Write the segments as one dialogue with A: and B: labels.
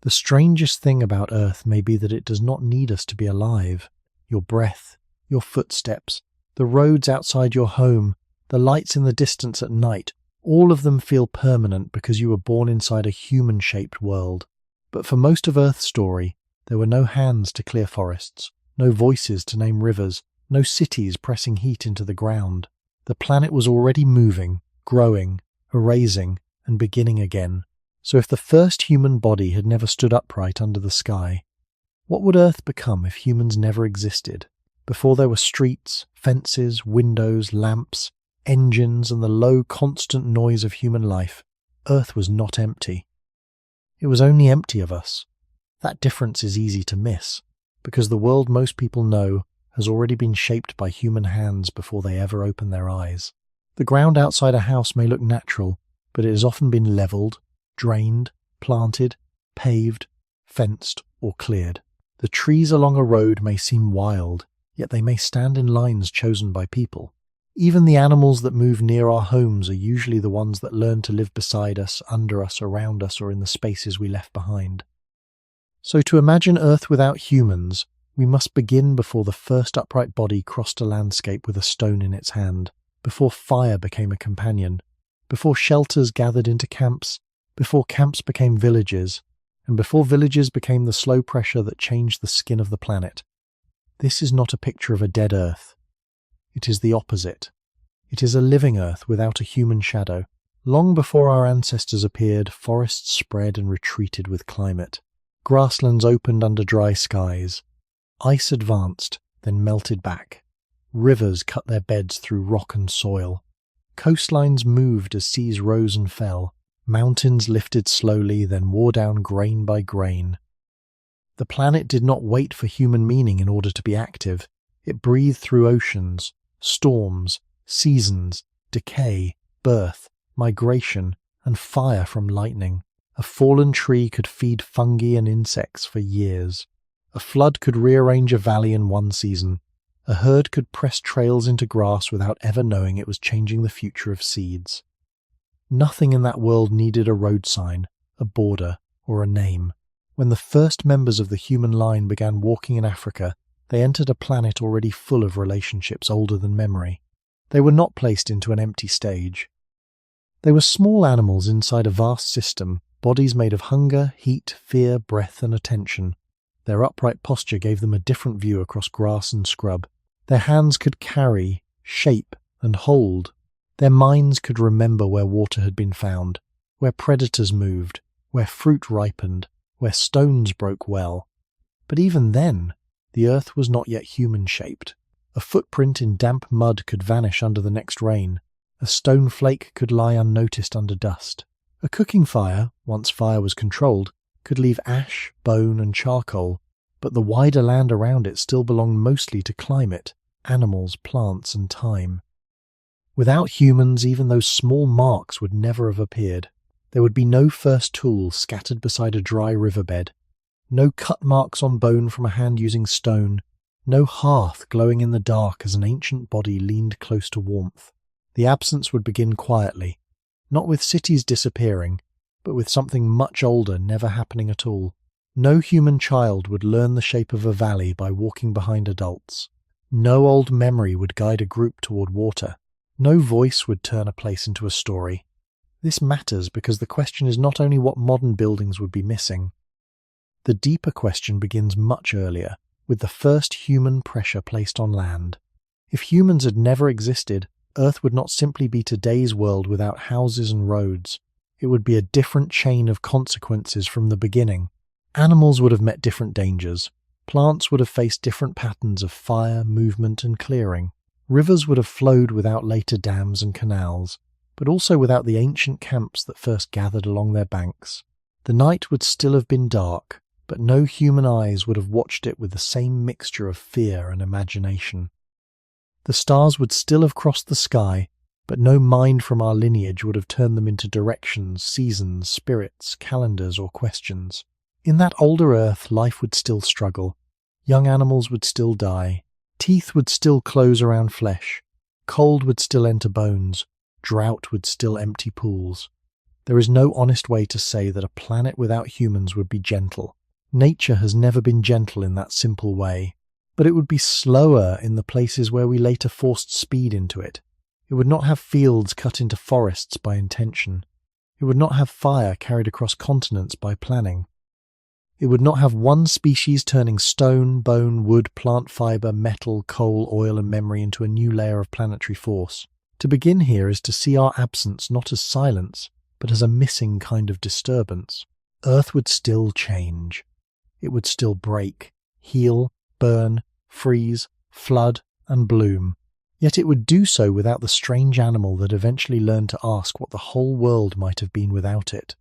A: The strangest thing about Earth may be that it does not need us to be alive. Your breath, your footsteps, the roads outside your home, the lights in the distance at night, all of them feel permanent because you were born inside a human-shaped world. But for most of Earth's story, there were no hands to clear forests, no voices to name rivers, no cities pressing heat into the ground. The planet was already moving, growing, erasing, and beginning again. So if the first human body had never stood upright under the sky, what would Earth become if humans never existed? Before there were streets, fences, windows, lamps, engines, and the low, constant noise of human life, Earth was not empty. It was only empty of us. That difference is easy to miss, because the world most people know has already been shaped by human hands before they ever open their eyes. The ground outside a house may look natural, but it has often been levelled, drained, planted, paved, fenced, or cleared. The trees along a road may seem wild, yet they may stand in lines chosen by people. Even the animals that move near our homes are usually the ones that learn to live beside us, under us, around us, or in the spaces we left behind. So to imagine Earth without humans, we must begin before the first upright body crossed a landscape with a stone in its hand, before fire became a companion, before shelters gathered into camps, before camps became villages, and before villages became the slow pressure that changed the skin of the planet. This is not a picture of a dead Earth. It is the opposite. It is a living Earth without a human shadow. Long before our ancestors appeared, forests spread and retreated with climate. Grasslands opened under dry skies. Ice advanced, then melted back. Rivers cut their beds through rock and soil. Coastlines moved as seas rose and fell. Mountains lifted slowly, then wore down grain by grain. The planet did not wait for human meaning in order to be active. It breathed through oceans, storms, seasons, decay, birth, migration, and fire from lightning. A fallen tree could feed fungi and insects for years. A flood could rearrange a valley in one season. A herd could press trails into grass without ever knowing it was changing the future of seeds. Nothing in that world needed a road sign, a border, or a name. When the first members of the human line began walking in Africa, they entered a planet already full of relationships older than memory. They were not placed into an empty stage. They were small animals inside a vast system, bodies made of hunger, heat, fear, breath, and attention. Their upright posture gave them a different view across grass and scrub. Their hands could carry, shape, and hold. Their minds could remember where water had been found, where predators moved, where fruit ripened, where stones broke well. But even then, the Earth was not yet human-shaped. A footprint in damp mud could vanish under the next rain. A stone flake could lie unnoticed under dust. A cooking fire, once fire was controlled, could leave ash, bone, and charcoal, but the wider land around it still belonged mostly to climate, animals, plants, and time. Without humans, even those small marks would never have appeared. There would be no first tool scattered beside a dry riverbed, no cut marks on bone from a hand using stone, no hearth glowing in the dark as an ancient body leaned close to warmth. The absence would begin quietly, not with cities disappearing, but with something much older never happening at all. No human child would learn the shape of a valley by walking behind adults. No old memory would guide a group toward water. No voice would turn a place into a story. This matters because the question is not only what modern buildings would be missing. The deeper question begins much earlier, with the first human pressure placed on land. If humans had never existed, Earth would not simply be today's world without houses and roads. It would be a different chain of consequences from the beginning. Animals would have met different dangers. Plants would have faced different patterns of fire, movement, and clearing. Rivers would have flowed without later dams and canals, but also without the ancient camps that first gathered along their banks. The night would still have been dark, but no human eyes would have watched it with the same mixture of fear and imagination. The stars would still have crossed the sky, but no mind from our lineage would have turned them into directions, seasons, spirits, calendars, or questions. In that older Earth, life would still struggle. Young animals would still die. Teeth would still close around flesh. Cold would still enter bones. Drought would still empty pools. There is no honest way to say that a planet without humans would be gentle. Nature has never been gentle in that simple way, but it would be slower in the places where we later forced speed into it. It would not have fields cut into forests by intention. It would not have fire carried across continents by planning. It would not have one species turning stone, bone, wood, plant fibre, metal, coal, oil and memory into a new layer of planetary force. To begin here is to see our absence not as silence, but as a missing kind of disturbance. Earth would still change. It would still break, heal, burn, freeze, flood, and bloom. Yet it would do so without the strange animal that eventually learned to ask what the whole world might have been without it.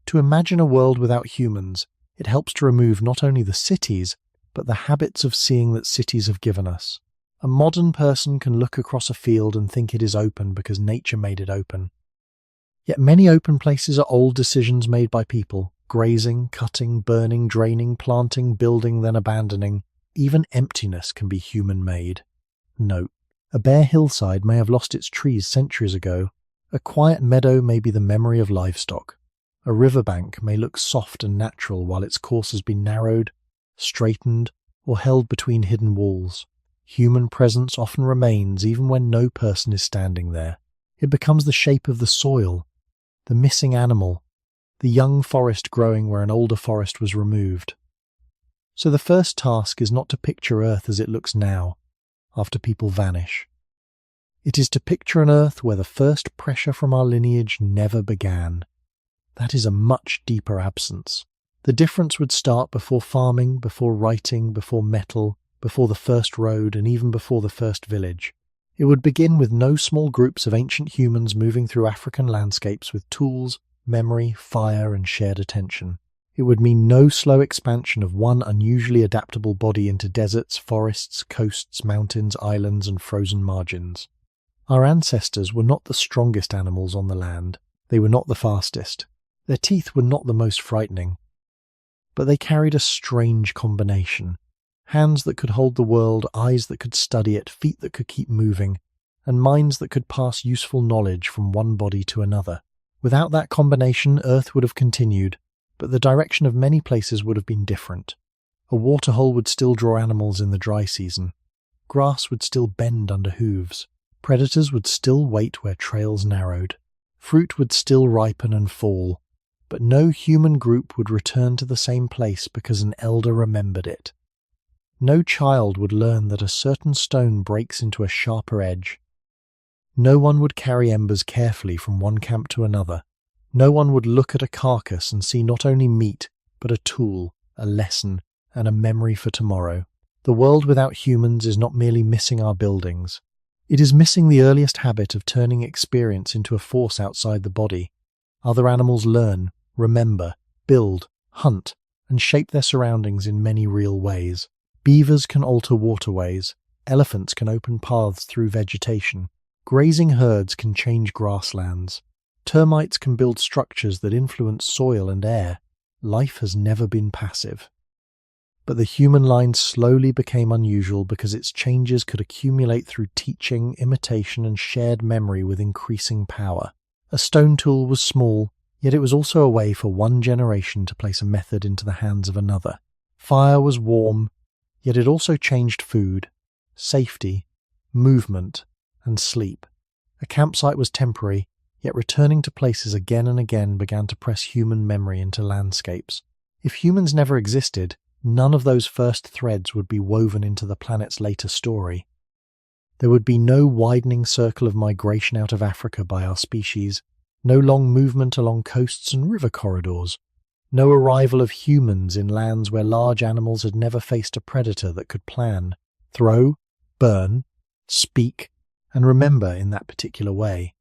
A: To imagine a world without humans, it helps to remove not only the cities, but the habits of seeing that cities have given us. A modern person can look across a field and think it is open because nature made it open. Yet many open places are old decisions made by people, grazing, cutting, burning, draining, planting, building, then abandoning. Even emptiness can be human-made. Note: a bare hillside may have lost its trees centuries ago. A quiet meadow may be the memory of livestock. A riverbank may look soft and natural while its course has been narrowed, straightened, or held between hidden walls. Human presence often remains even when no person is standing there. It becomes the shape of the soil, the missing animal, the young forest growing where an older forest was removed. So the first task is not to picture Earth as it looks now, after people vanish. It is to picture an Earth where the first pressure from our lineage never began. That is a much deeper absence. The difference would start before farming, before writing, before metal, before the first road, and even before the first village. It would begin with no small groups of ancient humans moving through African landscapes with tools, memory, fire, and shared attention. It would mean no slow expansion of one unusually adaptable body into deserts, forests, coasts, mountains, islands, and frozen margins. Our ancestors were not the strongest animals on the land. They were not the fastest. Their teeth were not the most frightening. But they carried a strange combination. Hands that could hold the world, eyes that could study it, feet that could keep moving, and minds that could pass useful knowledge from one body to another. Without that combination, Earth would have continued, but the direction of many places would have been different. A waterhole would still draw animals in the dry season. Grass would still bend under hooves. Predators would still wait where trails narrowed. Fruit would still ripen and fall, but no human group would return to the same place because an elder remembered it. No child would learn that a certain stone breaks into a sharper edge. No one would carry embers carefully from one camp to another. No one would look at a carcass and see not only meat, but a tool, a lesson, and a memory for tomorrow. The world without humans is not merely missing our buildings. It is missing the earliest habit of turning experience into a force outside the body. Other animals learn, remember, build, hunt, and shape their surroundings in many real ways. Beavers can alter waterways. Elephants can open paths through vegetation. Grazing herds can change grasslands. Termites can build structures that influence soil and air. Life has never been passive. But the human line slowly became unusual because its changes could accumulate through teaching, imitation, and shared memory with increasing power. A stone tool was small, yet it was also a way for one generation to place a method into the hands of another. Fire was warm, yet it also changed food, safety, movement, and sleep. A campsite was temporary, yet returning to places again and again began to press human memory into landscapes. If humans never existed, none of those first threads would be woven into the planet's later story. There would be no widening circle of migration out of Africa by our species, no long movement along coasts and river corridors, no arrival of humans in lands where large animals had never faced a predator that could plan, throw, burn, speak, and remember in that particular way.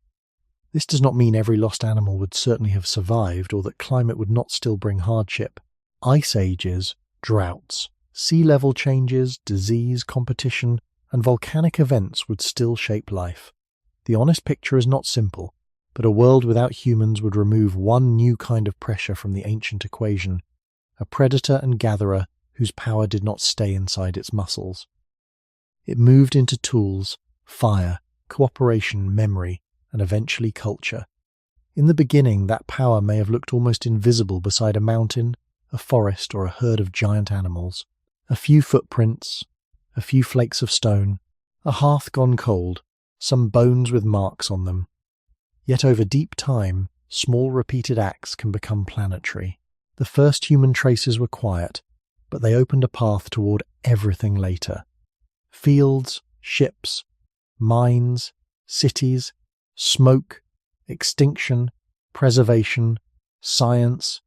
A: This does not mean every lost animal would certainly have survived or that climate would not still bring hardship. Ice ages, droughts, sea level changes, disease, competition, and volcanic events would still shape life. The honest picture is not simple, but a world without humans would remove one new kind of pressure from the ancient equation, a predator and gatherer whose power did not stay inside its muscles. It moved into tools, fire, cooperation, memory, and eventually culture. In the beginning, that power may have looked almost invisible beside a mountain, a forest, or a herd of giant animals. A few footprints, a few flakes of stone, a hearth gone cold, some bones with marks on them. Yet over deep time, small repeated acts can become planetary. The first human traces were quiet, but they opened a path toward everything later. Fields, ships, mines, cities, smoke, extinction, preservation, science,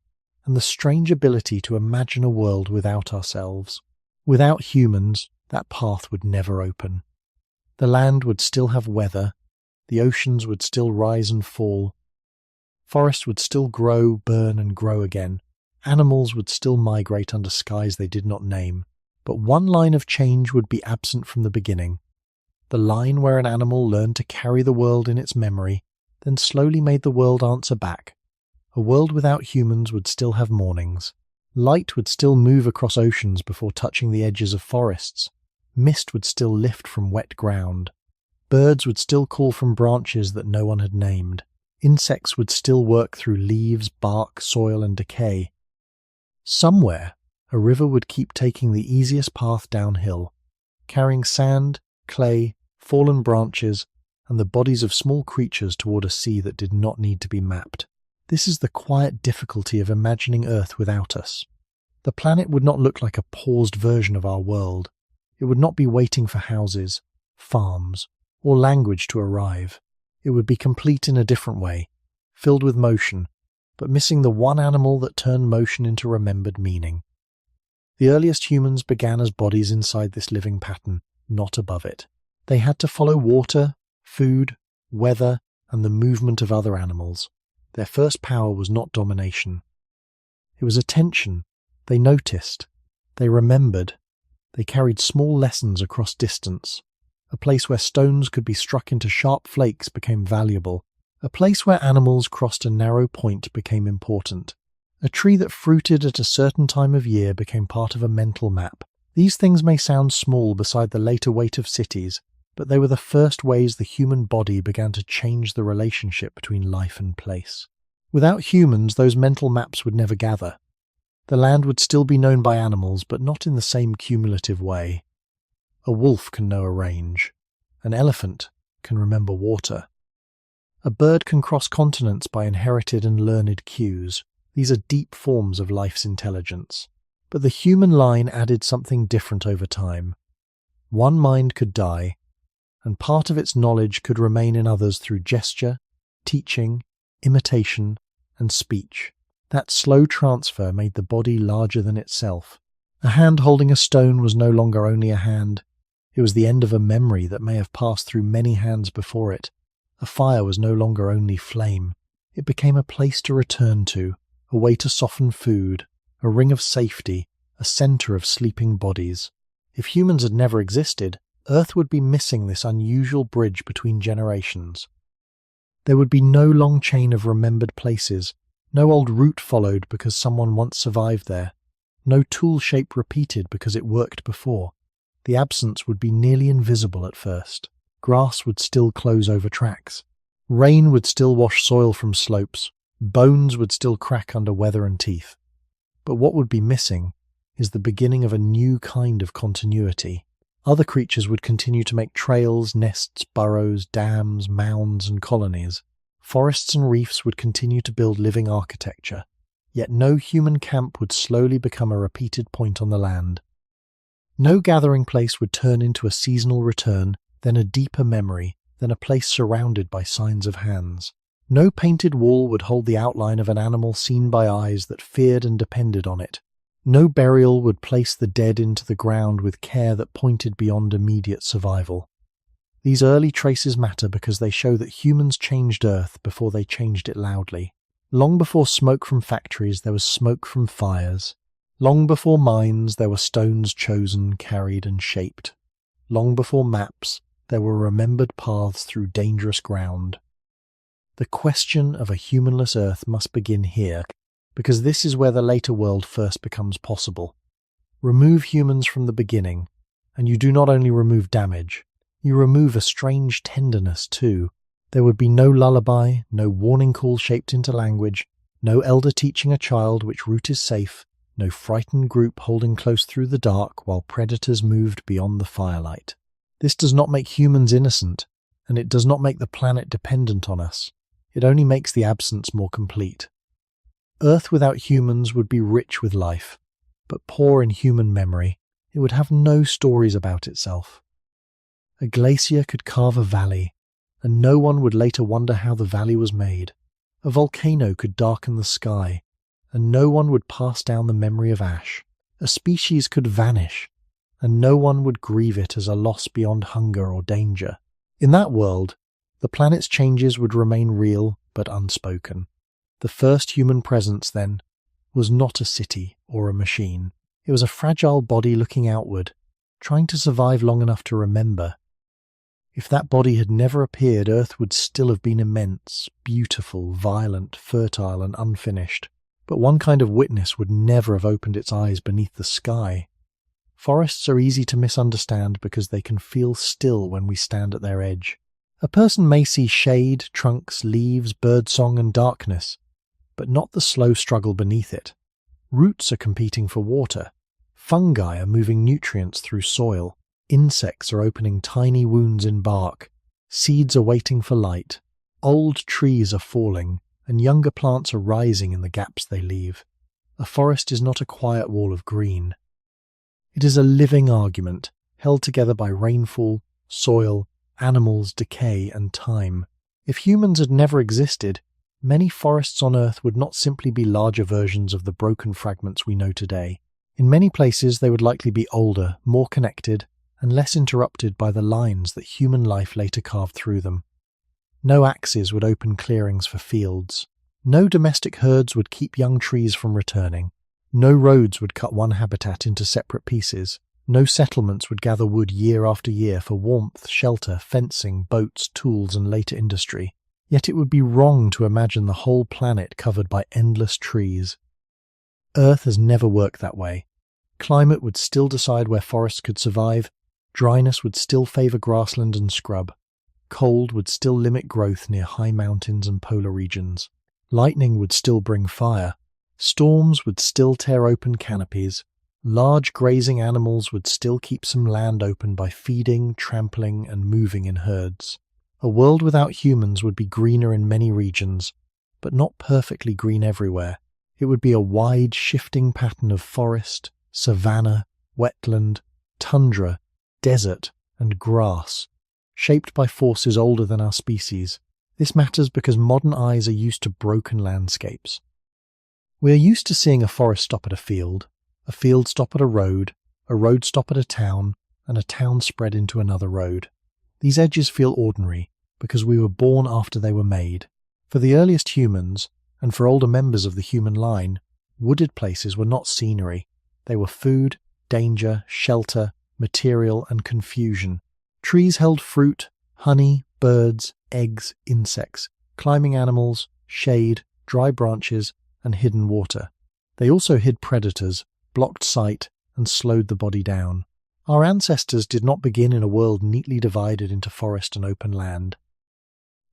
A: and the strange ability to imagine a world without ourselves. Without humans, that path would never open. The land would still have weather, the oceans would still rise and fall, forests would still grow, burn, and grow again, animals would still migrate under skies they did not name, but one line of change would be absent from the beginning. The line where an animal learned to carry the world in its memory, then slowly made the world answer back. A world without humans would still have mornings. Light would still move across oceans before touching the edges of forests. Mist would still lift from wet ground. Birds would still call from branches that no one had named. Insects would still work through leaves, bark, soil, and decay. Somewhere, a river would keep taking the easiest path downhill, carrying sand, clay, fallen branches, and the bodies of small creatures toward a sea that did not need to be mapped. This is the quiet difficulty of imagining Earth without us. The planet would not look like a paused version of our world. It would not be waiting for houses, farms, or language to arrive. It would be complete in a different way, filled with motion, but missing the one animal that turned motion into remembered meaning. The earliest humans began as bodies inside this living pattern, not above it. They had to follow water, food, weather, and the movement of other animals. Their first power was not domination. It was attention. They noticed. They remembered. They carried small lessons across distance. A place where stones could be struck into sharp flakes became valuable. A place where animals crossed a narrow point became important. A tree that fruited at a certain time of year became part of a mental map. These things may sound small beside the later weight of cities, but they were the first ways the human body began to change the relationship between life and place. Without humans, those mental maps would never gather. The land would still be known by animals, but not in the same cumulative way. A wolf can know a range. An elephant can remember water. A bird can cross continents by inherited and learned cues. These are deep forms of life's intelligence. But the human line added something different over time. One mind could die, and part of its knowledge could remain in others through gesture, teaching, imitation, and speech. That slow transfer made the body larger than itself. A hand holding a stone was no longer only a hand. It was the end of a memory that may have passed through many hands before it. A fire was no longer only flame. It became a place to return to, a way to soften food, a ring of safety, a center of sleeping bodies. If humans had never existed, Earth would be missing this unusual bridge between generations. There would be no long chain of remembered places, no old route followed because someone once survived there, no tool shape repeated because it worked before. The absence would be nearly invisible at first. Grass would still close over tracks. Rain would still wash soil from slopes. Bones would still crack under weather and teeth. But what would be missing is the beginning of a new kind of continuity. Other creatures would continue to make trails, nests, burrows, dams, mounds, and colonies. Forests and reefs would continue to build living architecture. Yet no human camp would slowly become a repeated point on the land. No gathering place would turn into a seasonal return, then a deeper memory, then a place surrounded by signs of hands. No painted wall would hold the outline of an animal seen by eyes that feared and depended on it. No burial would place the dead into the ground with care that pointed beyond immediate survival. These early traces matter because they show that humans changed Earth before they changed it loudly. Long before smoke from factories, there was smoke from fires. Long before mines, there were stones chosen, carried, and shaped. Long before maps, there were remembered paths through dangerous ground. The question of a humanless Earth must begin here, because this is where the later world first becomes possible. Remove humans from the beginning, and you do not only remove damage, you remove a strange tenderness too, There would be no lullaby, no warning call shaped into language, no elder teaching a child which route is safe, no frightened group holding close through the dark while predators moved beyond the firelight. This does not make humans innocent, and it does not make the planet dependent on us. It only makes the absence more complete. Earth without humans would be rich with life, but poor in human memory. It would have no stories about itself. A glacier could carve a valley, and no one would later wonder how the valley was made. A volcano could darken the sky, and no one would pass down the memory of ash. A species could vanish, and no one would grieve it as a loss beyond hunger or danger. In that world, the planet's changes would remain real but unspoken. The first human presence, then, was not a city or a machine. It was a fragile body looking outward, trying to survive long enough to remember. If that body had never appeared, Earth would still have been immense, beautiful, violent, fertile, and unfinished. But one kind of witness would never have opened its eyes beneath the sky. Forests are easy to misunderstand because they can feel still when we stand at their edge. A person may see shade, trunks, leaves, birdsong, and darkness, but not the slow struggle beneath it. Roots are competing for water. Fungi are moving nutrients through soil. Insects are opening tiny wounds in bark. Seeds are waiting for light. Old trees are falling, and younger plants are rising in the gaps they leave. A forest is not a quiet wall of green. It is a living argument, held together by rainfall, soil, animals, decay, and time. If humans had never existed, many forests on Earth would not simply be larger versions of the broken fragments we know today. In many places they would likely be older, more connected, and less interrupted by the lines that human life later carved through them. No axes would open clearings for fields. No domestic herds would keep young trees from returning. No roads would cut one habitat into separate pieces. No settlements would gather wood year after year for warmth, shelter, fencing, boats, tools, and later industry. Yet it would be wrong to imagine the whole planet covered by endless trees. Earth has never worked that way. Climate would still decide where forests could survive. Dryness would still favour grassland and scrub. Cold would still limit growth near high mountains and polar regions. Lightning would still bring fire. Storms would still tear open canopies. Large grazing animals would still keep some land open by feeding, trampling, and moving in herds. A world without humans would be greener in many regions, but not perfectly green everywhere. It would be a wide, shifting pattern of forest, savanna, wetland, tundra, desert, and grass, shaped by forces older than our species. This matters because modern eyes are used to broken landscapes. We are used to seeing a forest stop at a field stop at a road stop at a town, and a town spread into another road. These edges feel ordinary because we were born after they were made. For the earliest humans, and for older members of the human line, wooded places were not scenery. They were food, danger, shelter, material, and confusion. Trees held fruit, honey, birds, eggs, insects, climbing animals, shade, dry branches, and hidden water. They also hid predators, blocked sight, and slowed the body down. Our ancestors did not begin in a world neatly divided into forest and open land.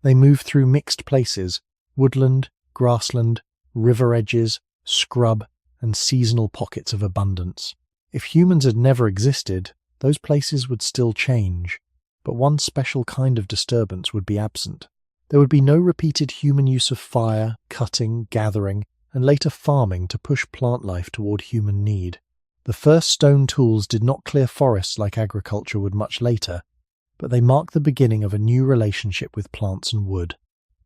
A: They moved through mixed places, woodland, grassland, river edges, scrub, and seasonal pockets of abundance. If humans had never existed, those places would still change, but one special kind of disturbance would be absent. There would be no repeated human use of fire, cutting, gathering, and later farming to push plant life toward human need. The first stone tools did not clear forests like agriculture would much later, but they marked the beginning of a new relationship with plants and wood.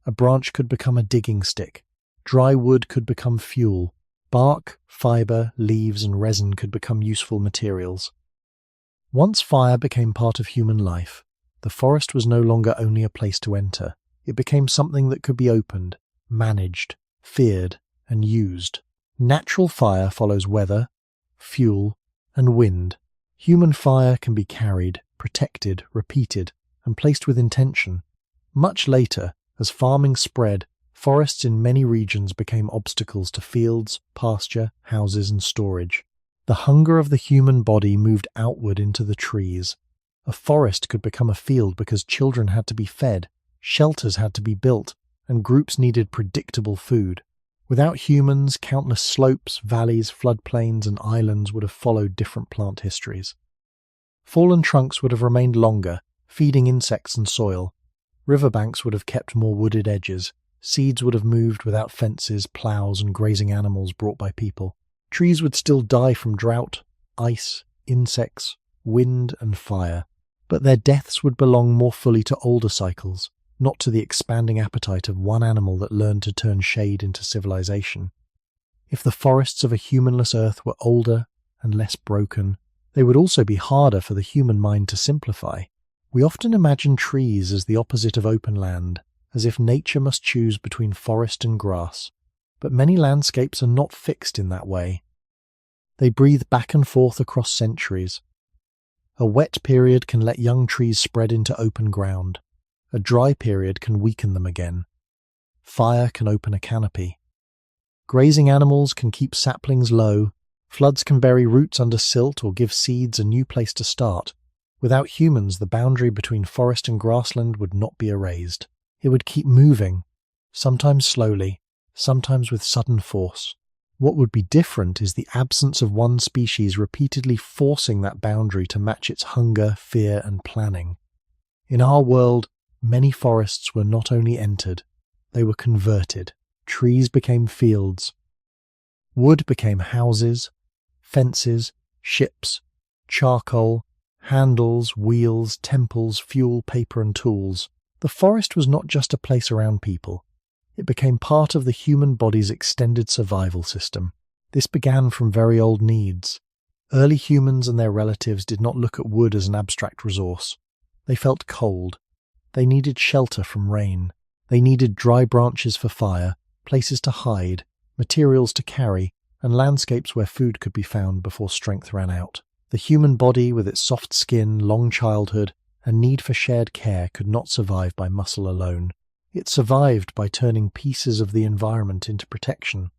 A: A branch could become a digging stick. Dry wood could become fuel. Bark, fibre, leaves, and resin could become useful materials. Once fire became part of human life, the forest was no longer only a place to enter. It became something that could be opened, managed, feared, and used. Natural fire follows weather, fuel, and wind. Human fire can be carried, protected, repeated, and placed with intention. Much later, as farming spread, forests in many regions became obstacles to fields, pasture, houses, and storage. The hunger of the human body moved outward into the trees. A forest could become a field because children had to be fed, Shelters had to be built, and groups needed predictable food. Without humans, countless slopes, valleys, floodplains, and islands would have followed different plant histories. Fallen trunks would have remained longer, feeding insects and soil. Riverbanks would have kept more wooded edges. Seeds would have moved without fences, plows, and grazing animals brought by people. Trees would still die from drought, ice, insects, wind, and fire. But their deaths would belong more fully to older cycles, not to the expanding appetite of one animal that learned to turn shade into civilization. If the forests of a humanless Earth were older and less broken, they would also be harder for the human mind to simplify. We often imagine trees as the opposite of open land, as if nature must choose between forest and grass. But many landscapes are not fixed in that way. They breathe back and forth across centuries. A wet period can let young trees spread into open ground. A dry period can weaken them again. Fire can open a canopy. Grazing animals can keep saplings low. Floods can bury roots under silt or give seeds a new place to start. Without humans, the boundary between forest and grassland would not be erased. It would keep moving, sometimes slowly, sometimes with sudden force. What would be different is the absence of one species repeatedly forcing that boundary to match its hunger, fear, and planning. In our world, many forests were not only entered, they were converted. Trees became fields. Wood became houses, fences, ships, charcoal, handles, wheels, temples, fuel, paper, and tools. The forest was not just a place around people. It became part of the human body's extended survival system. This began from very old needs. Early humans and their relatives did not look at wood as an abstract resource. They felt cold. They needed shelter from rain. They needed dry branches for fire, places to hide, materials to carry, and landscapes where food could be found before strength ran out. The human body, with its soft skin, long childhood, and need for shared care, could not survive by muscle alone. It survived by turning pieces of the environment into protection.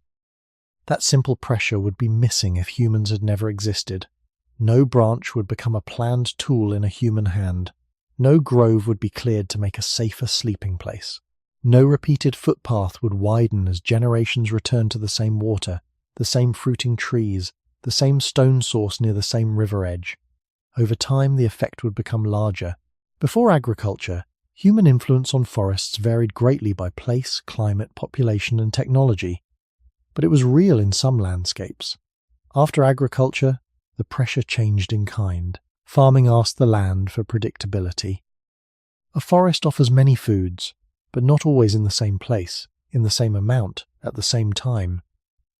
A: That simple pressure would be missing if humans had never existed. No branch would become a planned tool in a human hand. No grove would be cleared to make a safer sleeping place. No repeated footpath would widen as generations returned to the same water, the same fruiting trees, the same stone source near the same river edge. Over time, the effect would become larger. Before agriculture, human influence on forests varied greatly by place, climate, population, and technology. But it was real in some landscapes. After agriculture, the pressure changed in kind. Farming asked the land for predictability. A forest offers many foods, but not always in the same place, in the same amount, at the same time.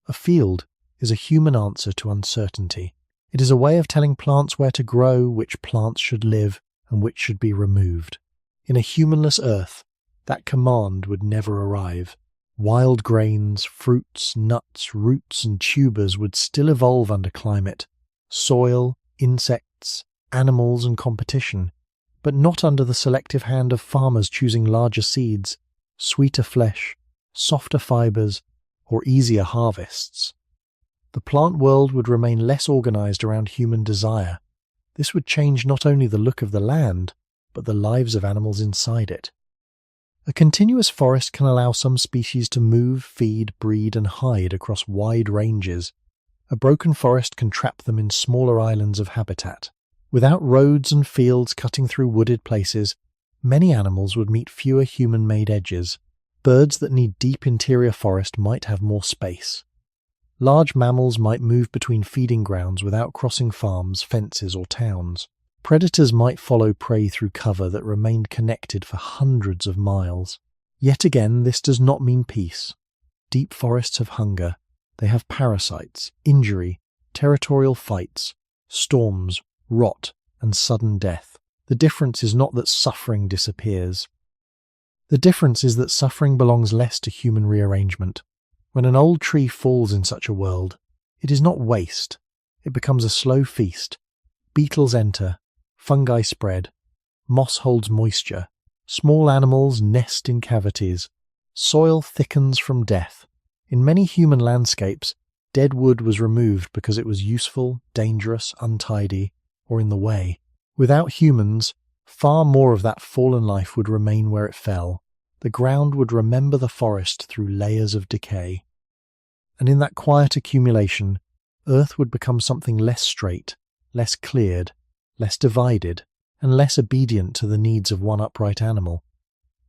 A: A field is a human answer to uncertainty. It is a way of telling plants where to grow, which plants should live, and which should be removed. In a humanless Earth, that command would never arrive. Wild grains, fruits, nuts, roots, and tubers would still evolve under climate, soil, insects, animals, and competition, but not under the selective hand of farmers choosing larger seeds, sweeter flesh, softer fibers, or easier harvests. The plant world would remain less organized around human desire. This would change not only the look of the land, but the lives of animals inside it. A continuous forest can allow some species to move, feed, breed, and hide across wide ranges. A broken forest can trap them in smaller islands of habitat. Without roads and fields cutting through wooded places, many animals would meet fewer human-made edges. Birds that need deep interior forest might have more space. Large mammals might move between feeding grounds without crossing farms, fences, or towns. Predators might follow prey through cover that remained connected for hundreds of miles. Yet again, this does not mean peace. Deep forests have hunger. They have parasites, injury, territorial fights, storms, rot, and sudden death. The difference is not that suffering disappears. The difference is that suffering belongs less to human rearrangement. When an old tree falls in such a world, it is not waste. It becomes a slow feast. Beetles enter, fungi spread, moss holds moisture, small animals nest in cavities, soil thickens from death. In many human landscapes, dead wood was removed because it was useful, dangerous, untidy, or in the way. Without humans, Far more of that fallen life would remain where it fell. The ground would remember the forest through layers of decay. And in that quiet accumulation, Earth would become something less straight, less cleared, less divided, and less obedient to the needs of one upright animal.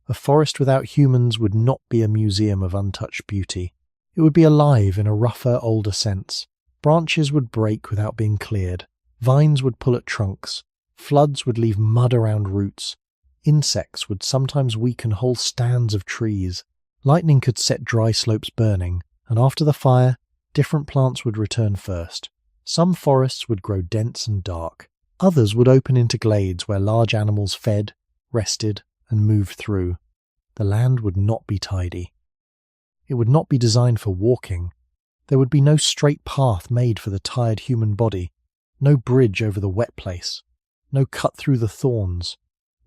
A: A forest without humans would not be a museum of untouched beauty. It would be alive in a rougher, older sense. Branches would break without being cleared. Vines would pull at trunks. Floods would leave mud around roots. Insects would sometimes weaken whole stands of trees. Lightning could set dry slopes burning, and after the fire, different plants would return first. Some forests would grow dense and dark. Others would open into glades where large animals fed, rested, and moved through. The land would not be tidy. It would not be designed for walking. There would be no straight path made for the tired human body, no bridge over the wet place, no cut through the thorns,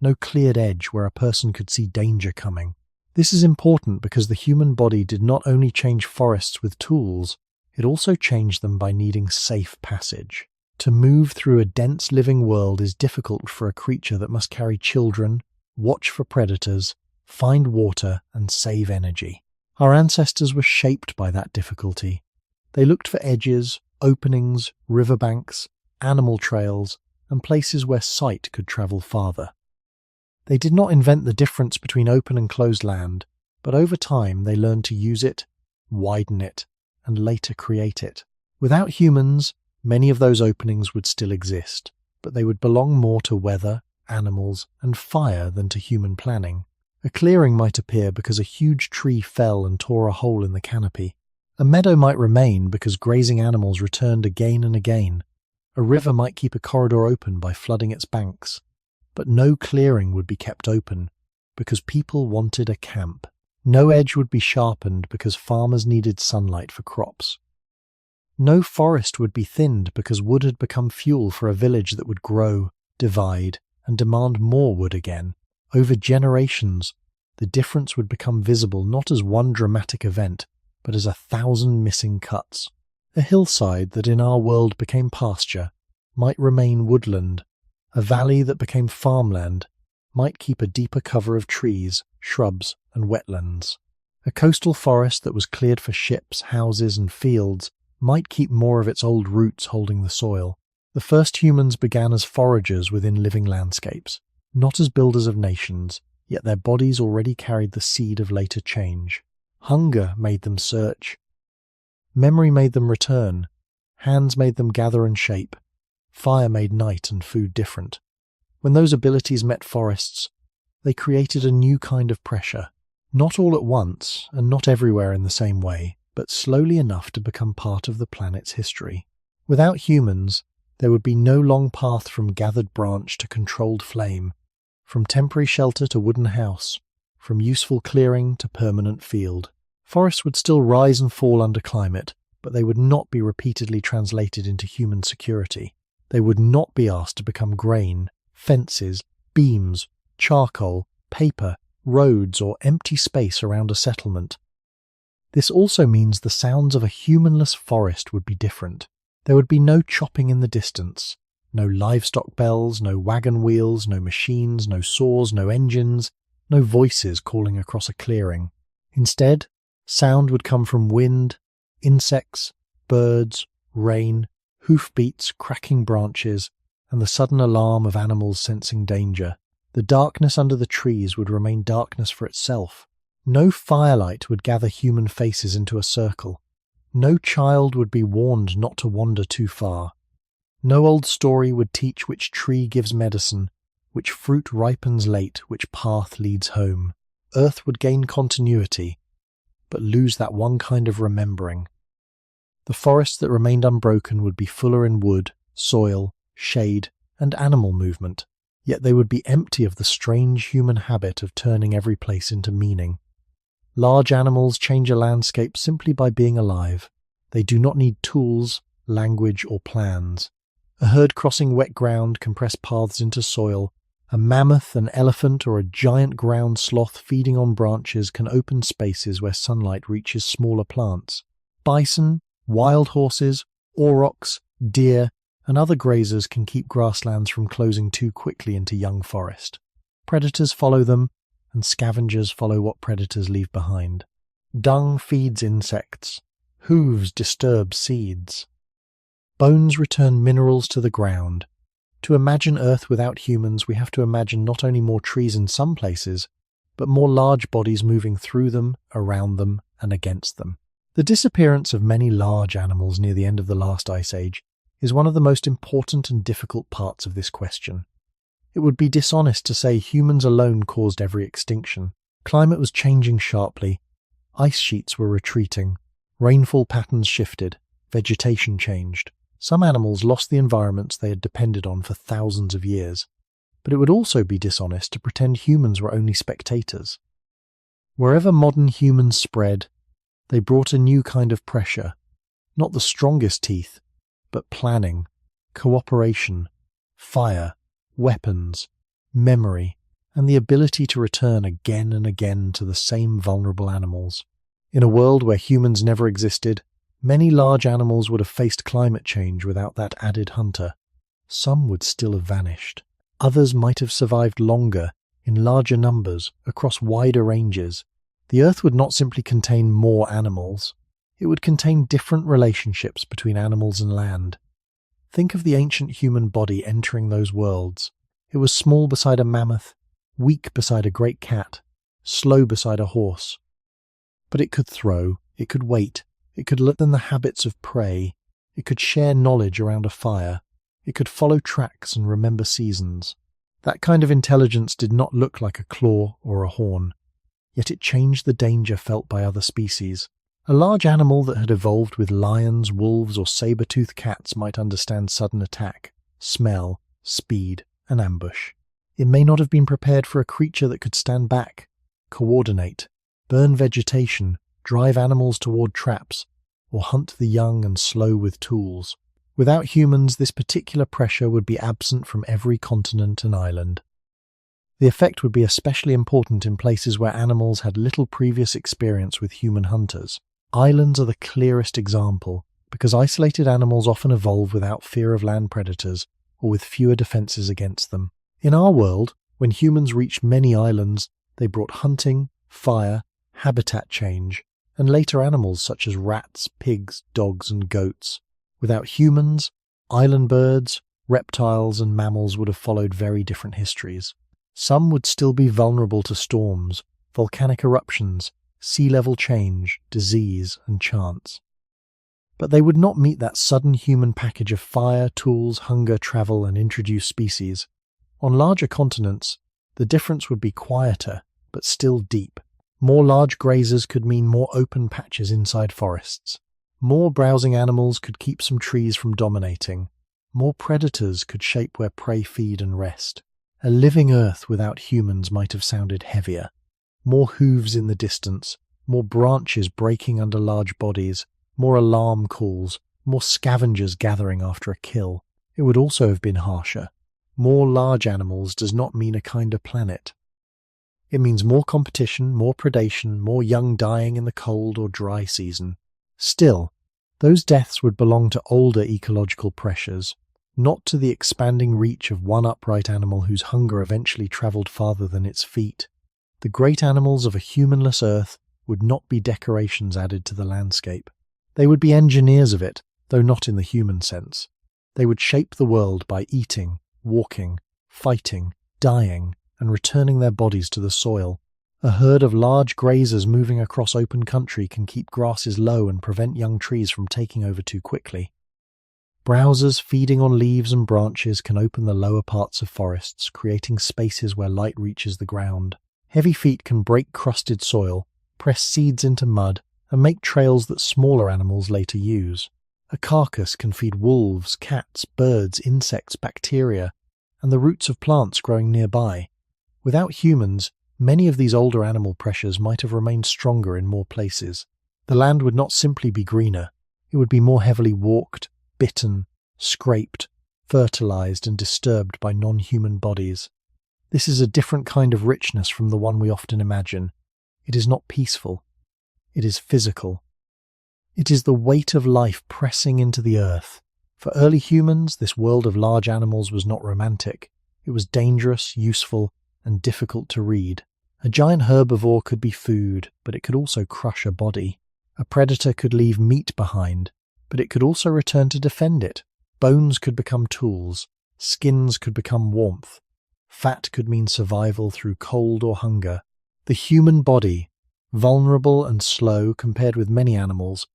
A: no cleared edge where a person could see danger coming. This is important because the human body did not only change forests with tools, it also changed them by needing safe passage. To move through a dense living world is difficult for a creature that must carry children, watch for predators, find water, and save energy. Our ancestors were shaped by that difficulty. They looked for edges, openings, riverbanks, animal trails, and places where sight could travel farther. They did not invent the difference between open and closed land, but over time they learned to use it, widen it, and later create it. Without humans, many of those openings would still exist, but they would belong more to weather, animals, and fire than to human planning. A clearing might appear because a huge tree fell and tore a hole in the canopy. A meadow might remain because grazing animals returned again and again. A river might keep a corridor open by flooding its banks. But no clearing would be kept open because people wanted a camp. No edge would be sharpened because farmers needed sunlight for crops. No forest would be thinned because wood had become fuel for a village that would grow, divide, and demand more wood again. Over generations, the difference would become visible not as one dramatic event, but as 1,000 missing cuts. A hillside that in our world became pasture might remain woodland. A valley that became farmland might keep a deeper cover of trees, shrubs, and wetlands. A coastal forest that was cleared for ships, houses, and fields might keep more of its old roots holding the soil. The first humans began as foragers within living landscapes, not as builders of nations, yet their bodies already carried the seed of later change. Hunger made them search. Memory made them return. Hands made them gather and shape. Fire made night and food different. When those abilities met forests, they created a new kind of pressure, not all at once and not everywhere in the same way, but slowly enough to become part of the planet's history. Without humans, there would be no long path from gathered branch to controlled flame, from temporary shelter to wooden house, from useful clearing to permanent field. Forests would still rise and fall under climate, but they would not be repeatedly translated into human security. They would not be asked to become grain, fences, beams, charcoal, paper, roads, or empty space around a settlement. This also means the sounds of a humanless forest would be different. There would be no chopping in the distance, no livestock bells, no wagon wheels, no machines, no saws, no engines, no voices calling across a clearing. Instead, sound would come from wind, insects, birds, rain, hoofbeats, cracking branches, and the sudden alarm of animals sensing danger. The darkness under the trees would remain darkness for itself. No firelight would gather human faces into a circle. No child would be warned not to wander too far. No old story would teach which tree gives medicine, which fruit ripens late, which path leads home. Earth would gain continuity, but lose that one kind of remembering. The forests that remained unbroken would be fuller in wood, soil, shade, and animal movement, yet they would be empty of the strange human habit of turning every place into meaning. Large animals change a landscape simply by being alive. They do not need tools, language, or plans. A herd crossing wet ground can press paths into soil. A mammoth, an elephant, or a giant ground sloth feeding on branches can open spaces where sunlight reaches smaller plants. Bison, wild horses, aurochs, deer, and other grazers can keep grasslands from closing too quickly into young forest. Predators follow them, and scavengers follow what predators leave behind. Dung feeds insects. Hooves disturb seeds. Bones return minerals to the ground. To imagine Earth without humans, we have to imagine not only more trees in some places, but more large bodies moving through them, around them, and against them. The disappearance of many large animals near the end of the last ice age is one of the most important and difficult parts of this question. It would be dishonest to say humans alone caused every extinction. Climate was changing sharply. Ice sheets were retreating. Rainfall patterns shifted. Vegetation changed. Some animals lost the environments they had depended on for thousands of years. But it would also be dishonest to pretend humans were only spectators. Wherever modern humans spread, they brought a new kind of pressure. Not the strongest teeth, but planning, cooperation, fire, weapons, memory, and the ability to return again and again to the same vulnerable animals. In a world where humans never existed, many large animals would have faced climate change without that added hunter. Some would still have vanished. Others might have survived longer, in larger numbers, across wider ranges. The Earth would not simply contain more animals. It would contain different relationships between animals and land. Think of the ancient human body entering those worlds. It was small beside a mammoth, weak beside a great cat, slow beside a horse. But it could throw, it could wait, it could learn the habits of prey, it could share knowledge around a fire, it could follow tracks and remember seasons. That kind of intelligence did not look like a claw or a horn, yet it changed the danger felt by other species. A large animal that had evolved with lions, wolves, or saber-toothed cats might understand sudden attack, smell, speed, and ambush. It may not have been prepared for a creature that could stand back, coordinate, burn vegetation, drive animals toward traps, or hunt the young and slow with tools. Without humans, this particular pressure would be absent from every continent and island. The effect would be especially important in places where animals had little previous experience with human hunters. Islands are the clearest example, because isolated animals often evolve without fear of land predators or with fewer defenses against them. In our world, when humans reached many islands, they brought hunting, fire, habitat change, and later animals such as rats, pigs, dogs, and goats. Without humans, island birds, reptiles, and mammals would have followed very different histories. Some would still be vulnerable to storms, volcanic eruptions, sea level change, disease, and chance. But they would not meet that sudden human package of fire, tools, hunger, travel, and introduced species. On larger continents, the difference would be quieter, but still deep. More large grazers could mean more open patches inside forests. More browsing animals could keep some trees from dominating. More predators could shape where prey feed and rest. A living Earth without humans might have sounded heavier. More hooves in the distance, more branches breaking under large bodies, more alarm calls, more scavengers gathering after a kill. It would also have been harsher. More large animals does not mean a kinder planet. It means more competition, more predation, more young dying in the cold or dry season. Still, those deaths would belong to older ecological pressures, not to the expanding reach of one upright animal whose hunger eventually travelled farther than its feet. The great animals of a humanless Earth would not be decorations added to the landscape. They would be engineers of it, though not in the human sense. They would shape the world by eating, walking, fighting, dying, and returning their bodies to the soil. A herd of large grazers moving across open country can keep grasses low and prevent young trees from taking over too quickly. Browsers feeding on leaves and branches can open the lower parts of forests, creating spaces where light reaches the ground. Heavy feet can break crusted soil, press seeds into mud, and make trails that smaller animals later use. A carcass can feed wolves, cats, birds, insects, bacteria, and the roots of plants growing nearby. Without humans, many of these older animal pressures might have remained stronger in more places. The land would not simply be greener, it would be more heavily walked, bitten, scraped, fertilized, and disturbed by non-human bodies. This is a different kind of richness from the one we often imagine. It is not peaceful. It is physical. It is the weight of life pressing into the earth, For early humans, this world of large animals was not romantic. It was dangerous, useful, and difficult to read. A giant herbivore could be food, but it could also crush a body. A predator could leave meat behind, but it could also return to defend it. Bones could become tools. Skins could become warmth. Fat could mean survival through cold or hunger. The human body, vulnerable and slow compared with many animals,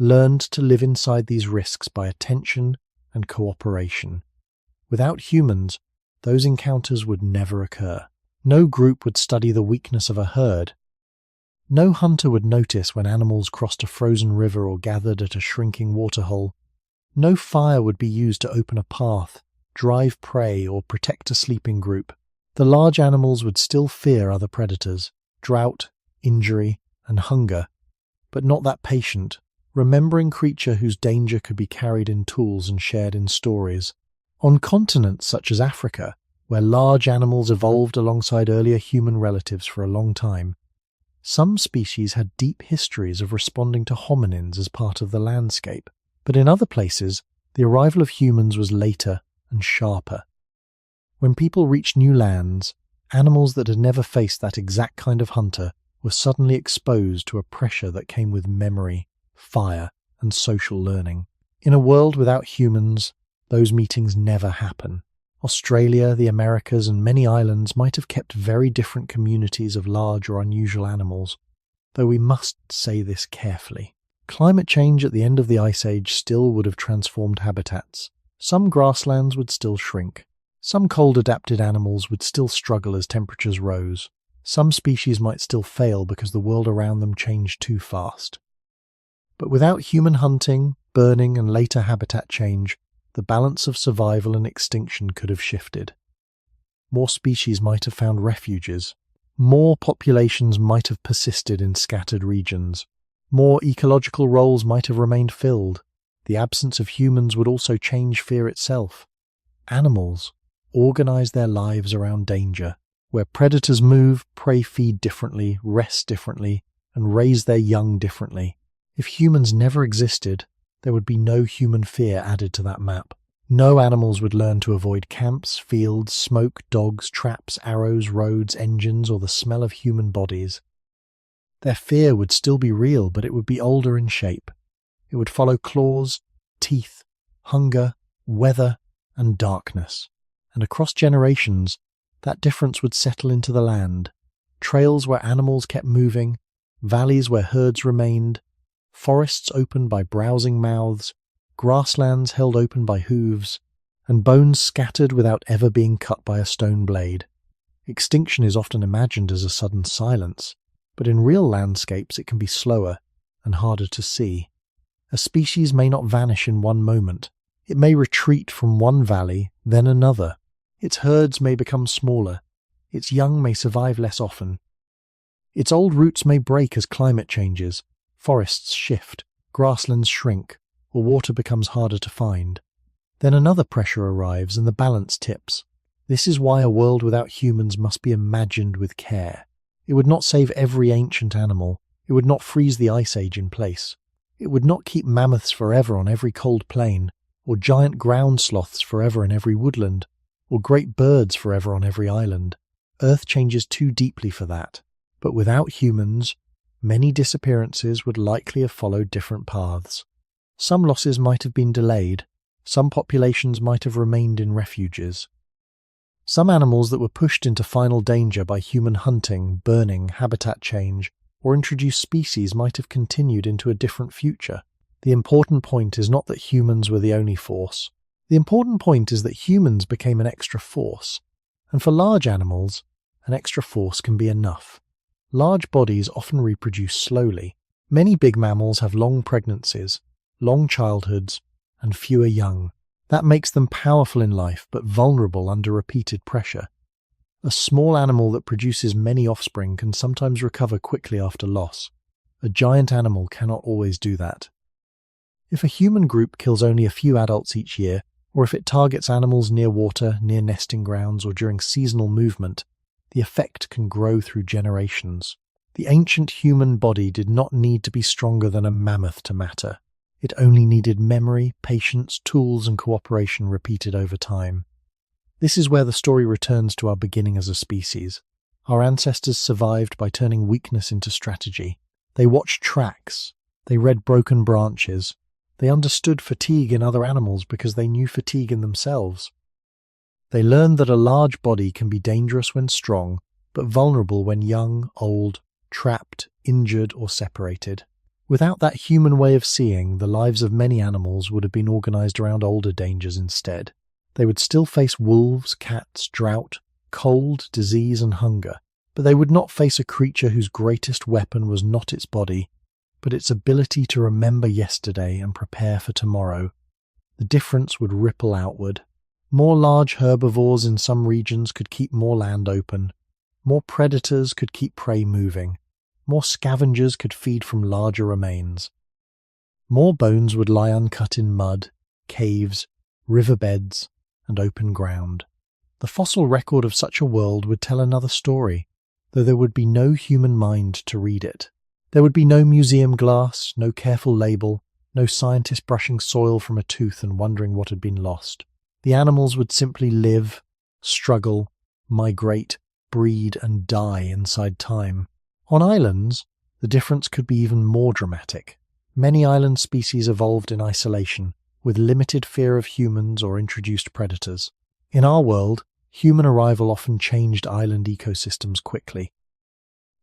A: learned to live inside these risks by attention and cooperation. Without humans, those encounters would never occur. No group would study the weakness of a herd. No hunter would notice when animals crossed a frozen river or gathered at a shrinking waterhole. No fire would be used to open a path, drive prey, or protect a sleeping group. The large animals would still fear other predators, drought, injury, and hunger, but not that patient, remembering creature whose danger could be carried in tools and shared in stories. On continents such as Africa, where large animals evolved alongside earlier human relatives for a long time, some species had deep histories of responding to hominins as part of the landscape, but in other places, the arrival of humans was later and sharper. When people reached new lands, animals that had never faced that exact kind of hunter were suddenly exposed to a pressure that came with memory, fire, and social learning. In a world without humans, those meetings never happen. Australia, the Americas, and many islands might have kept very different communities of large or unusual animals, though we must say this carefully. Climate change at the end of the Ice Age still would have transformed habitats. Some grasslands would still shrink. Some cold-adapted animals would still struggle as temperatures rose. Some species might still fail because the world around them changed too fast. But without human hunting, burning, and later habitat change, the balance of survival and extinction could have shifted. More species might have found refuges. More populations might have persisted in scattered regions. More ecological roles might have remained filled. The absence of humans would also change fear itself. Animals organize their lives around danger. Where predators move, prey feed differently, rest differently, and raise their young differently. If humans never existed, there would be no human fear added to that map. No animals would learn to avoid camps, fields, smoke, dogs, traps, arrows, roads, engines, or the smell of human bodies. Their fear would still be real, but it would be older in shape. It would follow claws, teeth, hunger, weather, and darkness. And across generations, that difference would settle into the land. Trails where animals kept moving, valleys where herds remained, forests opened by browsing mouths, grasslands held open by hooves, and bones scattered without ever being cut by a stone blade. Extinction is often imagined as a sudden silence, but in real landscapes it can be slower and harder to see. A species may not vanish in one moment. It may retreat from one valley, then another. Its herds may become smaller. Its young may survive less often. Its old roots may break as climate changes. Forests shift, grasslands shrink, or water becomes harder to find. Then another pressure arrives and the balance tips. This is why a world without humans must be imagined with care. It would not save every ancient animal. It would not freeze the Ice Age in place. It would not keep mammoths forever on every cold plain, or giant ground sloths forever in every woodland, or great birds forever on every island. Earth changes too deeply for that. But without humans, many disappearances would likely have followed different paths. Some losses might have been delayed. Some populations might have remained in refuges. Some animals that were pushed into final danger by human hunting, burning, habitat change, or introduced species might have continued into a different future. The important point is not that humans were the only force. The important point is that humans became an extra force. And for large animals, an extra force can be enough. Large bodies often reproduce slowly. Many big mammals have long pregnancies, long childhoods, and fewer young. That makes them powerful in life but vulnerable under repeated pressure. A small animal that produces many offspring can sometimes recover quickly after loss. A giant animal cannot always do that. If a human group kills only a few adults each year, or if it targets animals near water, near nesting grounds, or during seasonal movement, the effect can grow through generations. The ancient human body did not need to be stronger than a mammoth to matter. It only needed memory, patience, tools, and cooperation repeated over time. This is where the story returns to our beginning as a species. Our ancestors survived by turning weakness into strategy. They watched tracks. They read broken branches. They understood fatigue in other animals because they knew fatigue in themselves. They learned that a large body can be dangerous when strong, but vulnerable when young, old, trapped, injured, or separated. Without that human way of seeing, the lives of many animals would have been organized around older dangers instead. They would still face wolves, cats, drought, cold, disease, and hunger, but they would not face a creature whose greatest weapon was not its body, but its ability to remember yesterday and prepare for tomorrow. The difference would ripple outward. More large herbivores in some regions could keep more land open. More predators could keep prey moving. More scavengers could feed from larger remains. More bones would lie uncut in mud, caves, riverbeds, and open ground. The fossil record of such a world would tell another story, though there would be no human mind to read it. There would be no museum glass, no careful label, no scientist brushing soil from a tooth and wondering what had been lost. The animals would simply live, struggle, migrate, breed, and die inside time. On islands, the difference could be even more dramatic. Many island species evolved in isolation, with limited fear of humans or introduced predators. In our world, human arrival often changed island ecosystems quickly.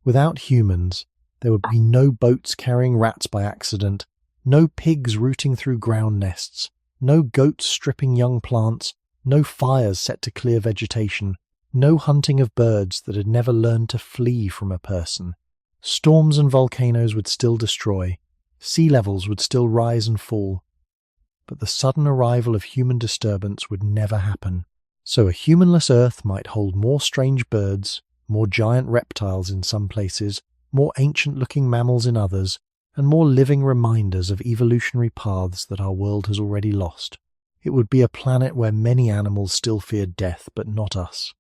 A: Without humans, there would be no boats carrying rats by accident, no pigs rooting through ground nests, no goats stripping young plants, no fires set to clear vegetation, no hunting of birds that had never learned to flee from a person. Storms and volcanoes would still destroy, sea levels would still rise and fall, but the sudden arrival of human disturbance would never happen. So a humanless Earth might hold more strange birds, more giant reptiles in some places, more ancient-looking mammals in others, and more living reminders of evolutionary paths that our world has already lost. It would be a planet where many animals still feared death, but not us.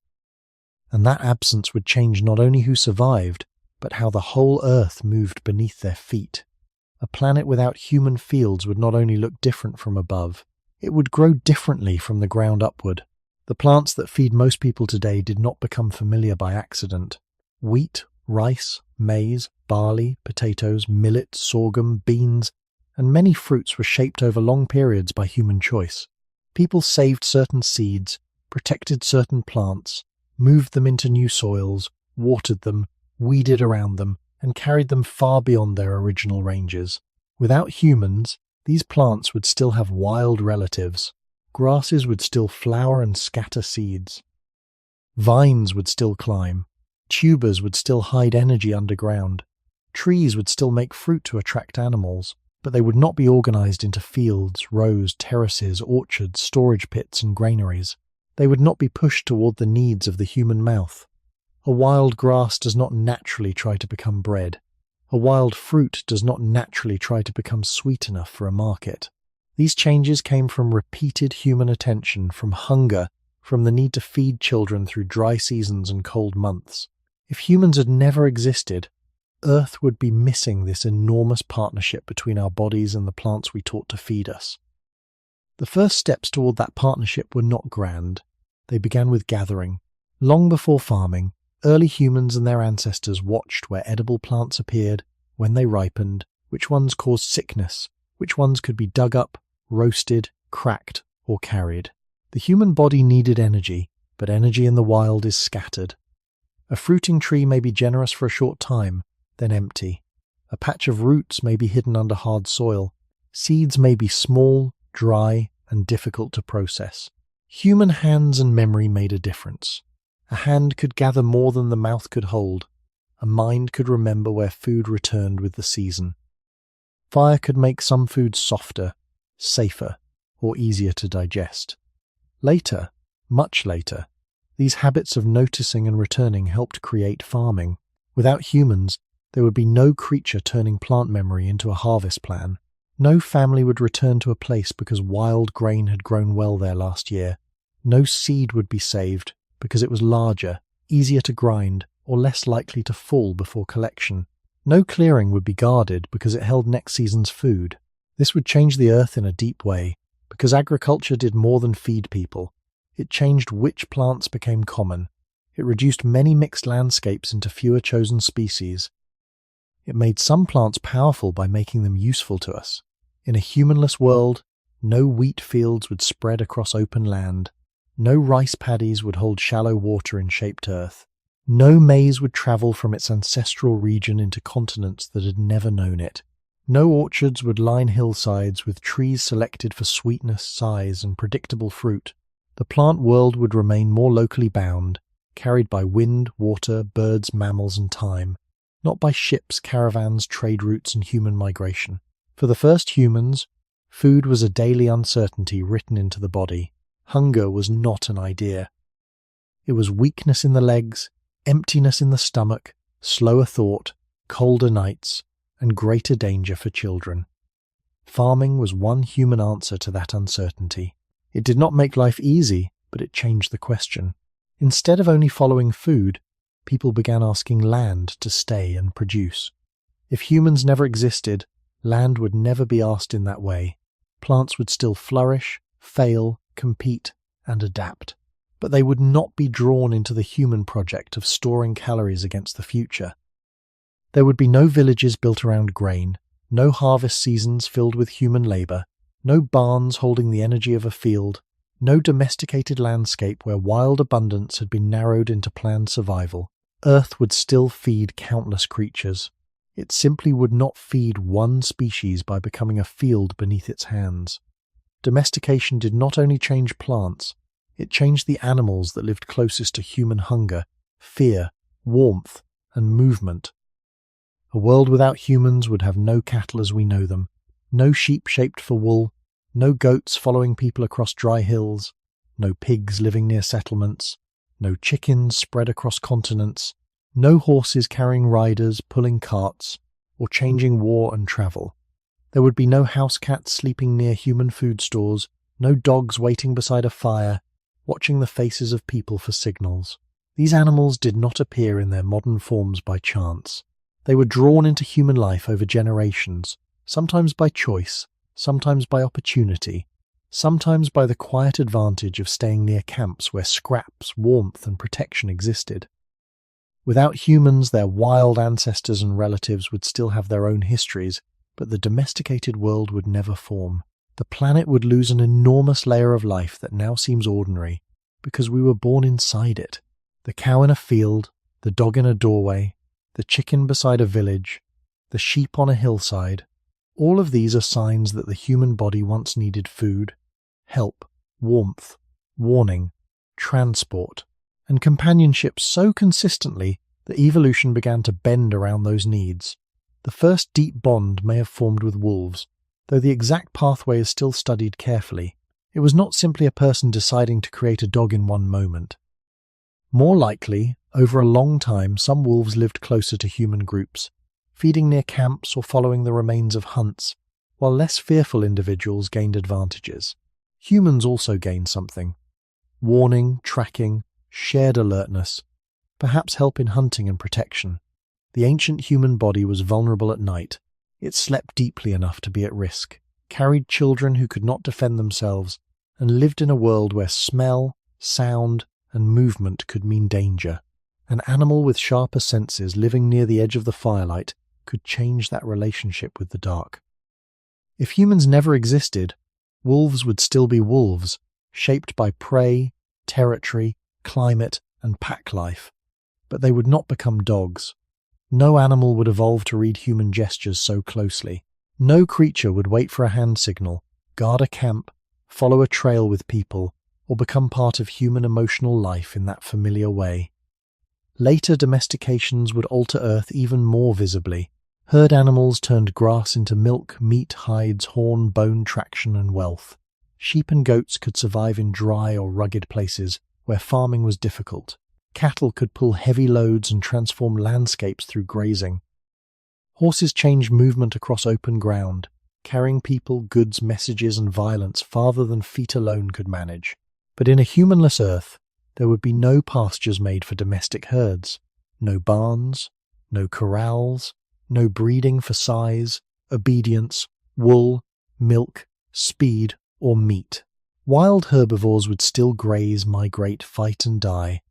A: And that absence would change not only who survived, but how the whole Earth moved beneath their feet. A planet without human fields would not only look different from above, it would grow differently from the ground upward. The plants that feed most people today did not become familiar by accident. Wheat, rice, maize, barley, potatoes, millet, sorghum, beans, and many fruits were shaped over long periods by human choice. People saved certain seeds, protected certain plants, moved them into new soils, watered them, weeded around them, and carried them far beyond their original ranges. Without humans, these plants would still have wild relatives. Grasses would still flower and scatter seeds. Vines would still climb. Tubers would still hide energy underground. Trees would still make fruit to attract animals, but they would not be organized into fields, rows, terraces, orchards, storage pits, and granaries. They would not be pushed toward the needs of the human mouth. A wild grass does not naturally try to become bread. A wild fruit does not naturally try to become sweet enough for a market. These changes came from repeated human attention, from hunger, from the need to feed children through dry seasons and cold months. If humans had never existed, Earth would be missing this enormous partnership between our bodies and the plants we taught to feed us. The first steps toward that partnership were not grand. They began with gathering. Long before farming, early humans and their ancestors watched where edible plants appeared, when they ripened, which ones caused sickness, which ones could be dug up, roasted, cracked, or carried. The human body needed energy, but energy in the wild is scattered. A fruiting tree may be generous for a short time, then empty. A patch of roots may be hidden under hard soil. Seeds may be small, dry, and difficult to process. Human hands and memory made a difference. A hand could gather more than the mouth could hold. A mind could remember where food returned with the season. Fire could make some foods softer, safer, or easier to digest. Later, much later, these habits of noticing and returning helped create farming. Without humans, there would be no creature turning plant memory into a harvest plan. No family would return to a place because wild grain had grown well there last year. No seed would be saved because it was larger, easier to grind, or less likely to fall before collection. No clearing would be guarded because it held next season's food. This would change the earth in a deep way, because agriculture did more than feed people. It changed which plants became common. It reduced many mixed landscapes into fewer chosen species. It made some plants powerful by making them useful to us. In a humanless world, no wheat fields would spread across open land. No rice paddies would hold shallow water in shaped earth. No maize would travel from its ancestral region into continents that had never known it. No orchards would line hillsides with trees selected for sweetness, size, and predictable fruit. The plant world would remain more locally bound, carried by wind, water, birds, mammals, and time, not by ships, caravans, trade routes, and human migration. For the first humans, food was a daily uncertainty written into the body. Hunger was not an idea. It was weakness in the legs, emptiness in the stomach, slower thought, colder nights, and greater danger for children. Farming was one human answer to that uncertainty. It did not make life easy, but it changed the question. Instead of only following food, people began asking land to stay and produce. If humans never existed, land would never be asked in that way. Plants would still flourish, fail, compete, and adapt. But they would not be drawn into the human project of storing calories against the future. There would be no villages built around grain, no harvest seasons filled with human labor, no barns holding the energy of a field, no domesticated landscape where wild abundance had been narrowed into planned survival. Earth would still feed countless creatures. It simply would not feed one species by becoming a field beneath its hands. Domestication did not only change plants, it changed the animals that lived closest to human hunger, fear, warmth, and movement. A world without humans would have no cattle as we know them, no sheep shaped for wool, no goats following people across dry hills, no pigs living near settlements, no chickens spread across continents, no horses carrying riders, pulling carts, or changing war and travel. There would be no house cats sleeping near human food stores, no dogs waiting beside a fire, watching the faces of people for signals. These animals did not appear in their modern forms by chance. They were drawn into human life over generations, sometimes by choice, sometimes by opportunity, sometimes by the quiet advantage of staying near camps where scraps, warmth, and protection existed. Without humans, their wild ancestors and relatives would still have their own histories, but the domesticated world would never form. The planet would lose an enormous layer of life that now seems ordinary, because we were born inside it. The cow in a field, the dog in a doorway, the chicken beside a village, the sheep on a hillside, all of these are signs that the human body once needed food, help, warmth, warning, transport, and companionship so consistently that evolution began to bend around those needs. The first deep bond may have formed with wolves, though the exact pathway is still studied carefully. It was not simply a person deciding to create a dog in one moment. More likely, over a long time, some wolves lived closer to human groups, feeding near camps or following the remains of hunts, while less fearful individuals gained advantages. Humans also gained something: warning, tracking, shared alertness, perhaps help in hunting and protection. The ancient human body was vulnerable at night. It slept deeply enough to be at risk, carried children who could not defend themselves, and lived in a world where smell, sound, and movement could mean danger. An animal with sharper senses living near the edge of the firelight could change that relationship with the dark. If humans never existed, wolves would still be wolves, shaped by prey, territory, climate, and pack life. But they would not become dogs. No animal would evolve to read human gestures so closely. No creature would wait for a hand signal, guard a camp, follow a trail with people, or become part of human emotional life in that familiar way. Later domestications would alter Earth even more visibly. Herd animals turned grass into milk, meat, hides, horn, bone, traction, and wealth. Sheep and goats could survive in dry or rugged places where farming was difficult. Cattle could pull heavy loads and transform landscapes through grazing. Horses changed movement across open ground, carrying people, goods, messages, and violence farther than feet alone could manage. But in a humanless Earth, there would be no pastures made for domestic herds, no barns, no corrals, no breeding for size, obedience, wool, milk, speed, or meat. Wild herbivores would still graze, migrate, fight and die,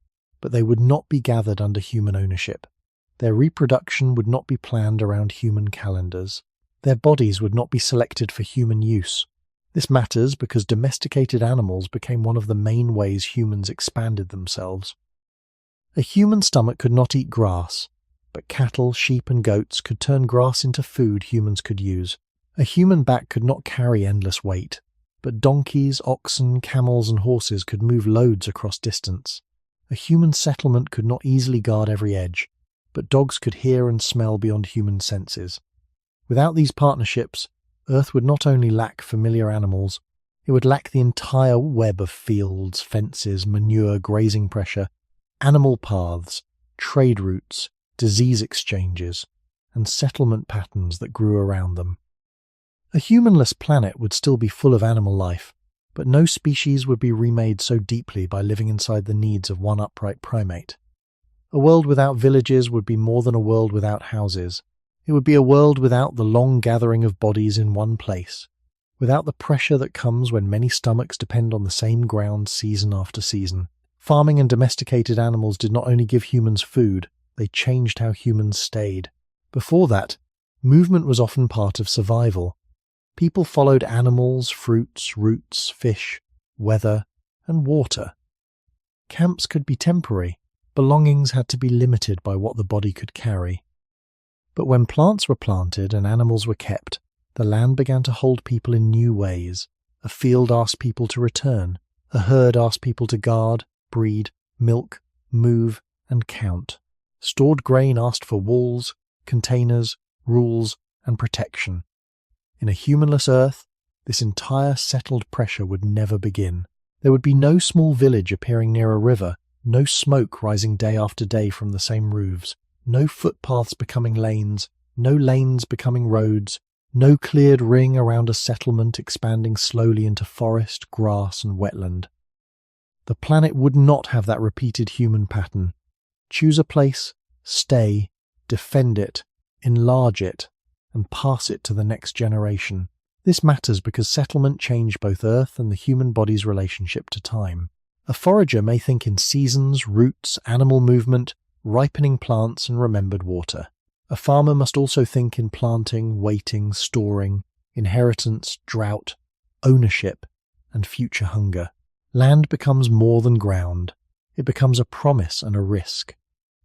A: but they would not be gathered under human ownership. Their reproduction would not be planned around human calendars. Their bodies would not be selected for human use. This matters because domesticated animals became one of the main ways humans expanded themselves. A human stomach could not eat grass, but cattle, sheep and goats could turn grass into food humans could use. A human back could not carry endless weight, but donkeys, oxen, camels and horses could move loads across distance. A human settlement could not easily guard every edge, but dogs could hear and smell beyond human senses. Without these partnerships, Earth would not only lack familiar animals, it would lack the entire web of fields, fences, manure, grazing pressure, animal paths, trade routes, disease exchanges, and settlement patterns that grew around them. A humanless planet would still be full of animal life, but no species would be remade so deeply by living inside the needs of one upright primate. A world without villages would be more than a world without houses. It would be a world without the long gathering of bodies in one place, without the pressure that comes when many stomachs depend on the same ground season after season. Farming and domesticated animals did not only give humans food, they changed how humans stayed. Before that, movement was often part of survival. People followed animals, fruits, roots, fish, weather, and water. Camps could be temporary. Belongings had to be limited by what the body could carry. But when plants were planted and animals were kept, the land began to hold people in new ways. A field asked people to return. A herd asked people to guard, breed, milk, move, and count. Stored grain asked for walls, containers, rules, and protection. In a humanless Earth, this entire settled pressure would never begin. There would be no small village appearing near a river, no smoke rising day after day from the same roofs, no footpaths becoming lanes, no lanes becoming roads, no cleared ring around a settlement expanding slowly into forest, grass, and wetland. The planet would not have that repeated human pattern. Choose a place, stay, defend it, enlarge it, and pass it to the next generation. This matters because settlement changed both Earth and the human body's relationship to time. A forager may think in seasons, routes, animal movement, ripening plants, and remembered water. A farmer must also think in planting, waiting, storing, inheritance, drought, ownership, and future hunger. Land becomes more than ground. It becomes a promise and a risk.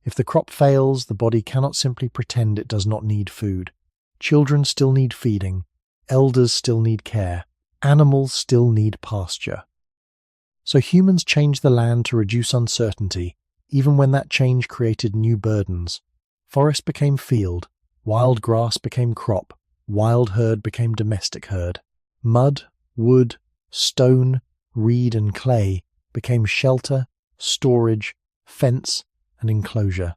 A: If the crop fails, the body cannot simply pretend it does not need food. Children still need feeding. Elders still need care. Animals still need pasture. So humans changed the land to reduce uncertainty, even when that change created new burdens. Forest became field, wild grass became crop, wild herd became domestic herd. Mud, wood, stone, reed and clay became shelter, storage, fence, and enclosure.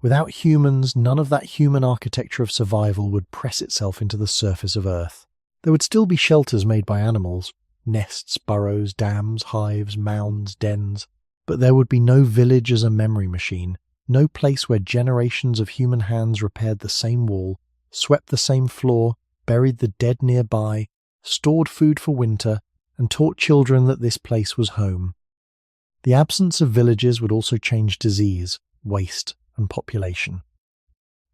A: Without humans, none of that human architecture of survival would press itself into the surface of Earth. There would still be shelters made by animals, nests, burrows, dams, hives, mounds, dens, but there would be no village as a memory machine, no place where generations of human hands repaired the same wall, swept the same floor, buried the dead nearby, stored food for winter, and taught children that this place was home. The absence of villages would also change disease, waste, and population.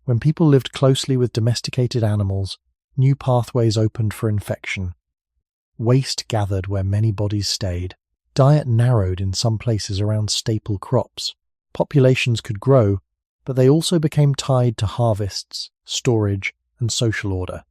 A: When people lived closely with domesticated animals, new pathways opened for infection. Waste gathered where many bodies stayed. Diet narrowed in some places around staple crops. Populations could grow, but they also became tied to harvests, storage, and social order.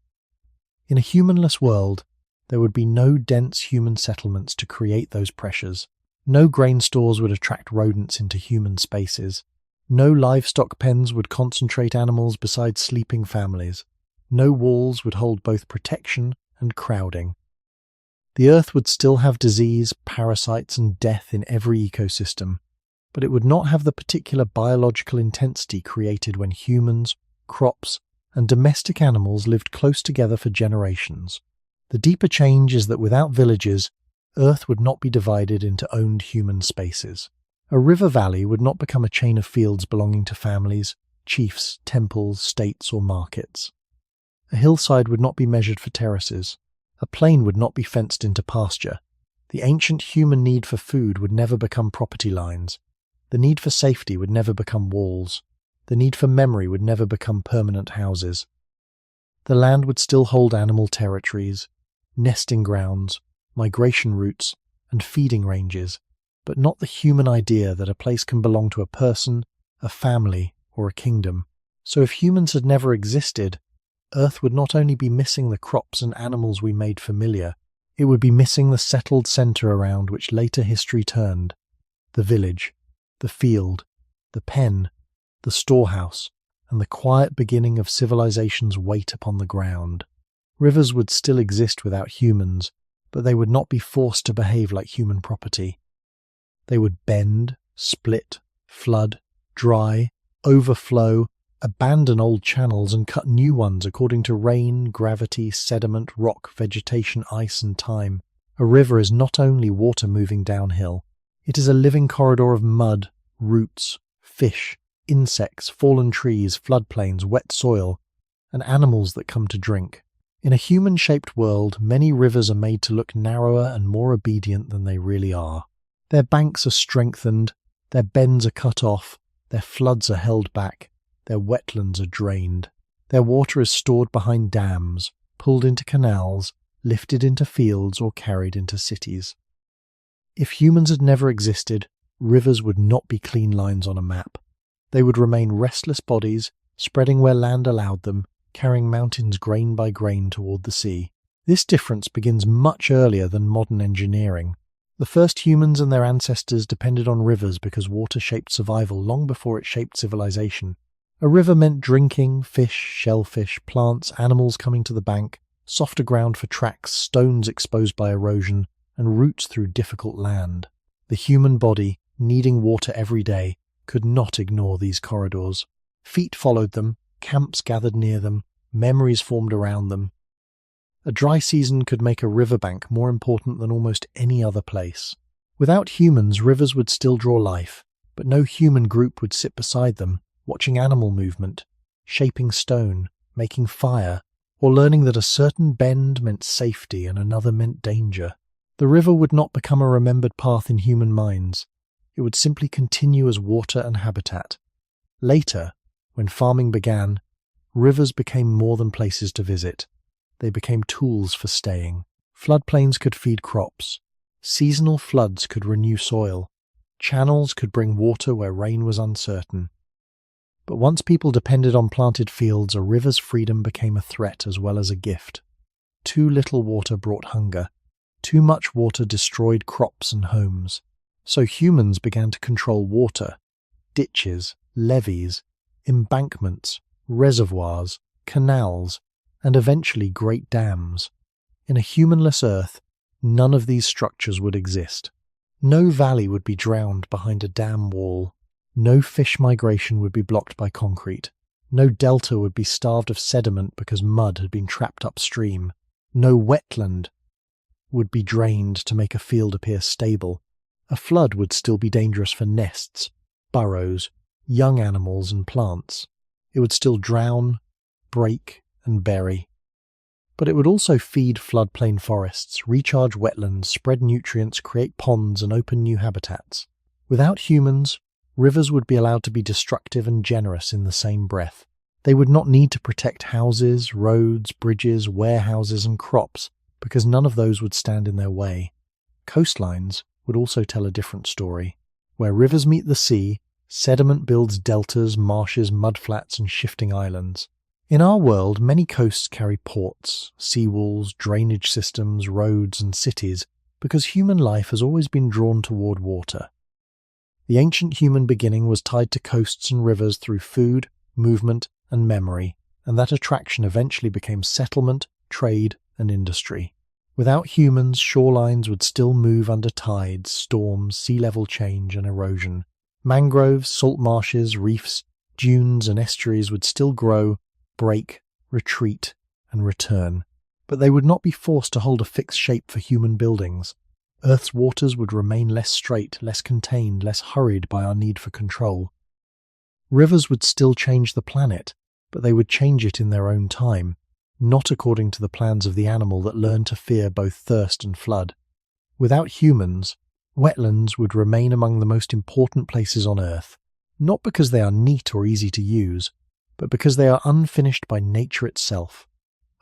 A: In a humanless world, there would be no dense human settlements to create those pressures. No grain stores would attract rodents into human spaces. No livestock pens would concentrate animals beside sleeping families. No walls would hold both protection and crowding. The Earth would still have disease, parasites, and death in every ecosystem, but it would not have the particular biological intensity created when humans, crops, and domestic animals lived close together for generations. The deeper change is that without villages, Earth would not be divided into owned human spaces. A river valley would not become a chain of fields belonging to families, chiefs, temples, states, or markets. A hillside would not be measured for terraces. A plain would not be fenced into pasture. The ancient human need for food would never become property lines. The need for safety would never become walls. The need for memory would never become permanent houses. The land would still hold animal territories, nesting grounds, migration routes, and feeding ranges, but not the human idea that a place can belong to a person, a family, or a kingdom. So if humans had never existed, Earth would not only be missing the crops and animals we made familiar, it would be missing the settled centre around which later history turned: the village, the field, the pen, the storehouse, and the quiet beginning of civilization's weight upon the ground. Rivers would still exist without humans, but they would not be forced to behave like human property. They would bend, split, flood, dry, overflow, abandon old channels and cut new ones according to rain, gravity, sediment, rock, vegetation, ice, and time. A river is not only water moving downhill, it is a living corridor of mud, roots, fish, insects, fallen trees, floodplains, wet soil, and animals that come to drink. In a human-shaped world, many rivers are made to look narrower and more obedient than they really are. Their banks are strengthened, their bends are cut off, their floods are held back, their wetlands are drained. Their water is stored behind dams, pulled into canals, lifted into fields, or carried into cities. If humans had never existed, rivers would not be clean lines on a map. They would remain restless bodies, spreading where land allowed them, carrying mountains grain by grain toward the sea. This difference begins much earlier than modern engineering. The first humans and their ancestors depended on rivers because water shaped survival long before it shaped civilization. A river meant drinking, fish, shellfish, plants, animals coming to the bank, softer ground for tracks, stones exposed by erosion, and routes through difficult land. The human body, needing water every day, could not ignore these corridors. Feet followed them, camps gathered near them, memories formed around them. A dry season could make a riverbank more important than almost any other place. Without humans, rivers would still draw life, but no human group would sit beside them, watching animal movement, shaping stone, making fire, or learning that a certain bend meant safety and another meant danger. The river would not become a remembered path in human minds. It would simply continue as water and habitat. Later, when farming began, rivers became more than places to visit. They became tools for staying. Floodplains could feed crops. Seasonal floods could renew soil. Channels could bring water where rain was uncertain. But once people depended on planted fields, a river's freedom became a threat as well as a gift. Too little water brought hunger. Too much water destroyed crops and homes. So humans began to control water. Ditches, levees, embankments, reservoirs, canals, and eventually great dams. In a humanless Earth, none of these structures would exist. No valley would be drowned behind a dam wall. No fish migration would be blocked by concrete. No delta would be starved of sediment because mud had been trapped upstream. No wetland would be drained to make a field appear stable. A flood would still be dangerous for nests, burrows, young animals and plants. It would still drown, break, and bury. But it would also feed floodplain forests, recharge wetlands, spread nutrients, create ponds, and open new habitats. Without humans, rivers would be allowed to be destructive and generous in the same breath. They would not need to protect houses, roads, bridges, warehouses, and crops, because none of those would stand in their way. Coastlines would also tell a different story. Where rivers meet the sea, sediment builds deltas, marshes, mudflats, and shifting islands. In our world, many coasts carry ports, seawalls, drainage systems, roads, and cities, because human life has always been drawn toward water. The ancient human beginning was tied to coasts and rivers through food, movement, and memory, and that attraction eventually became settlement, trade, and industry. Without humans, shorelines would still move under tides, storms, sea level change, and erosion. Mangroves, salt marshes, reefs, dunes, and estuaries would still grow, break, retreat, and return. But they would not be forced to hold a fixed shape for human buildings. Earth's waters would remain less straight, less contained, less hurried by our need for control. Rivers would still change the planet, but they would change it in their own time. not according to the plans of the animal that learned to fear both thirst and flood. Without humans, wetlands would remain among the most important places on Earth, not because they are neat or easy to use, but because they are unfinished by nature itself.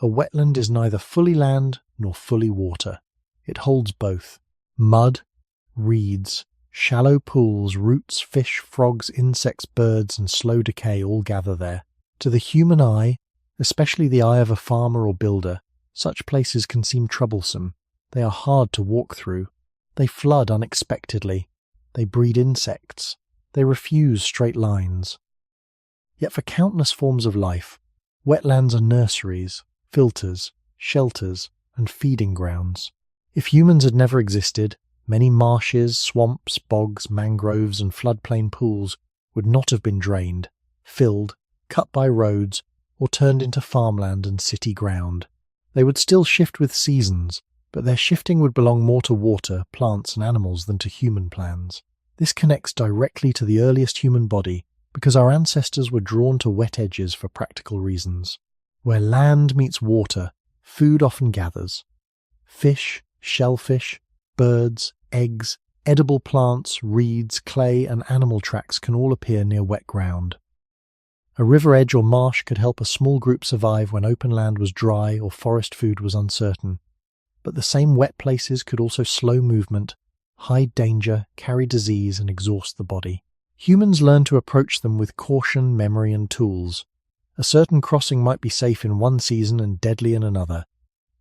A: A wetland is neither fully land nor fully water. It holds both. Mud, reeds, shallow pools, roots, fish, frogs, insects, birds, and slow decay all gather there. To the human eye, especially the eye of a farmer or builder, such places can seem troublesome. They are hard to walk through. They flood unexpectedly. They breed insects. They refuse straight lines. Yet for countless forms of life, wetlands are nurseries, filters, shelters, and feeding grounds. If humans had never existed, many marshes, swamps, bogs, mangroves, and floodplain pools would not have been drained, filled, cut by roads, or turned into farmland and city ground. They would still shift with seasons, but their shifting would belong more to water, plants, and animals than to human plans. This connects directly to the earliest human body, because our ancestors were drawn to wet edges for practical reasons. Where land meets water, food often gathers. Fish, shellfish, birds, eggs, edible plants, reeds, clay, and animal tracks can all appear near wet ground. A river edge or marsh could help a small group survive when open land was dry or forest food was uncertain. But the same wet places could also slow movement, hide danger, carry disease, and exhaust the body. Humans learn to approach them with caution, memory, and tools. A certain crossing might be safe in one season and deadly in another.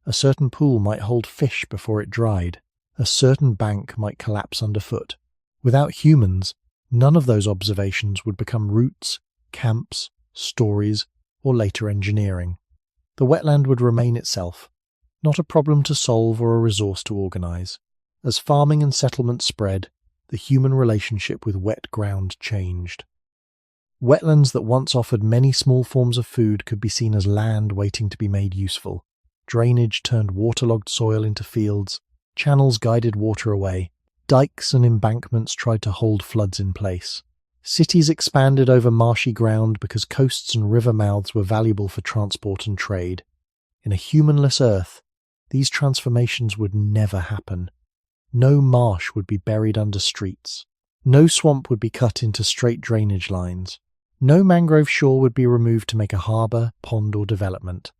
A: A certain pool might hold fish before it dried. A certain bank might collapse underfoot. Without humans, none of those observations would become routes, camps, stories, or later engineering. The wetland would remain itself, not a problem to solve or a resource to organize. As farming and settlement spread, the human relationship with wet ground changed. Wetlands that once offered many small forms of food could be seen as land waiting to be made useful. Drainage turned waterlogged soil into fields, channels guided water away, dikes and embankments tried to hold floods in place. Cities expanded over marshy ground because coasts and river mouths were valuable for transport and trade. In a humanless Earth, these transformations would never happen. No marsh would be buried under streets. No swamp would be cut into straight drainage lines. No mangrove shore would be removed to make a harbour, pond, or development.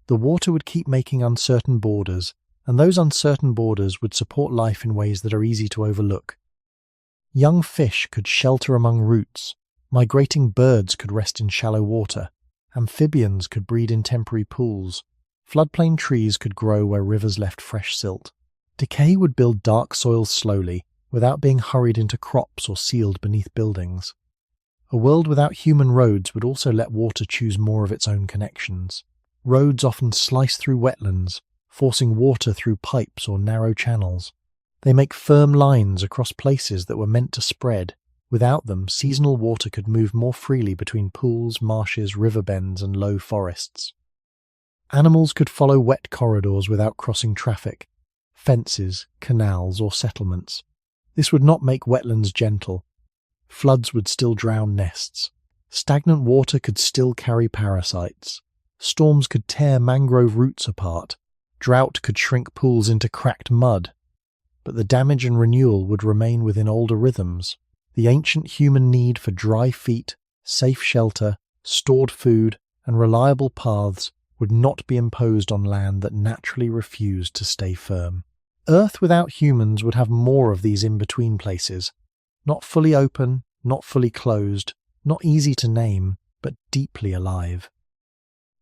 A: The water would keep making uncertain borders, and those uncertain borders would support life in ways that are easy to overlook. Young fish could shelter among roots, migrating birds could rest in shallow water, amphibians could breed in temporary pools, floodplain trees could grow where rivers left fresh silt. Decay would build dark soils slowly, without being hurried into crops or sealed beneath buildings. A world without human roads would also let water choose more of its own connections. Roads often slice through wetlands, forcing water through pipes or narrow channels. They make firm lines across places that were meant to spread. Without them, seasonal water could move more freely between pools, marshes, river bends, and low forests. Animals could follow wet corridors without crossing traffic, fences, canals, or settlements. This would not make wetlands gentle. Floods would still drown nests. Stagnant water could still carry parasites. Storms could tear mangrove roots apart. Drought could shrink pools into cracked mud. But the damage and renewal would remain within older rhythms. The ancient human need for dry feet, safe shelter, stored food, and reliable paths would not be imposed on land that naturally refused to stay firm. Earth without humans would have more of these in-between places, not fully open, not fully closed, not easy to name, but deeply alive.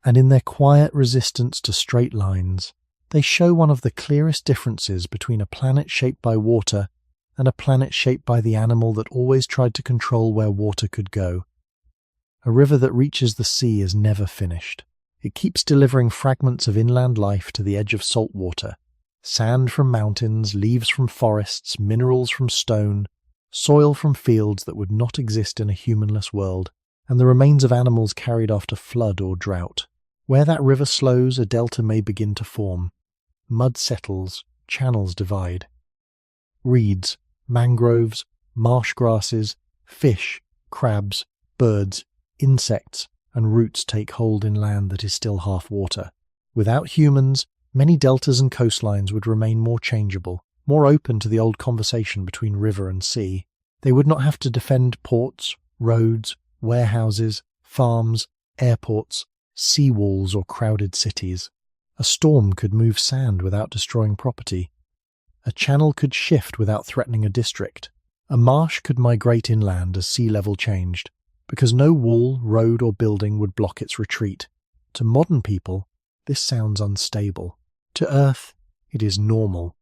A: And in their quiet resistance to straight lines, they show one of the clearest differences between a planet shaped by water and a planet shaped by the animal that always tried to control where water could go. A river that reaches the sea is never finished. It keeps delivering fragments of inland life to the edge of salt water. Sand from mountains, leaves from forests, minerals from stone, soil from fields that would not exist in a humanless world, and the remains of animals carried after flood or drought. Where that river slows, a delta may begin to form. Mud settles, channels divide. Reeds, mangroves, marsh grasses, fish, crabs, birds, insects, and roots take hold in land that is still half water. Without humans, many deltas and coastlines would remain more changeable, more open to the old conversation between river and sea. They would not have to defend ports, roads, warehouses, farms, airports, seawalls, or crowded cities. A storm could move sand without destroying property. A channel could shift without threatening a district. A marsh could migrate inland as sea level changed, because no wall, road, or building would block its retreat. To modern people, this sounds unstable. To Earth, it is normal.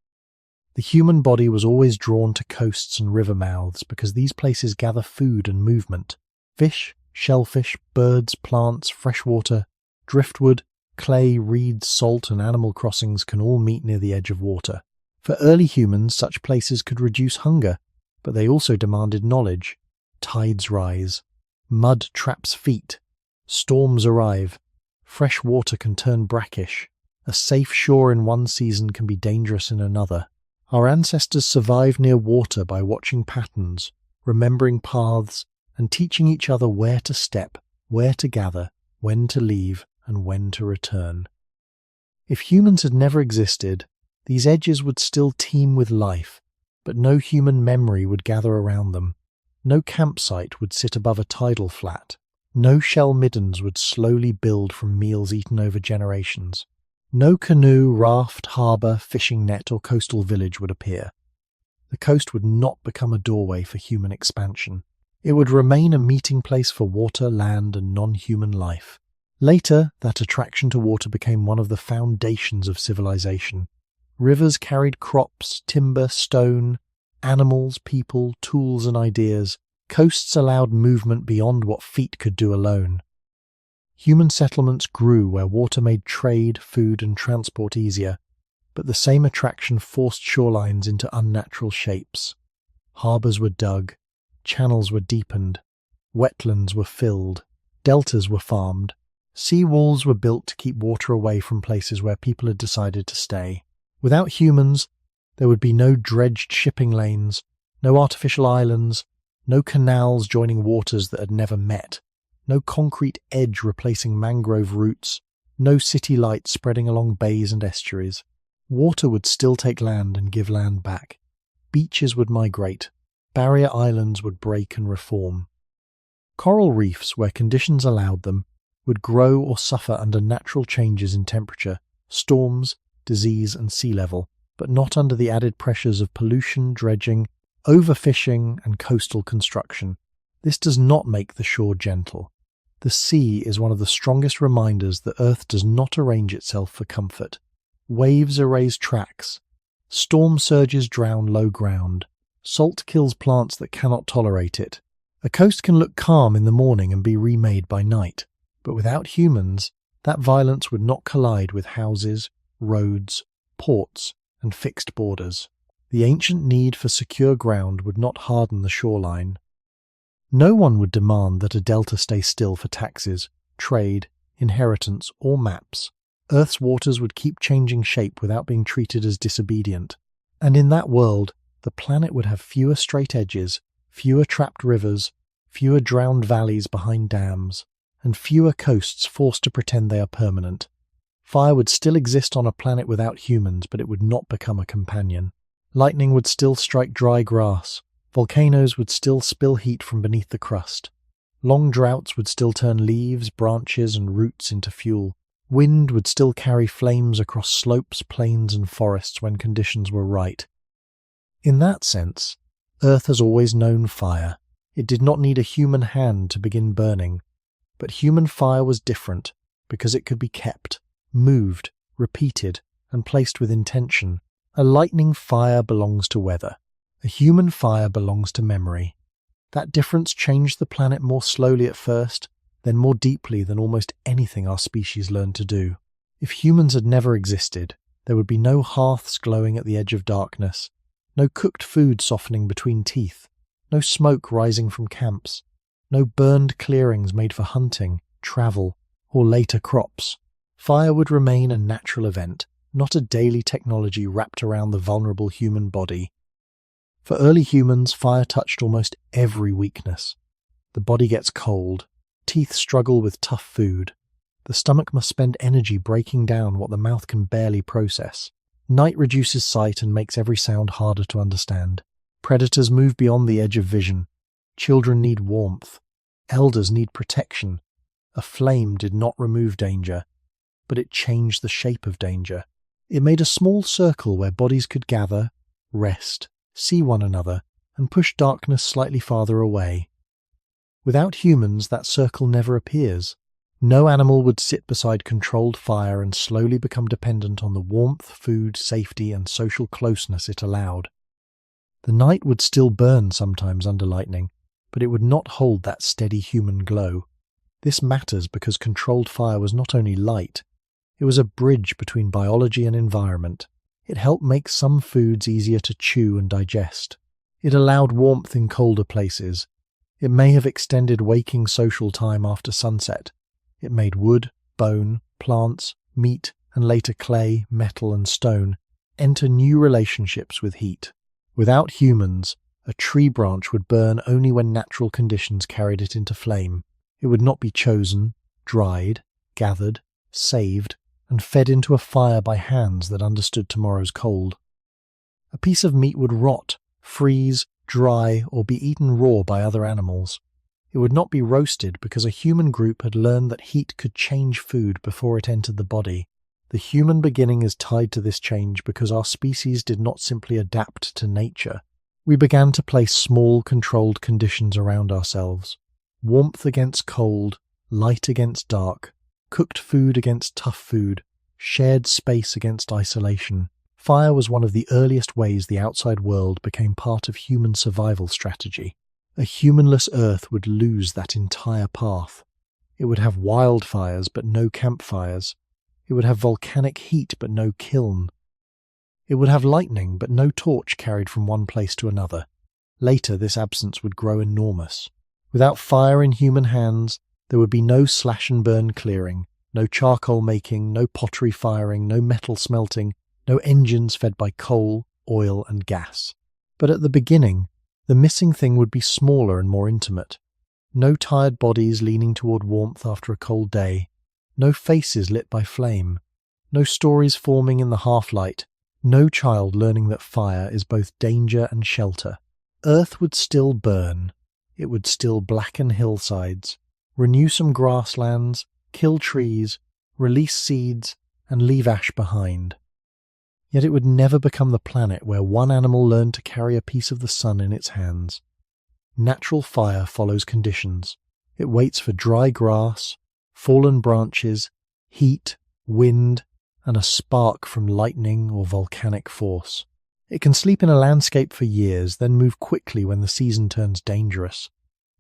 A: The human body was always drawn to coasts and river mouths because these places gather food and movement. Fish, shellfish, birds, plants, fresh water, driftwood, clay, reeds, salt, and animal crossings can all meet near the edge of water. For early humans, such places could reduce hunger, but they also demanded knowledge. Tides rise. Mud traps feet. Storms arrive. Fresh water can turn brackish. A safe shore in one season can be dangerous in another. Our ancestors survived near water by watching patterns, remembering paths, and teaching each other where to step, where to gather, when to leave, and when to return. If humans had never existed, these edges would still teem with life, but no human memory would gather around them. No campsite would sit above a tidal flat. No shell middens would slowly build from meals eaten over generations. No canoe, raft, harbour, fishing net, or coastal village would appear. The coast would not become a doorway for human expansion. It would remain a meeting place for water, land, and non-human life. Later, that attraction to water became one of the foundations of civilization. Rivers carried crops, timber, stone, animals, people, tools, and ideas. Coasts allowed movement beyond what feet could do alone. Human settlements grew where water made trade, food, and transport easier, but the same attraction forced shorelines into unnatural shapes. Harbours were dug, channels were deepened, wetlands were filled, deltas were farmed, sea walls were built to keep water away from places where people had decided to stay. Without humans, there would be no dredged shipping lanes, no artificial islands, no canals joining waters that had never met. No concrete edge replacing mangrove roots, no city lights spreading along bays and estuaries. Water would still take land and give land back. Beaches would migrate. Barrier islands would break and reform. Coral reefs, where conditions allowed them, would grow or suffer under natural changes in temperature, storms, disease, and sea level, but not under the added pressures of pollution, dredging, overfishing, and coastal construction. This does not make the shore gentle. The sea is one of the strongest reminders that Earth does not arrange itself for comfort. Waves erase tracks. Storm surges drown low ground. Salt kills plants that cannot tolerate it. A coast can look calm in the morning and be remade by night, but without humans, that violence would not collide with houses, roads, ports, and fixed borders. The ancient need for secure ground would not harden the shoreline. No one would demand that a delta stay still for taxes, trade, inheritance, or maps. Earth's waters would keep changing shape without being treated as disobedient. And in that world, the planet would have fewer straight edges, fewer trapped rivers, fewer drowned valleys behind dams, and fewer coasts forced to pretend they are permanent. Fire would still exist on a planet without humans, but it would not become a companion. Lightning would still strike dry grass. Volcanoes would still spill heat from beneath the crust. Long droughts would still turn leaves, branches, and roots into fuel. Wind would still carry flames across slopes, plains, and forests when conditions were right. In that sense, Earth has always known fire. It did not need a human hand to begin burning. But human fire was different, because it could be kept, moved, repeated, and placed with intention. A lightning fire belongs to weather. A human fire belongs to memory. That difference changed the planet more slowly at first, then more deeply than almost anything our species learned to do. If humans had never existed, there would be no hearths glowing at the edge of darkness, no cooked food softening between teeth, no smoke rising from camps, no burned clearings made for hunting, travel, or later crops. Fire would remain a natural event, not a daily technology wrapped around the vulnerable human body. For early humans, fire touched almost every weakness. The body gets cold, teeth struggle with tough food, The stomach must spend energy breaking down what the mouth can barely process. Night reduces sight and makes every sound harder to understand. Predators move beyond the edge of vision. Children need warmth. Elders need protection. A flame did not remove danger, but it changed the shape of danger. It made a small circle where bodies could gather, rest, see one another, and push darkness slightly farther away. Without humans, that circle never appears. No animal would sit beside controlled fire and slowly become dependent on the warmth, food, safety, and social closeness it allowed. The night would still burn sometimes under lightning, but it would not hold that steady human glow. This matters because controlled fire was not only light, it was a bridge between biology and environment. It helped make some foods easier to chew and digest. It allowed warmth in colder places. It may have extended waking social time after sunset. It made wood, bone, plants, meat, and later clay, metal, and stone enter new relationships with heat. Without humans, a tree branch would burn only when natural conditions carried it into flame. It would not be chosen, dried, gathered, saved, and fed into a fire by hands that understood tomorrow's cold. A piece of meat would rot, freeze, dry, or be eaten raw by other animals. It would not be roasted because a human group had learned that heat could change food before it entered the body. The human beginning is tied to this change because our species did not simply adapt to nature. We began to place small, controlled conditions around ourselves. Warmth against cold, light against dark, cooked food against tough food, shared space against isolation. Fire was one of the earliest ways the outside world became part of human survival strategy. A humanless Earth would lose that entire path. It would have wildfires but no campfires. It would have volcanic heat but no kiln. It would have lightning but no torch carried from one place to another. Later, this absence would grow enormous. Without fire in human hands, there would be no slash and burn clearing, no charcoal making, no pottery firing, no metal smelting, no engines fed by coal, oil, and gas. But at the beginning, the missing thing would be smaller and more intimate. No tired bodies leaning toward warmth after a cold day. No faces lit by flame. No stories forming in the half-light. No child learning that fire is both danger and shelter. Earth would still burn. It would still blacken hillsides, renew some grasslands, kill trees, release seeds, and leave ash behind. Yet it would never become the planet where one animal learned to carry a piece of the sun in its hands. Natural fire follows conditions. It waits for dry grass, fallen branches, heat, wind, and a spark from lightning or volcanic force. It can sleep in a landscape for years, then move quickly when the season turns dangerous.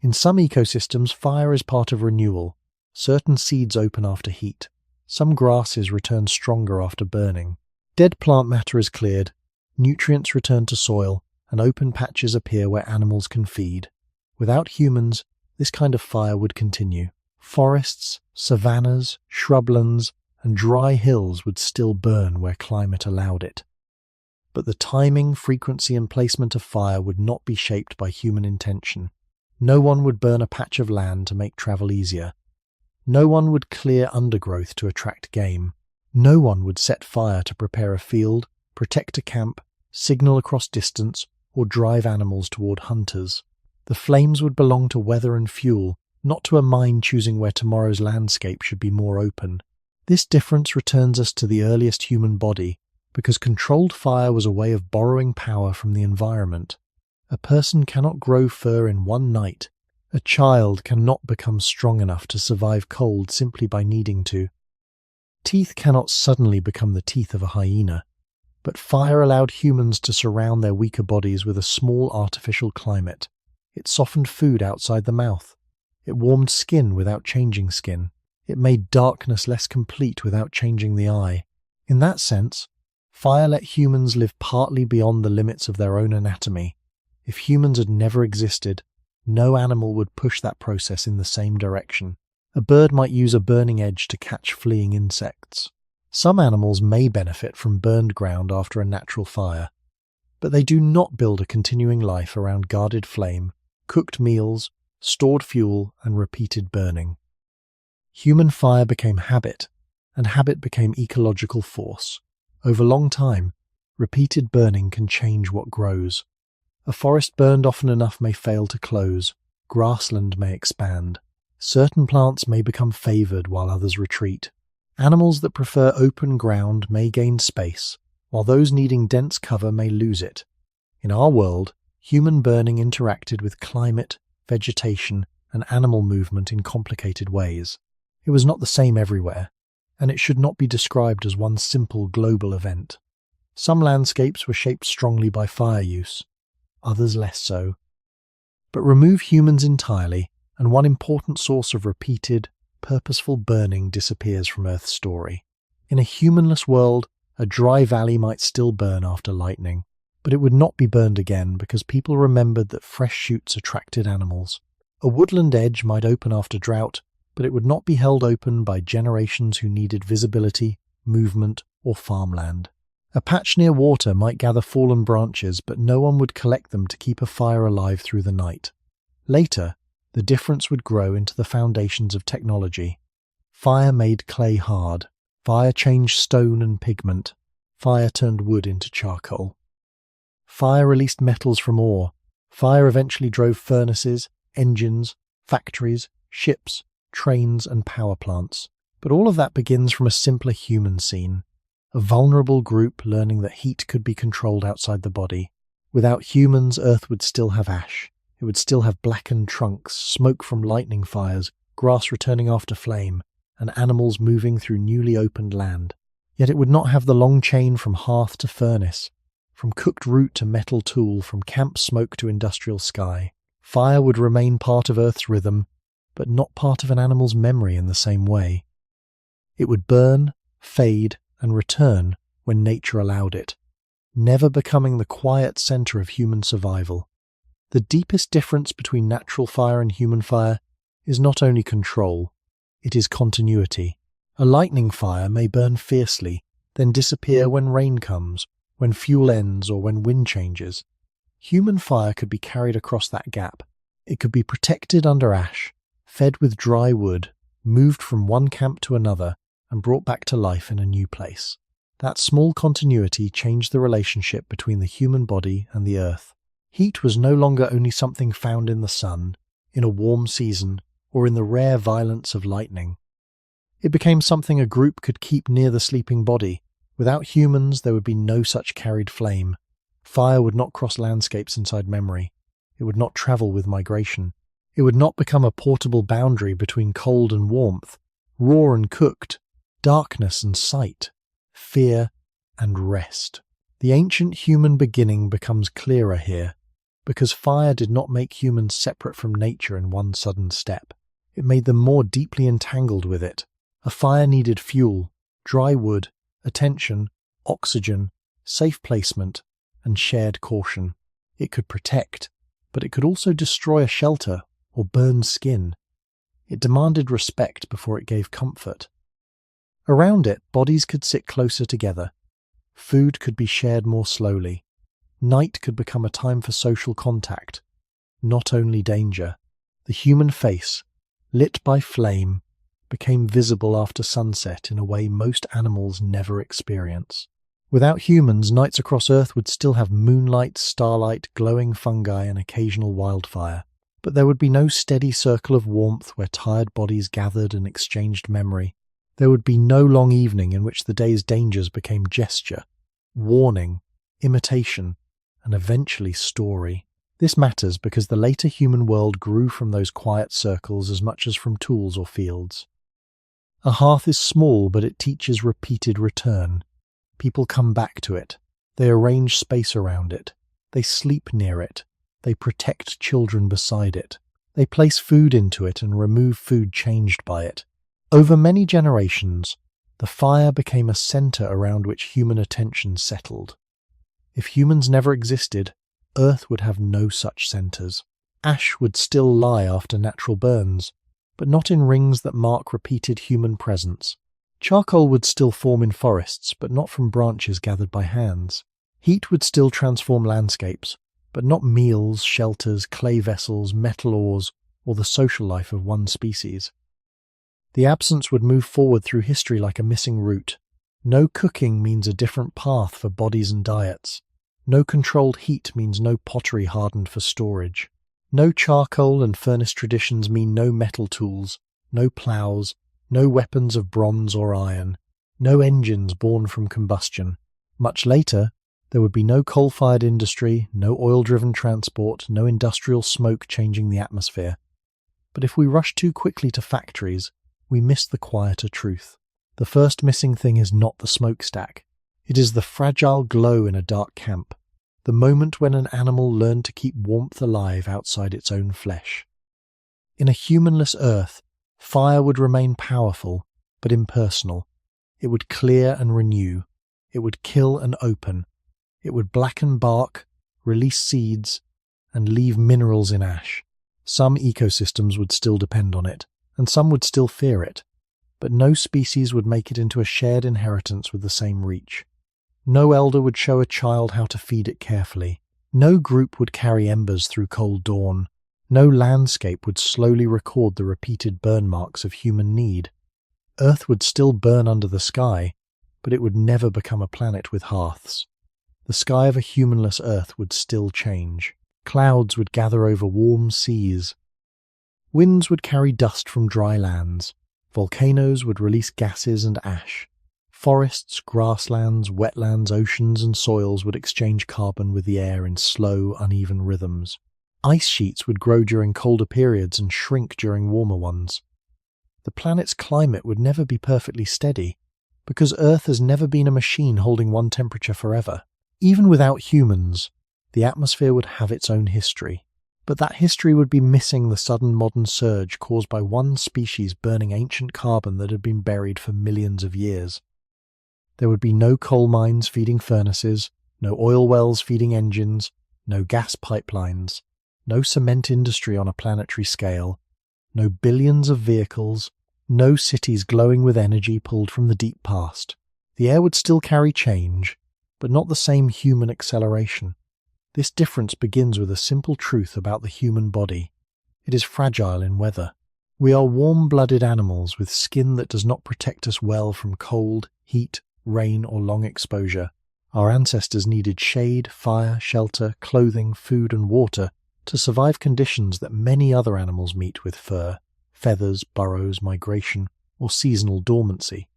A: In some ecosystems, fire is part of renewal. Certain seeds open after heat. Some grasses return stronger after burning. Dead plant matter is cleared, nutrients return to soil, and open patches appear where animals can feed. Without humans, this kind of fire would continue. Forests, savannas, shrublands, and dry hills would still burn where climate allowed it. But the timing, frequency, and placement of fire would not be shaped by human intention. No one would burn a patch of land to make travel easier. No one would clear undergrowth to attract game. No one would set fire to prepare a field, protect a camp, signal across distance, or drive animals toward hunters. The flames would belong to weather and fuel, not to a mind choosing where tomorrow's landscape should be more open. This difference returns us to the earliest human body, because controlled fire was a way of borrowing power from the environment. A person cannot grow fur in one night. A child cannot become strong enough to survive cold simply by needing to. Teeth cannot suddenly become the teeth of a hyena, but fire allowed humans to surround their weaker bodies with a small artificial climate. It softened food outside the mouth. It warmed skin without changing skin. It made darkness less complete without changing the eye. In that sense, fire let humans live partly beyond the limits of their own anatomy. If humans had never existed, no animal would push that process in the same direction. A bird might use a burning edge to catch fleeing insects. Some animals may benefit from burned ground after a natural fire, but they do not build a continuing life around guarded flame, cooked meals, stored fuel, and repeated burning. Human fire became habit, and habit became ecological force. Over long time, repeated burning can change what grows. A forest burned often enough may fail to close, grassland may expand, certain plants may become favoured while others retreat. Animals that prefer open ground may gain space, while those needing dense cover may lose it. In our world, human burning interacted with climate, vegetation, and animal movement in complicated ways. It was not the same everywhere, and it should not be described as one simple global event. Some landscapes were shaped strongly by fire use, others less so. But remove humans entirely, and one important source of repeated, purposeful burning disappears from Earth's story. In a humanless world, a dry valley might still burn after lightning, but it would not be burned again because people remembered that fresh shoots attracted animals. A woodland edge might open after drought, but it would not be held open by generations who needed visibility, movement, or farmland. A patch near water might gather fallen branches, but no one would collect them to keep a fire alive through the night. Later, the difference would grow into the foundations of technology. Fire made clay hard. Fire changed stone and pigment. Fire turned wood into charcoal. Fire released metals from ore. Fire eventually drove furnaces, engines, factories, ships, trains, and power plants. But all of that begins from a simpler human scene. A vulnerable group learning that heat could be controlled outside the body. Without humans, Earth would still have ash. It would still have blackened trunks, smoke from lightning fires, grass returning after flame, and animals moving through newly opened land. Yet it would not have the long chain from hearth to furnace, from cooked root to metal tool, from camp smoke to industrial sky. Fire would remain part of Earth's rhythm, but not part of an animal's memory in the same way. It would burn, fade, and return when nature allowed it, never becoming the quiet center of human survival. The deepest difference between natural fire and human fire is not only control, it is continuity. A lightning fire may burn fiercely, then disappear when rain comes, when fuel ends, or when wind changes. Human fire could be carried across that gap. It could be protected under ash, fed with dry wood, moved from one camp to another, and brought back to life in a new place. That small continuity changed the relationship between the human body and the earth. Heat was no longer only something found in the sun, in a warm season, or in the rare violence of lightning. It became something a group could keep near the sleeping body. Without humans, there would be no such carried flame. Fire would not cross landscapes inside memory. It would not travel with migration. It would not become a portable boundary between cold and warmth, raw and cooked, darkness and sight, fear and rest. The ancient human beginning becomes clearer here, because fire did not make humans separate from nature in one sudden step. It made them more deeply entangled with it. A fire needed fuel, dry wood, attention, oxygen, safe placement, and shared caution. It could protect, but it could also destroy a shelter or burn skin. It demanded respect before it gave comfort. Around it, bodies could sit closer together. Food could be shared more slowly. Night could become a time for social contact, not only danger. The human face, lit by flame, became visible after sunset in a way most animals never experience. Without humans, nights across Earth would still have moonlight, starlight, glowing fungi, and occasional wildfire. But there would be no steady circle of warmth where tired bodies gathered and exchanged memory. There would be no long evening in which the day's dangers became gesture, warning, imitation, and eventually story. This matters because the later human world grew from those quiet circles as much as from tools or fields. A hearth is small, but it teaches repeated return. People come back to it. They arrange space around it. They sleep near it. They protect children beside it. They place food into it and remove food changed by it. Over many generations, the fire became a center around which human attention settled. If humans never existed, Earth would have no such centers. Ash would still lie after natural burns, but not in rings that mark repeated human presence. Charcoal would still form in forests, but not from branches gathered by hands. Heat would still transform landscapes, but not meals, shelters, clay vessels, metal ores, or the social life of one species. The absence would move forward through history like a missing route. No cooking means a different path for bodies and diets. No controlled heat means no pottery hardened for storage. No charcoal and furnace traditions mean no metal tools, no ploughs, no weapons of bronze or iron, no engines born from combustion. Much later, there would be no coal-fired industry, no oil-driven transport, no industrial smoke changing the atmosphere. But if we rush too quickly to factories, we miss the quieter truth. The first missing thing is not the smokestack. It is the fragile glow in a dark camp, the moment when an animal learned to keep warmth alive outside its own flesh. In a humanless earth, fire would remain powerful, but impersonal. It would clear and renew. It would kill and open. It would blacken bark, release seeds, and leave minerals in ash. Some ecosystems would still depend on it, and some would still fear it, but no species would make it into a shared inheritance with the same reach. No elder would show a child how to feed it carefully. No group would carry embers through cold dawn. No landscape would slowly record the repeated burn marks of human need. Earth would still burn under the sky, but it would never become a planet with hearths. The sky of a humanless Earth would still change. Clouds would gather over warm seas. Winds would carry dust from dry lands. Volcanoes would release gases and ash. Forests, grasslands, wetlands, oceans, and soils would exchange carbon with the air in slow, uneven rhythms. Ice sheets would grow during colder periods and shrink during warmer ones. The planet's climate would never be perfectly steady, because Earth has never been a machine holding one temperature forever. Even without humans, the atmosphere would have its own history. But that history would be missing the sudden modern surge caused by one species burning ancient carbon that had been buried for millions of years. There would be no coal mines feeding furnaces, no oil wells feeding engines, no gas pipelines, no cement industry on a planetary scale, no billions of vehicles, no cities glowing with energy pulled from the deep past. The air would still carry change, but not the same human acceleration. This difference begins with a simple truth about the human body. It is fragile in weather. We are warm-blooded animals with skin that does not protect us well from cold, heat, rain, or long exposure. Our ancestors needed shade, fire, shelter, clothing, food, and water to survive conditions that many other animals meet with fur, feathers, burrows, migration, or seasonal dormancy.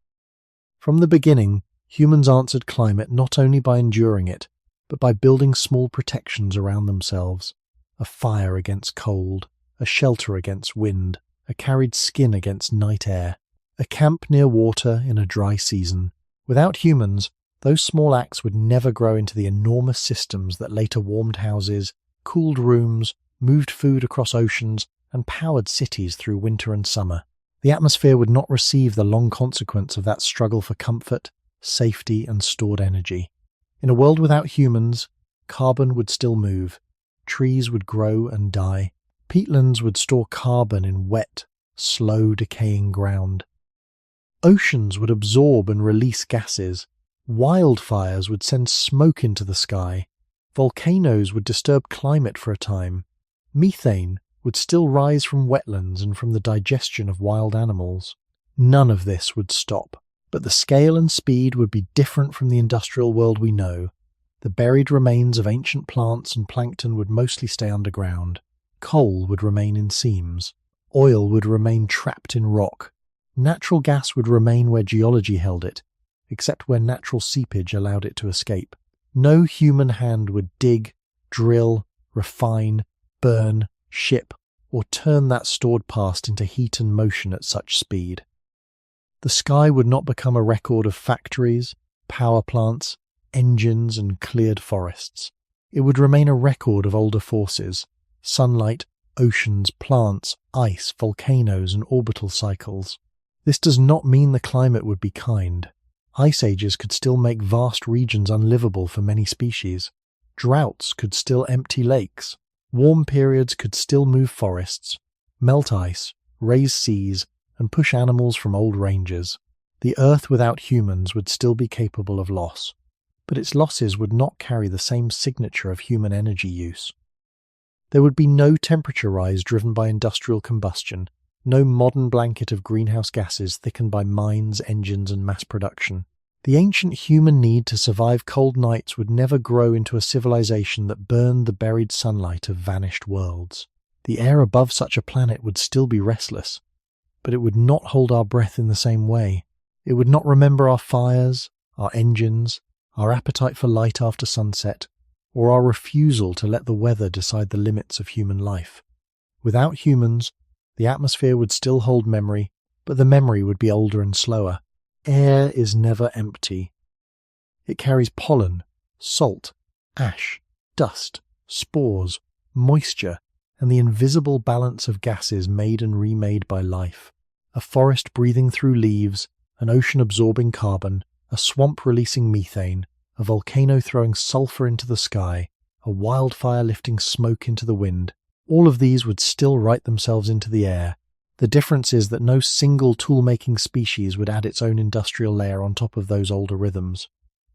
A: From the beginning, humans answered climate not only by enduring it, but by building small protections around themselves: a fire against cold, a shelter against wind, a carried skin against night air, a camp near water in a dry season. Without humans, those small acts would never grow into the enormous systems that later warmed houses, cooled rooms, moved food across oceans, and powered cities through winter and summer. The atmosphere would not receive the long consequence of that struggle for comfort, safety, and stored energy. In a world without humans, carbon would still move, trees would grow and die, peatlands would store carbon in wet, slow decaying ground. Oceans would absorb and release gases, wildfires would send smoke into the sky, volcanoes would disturb climate for a time, methane would still rise from wetlands and from the digestion of wild animals. None of this would stop, but the scale and speed would be different from the industrial world we know. The buried remains of ancient plants and plankton would mostly stay underground. Coal would remain in seams. Oil would remain trapped in rock. Natural gas would remain where geology held it, except where natural seepage allowed it to escape. No human hand would dig, drill, refine, burn, ship, or turn that stored past into heat and motion at such speed. The sky would not become a record of factories, power plants, engines, and cleared forests. It would remain a record of older forces: sunlight, oceans, plants, ice, volcanoes, and orbital cycles. This does not mean the climate would be kind. Ice ages could still make vast regions unlivable for many species. Droughts could still empty lakes. Warm periods could still move forests, melt ice, raise seas, and push animals from old ranges. The Earth without humans would still be capable of loss, but its losses would not carry the same signature of human energy use. There would be no temperature rise driven by industrial combustion, no modern blanket of greenhouse gases thickened by mines, engines, and mass production. The ancient human need to survive cold nights would never grow into a civilization that burned the buried sunlight of vanished worlds. The air above such a planet would still be restless, but it would not hold our breath in the same way. It would not remember our fires, our engines, our appetite for light after sunset, or our refusal to let the weather decide the limits of human life. Without humans, the atmosphere would still hold memory, but the memory would be older and slower. Air is never empty. It carries pollen, salt, ash, dust, spores, moisture, and the invisible balance of gases made and remade by life. A forest breathing through leaves, an ocean absorbing carbon, a swamp releasing methane, a volcano throwing sulfur into the sky, a wildfire lifting smoke into the wind. All of these would still write themselves into the air. The difference is that no single tool-making species would add its own industrial layer on top of those older rhythms.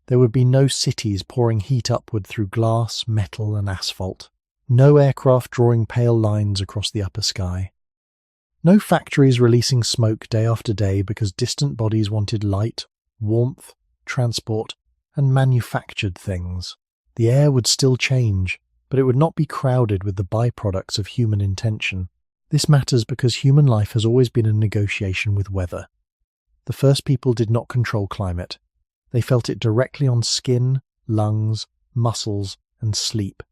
A: There would be no cities pouring heat upward through glass, metal, and asphalt. No aircraft drawing pale lines across the upper sky. No factories releasing smoke day after day because distant bodies wanted light, warmth, transport, and manufactured things. The air would still change, but it would not be crowded with the byproducts of human intention. This matters because human life has always been a negotiation with weather. The first people did not control climate. They felt it directly on skin, lungs, muscles, and sleep.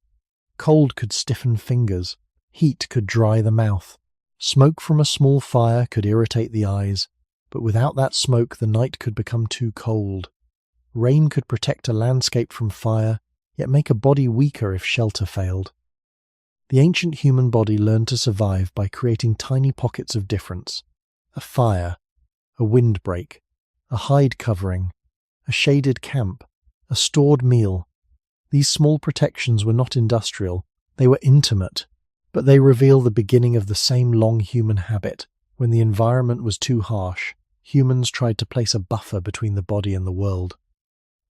A: Cold could stiffen fingers. Heat could dry the mouth. Smoke from a small fire could irritate the eyes, but without that smoke the night could become too cold. Rain could protect a landscape from fire, yet make a body weaker if shelter failed. The ancient human body learned to survive by creating tiny pockets of difference. A fire, a windbreak, a hide covering, a shaded camp, a stored meal. These small protections were not industrial, they were intimate, but they reveal the beginning of the same long human habit. When the environment was too harsh, humans tried to place a buffer between the body and the world.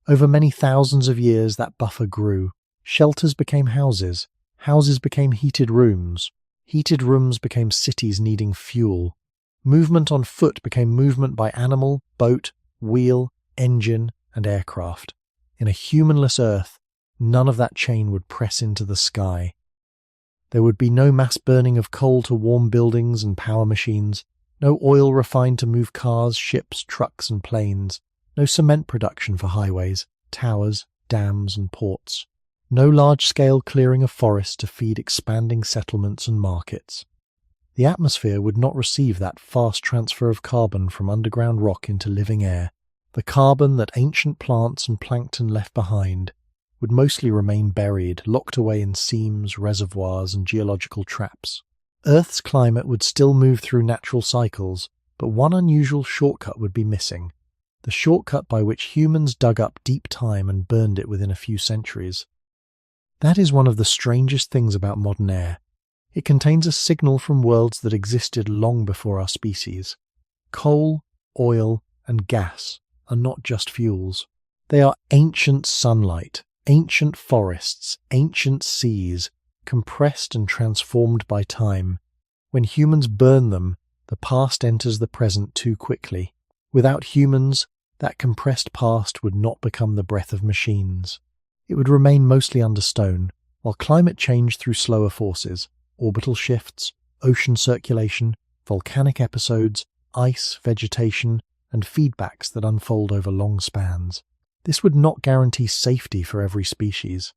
A: Over many thousands of years that buffer grew. Shelters became houses. Houses became heated rooms. Heated rooms became cities needing fuel. Movement on foot became movement by animal, boat, wheel, engine, and aircraft. In a humanless Earth, none of that chain would press into the sky. There would be no mass burning of coal to warm buildings and power machines, no oil refined to move cars, ships, trucks, and planes, no cement production for highways, towers, dams, and ports. No large-scale clearing of forests to feed expanding settlements and markets. The atmosphere would not receive that fast transfer of carbon from underground rock into living air. The carbon that ancient plants and plankton left behind would mostly remain buried, locked away in seams, reservoirs, and geological traps. Earth's climate would still move through natural cycles, but one unusual shortcut would be missing. The shortcut by which humans dug up deep time and burned it within a few centuries. That is one of the strangest things about modern air. It contains a signal from worlds that existed long before our species. Coal, oil, and gas are not just fuels. They are ancient sunlight, ancient forests, ancient seas, compressed and transformed by time. When humans burn them, the past enters the present too quickly. Without humans, that compressed past would not become the breath of machines. It would remain mostly under stone, while climate change through slower forces, orbital shifts, ocean circulation, volcanic episodes, ice, vegetation, and feedbacks that unfold over long spans. This would not guarantee safety for every species.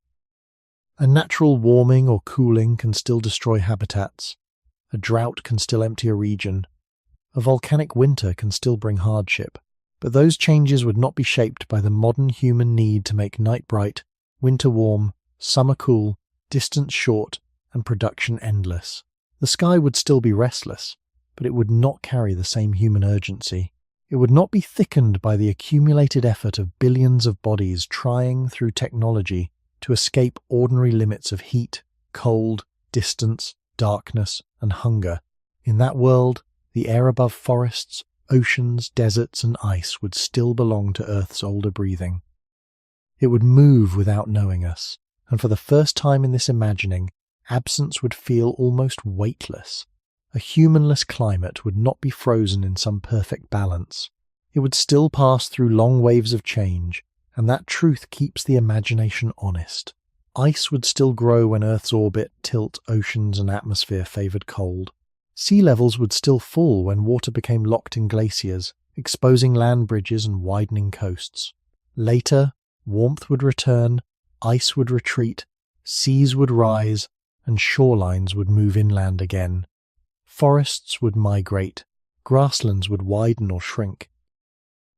A: A natural warming or cooling can still destroy habitats. A drought can still empty a region. A volcanic winter can still bring hardship. But those changes would not be shaped by the modern human need to make night bright, winter warm, summer cool, distance short, and production endless. The sky would still be restless, but it would not carry the same human urgency. It would not be thickened by the accumulated effort of billions of bodies trying, through technology, to escape ordinary limits of heat, cold, distance, darkness, and hunger. In that world, the air above forests, oceans, deserts, and ice would still belong to Earth's older breathing. It would move without knowing us, and for the first time in this imagining, absence would feel almost weightless. A humanless climate would not be frozen in some perfect balance. It would still pass through long waves of change, and that truth keeps the imagination honest. Ice would still grow when Earth's orbit, tilt, oceans and atmosphere favoured cold. Sea levels would still fall when water became locked in glaciers, exposing land bridges and widening coasts. Later, warmth would return, ice would retreat, seas would rise, and shorelines would move inland again. Forests would migrate, grasslands would widen or shrink.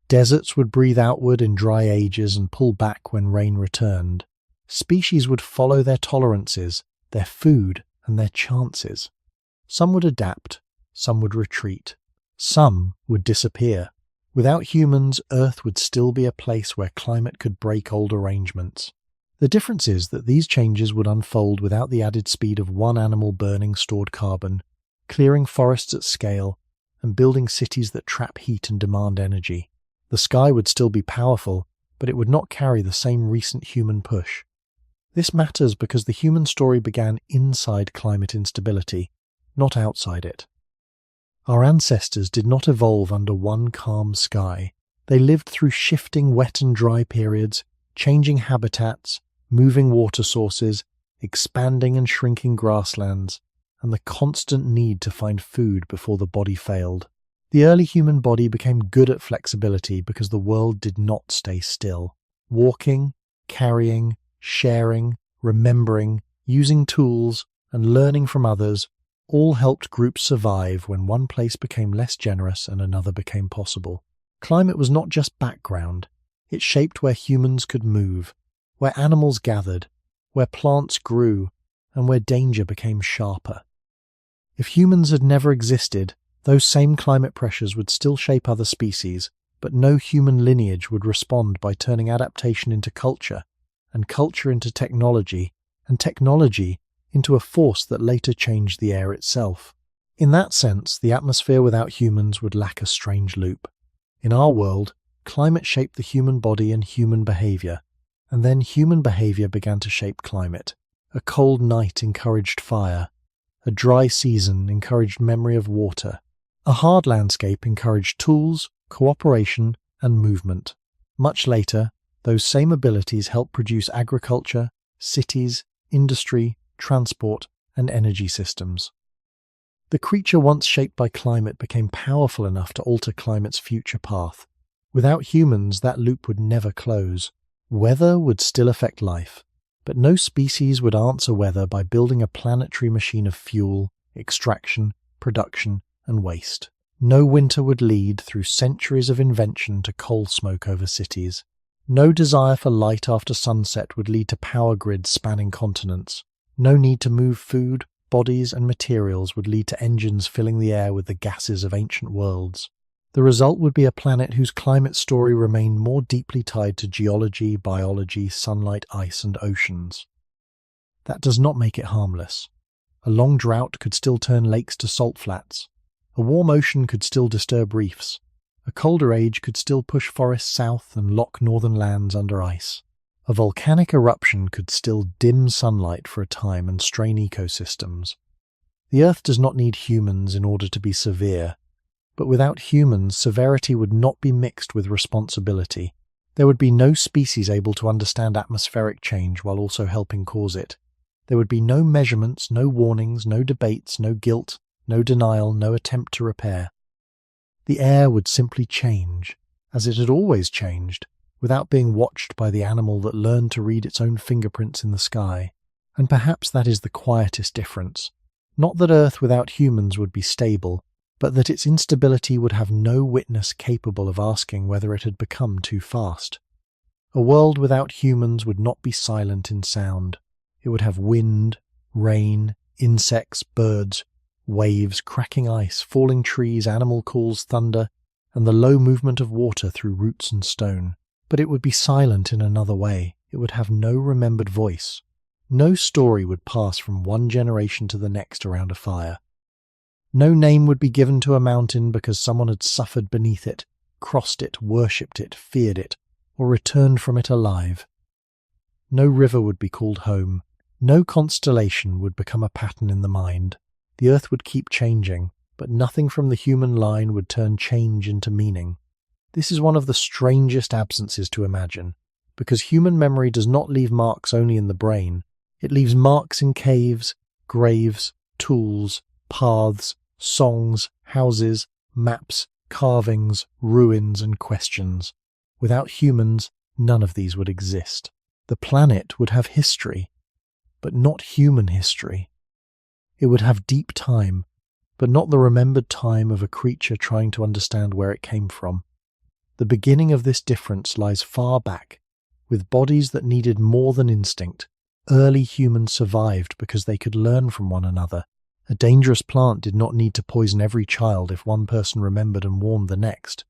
A: Deserts would breathe outward in dry ages and pull back when rain returned. Species would follow their tolerances, their food, and their chances. Some would adapt, some would retreat, some would disappear. Without humans, Earth would still be a place where climate could break old arrangements. The difference is that these changes would unfold without the added speed of one animal burning stored carbon, clearing forests at scale, and building cities that trap heat and demand energy. The sky would still be powerful, but it would not carry the same recent human push. This matters because the human story began inside climate instability, not outside it. Our ancestors did not evolve under one calm sky. They lived through shifting wet and dry periods, changing habitats, moving water sources, expanding and shrinking grasslands, and the constant need to find food before the body failed. The early human body became good at flexibility because the world did not stay still. Walking, carrying, sharing, remembering, using tools, and learning from others all helped groups survive when one place became less generous and another became possible. Climate was not just background. It shaped where humans could move, where animals gathered, where plants grew, and where danger became sharper. If humans had never existed, those same climate pressures would still shape other species, but no human lineage would respond by turning adaptation into culture, and culture into technology, and technology into a force that later changed the air itself. In that sense, the atmosphere without humans would lack a strange loop. In our world, climate shaped the human body and human behaviour, and then human behaviour began to shape climate. A cold night encouraged fire. A dry season encouraged memory of water. A hard landscape encouraged tools, cooperation, and movement. Much later, those same abilities helped produce agriculture, cities, industry, transport, and energy systems. The creature once shaped by climate became powerful enough to alter climate's future path. Without humans, that loop would never close. Weather would still affect life, but no species would answer weather by building a planetary machine of fuel, extraction, production, and waste. No winter would lead through centuries of invention to coal smoke over cities. No desire for light after sunset would lead to power grids spanning continents. No need to move food, bodies, and materials would lead to engines filling the air with the gases of ancient worlds. The result would be a planet whose climate story remained more deeply tied to geology, biology, sunlight, ice, and oceans. That does not make it harmless. A long drought could still turn lakes to salt flats. A warm ocean could still disturb reefs. A colder age could still push forests south and lock northern lands under ice. A volcanic eruption could still dim sunlight for a time and strain ecosystems. The Earth does not need humans in order to be severe, but without humans, severity would not be mixed with responsibility. There would be no species able to understand atmospheric change while also helping cause it. There would be no measurements, no warnings, no debates, no guilt, no denial, no attempt to repair. The air would simply change, as it had always changed, without being watched by the animal that learned to read its own fingerprints in the sky. And perhaps that is the quietest difference. Not that Earth without humans would be stable, but that its instability would have no witness capable of asking whether it had become too fast. A world without humans would not be silent in sound. It would have wind, rain, insects, birds, waves, cracking ice, falling trees, animal calls, thunder, and the low movement of water through roots and stone. But it would be silent in another way. It would have no remembered voice. No story would pass from one generation to the next around a fire. No name would be given to a mountain because someone had suffered beneath it, crossed it, worshipped it, feared it, or returned from it alive. No river would be called home. No constellation would become a pattern in the mind. The Earth would keep changing, but nothing from the human line would turn change into meaning. This is one of the strangest absences to imagine, because human memory does not leave marks only in the brain. It leaves marks in caves, graves, tools, paths, songs, houses, maps, carvings, ruins, and questions. Without humans, none of these would exist. The planet would have history, but not human history. It would have deep time, but not the remembered time of a creature trying to understand where it came from. The beginning of this difference lies far back, with bodies that needed more than instinct. Early humans survived because they could learn from one another. A dangerous plant did not need to poison every child if one person remembered and warned the next.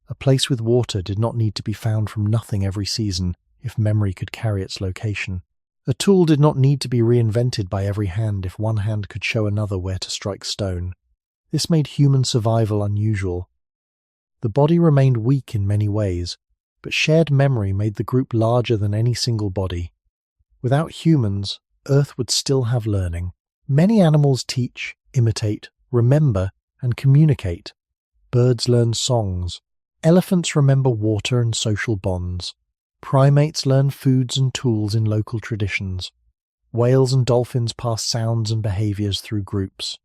A: A place with water did not need to be found from nothing every season if memory could carry its location. A tool did not need to be reinvented by every hand if one hand could show another where to strike stone. This made human survival unusual. The body remained weak in many ways, but shared memory made the group larger than any single body. Without humans, Earth would still have learning. Many animals teach, imitate, remember, and communicate. Birds learn songs. Elephants remember water and social bonds. Primates learn foods and tools in local traditions. Whales and dolphins pass sounds and behaviors through groups.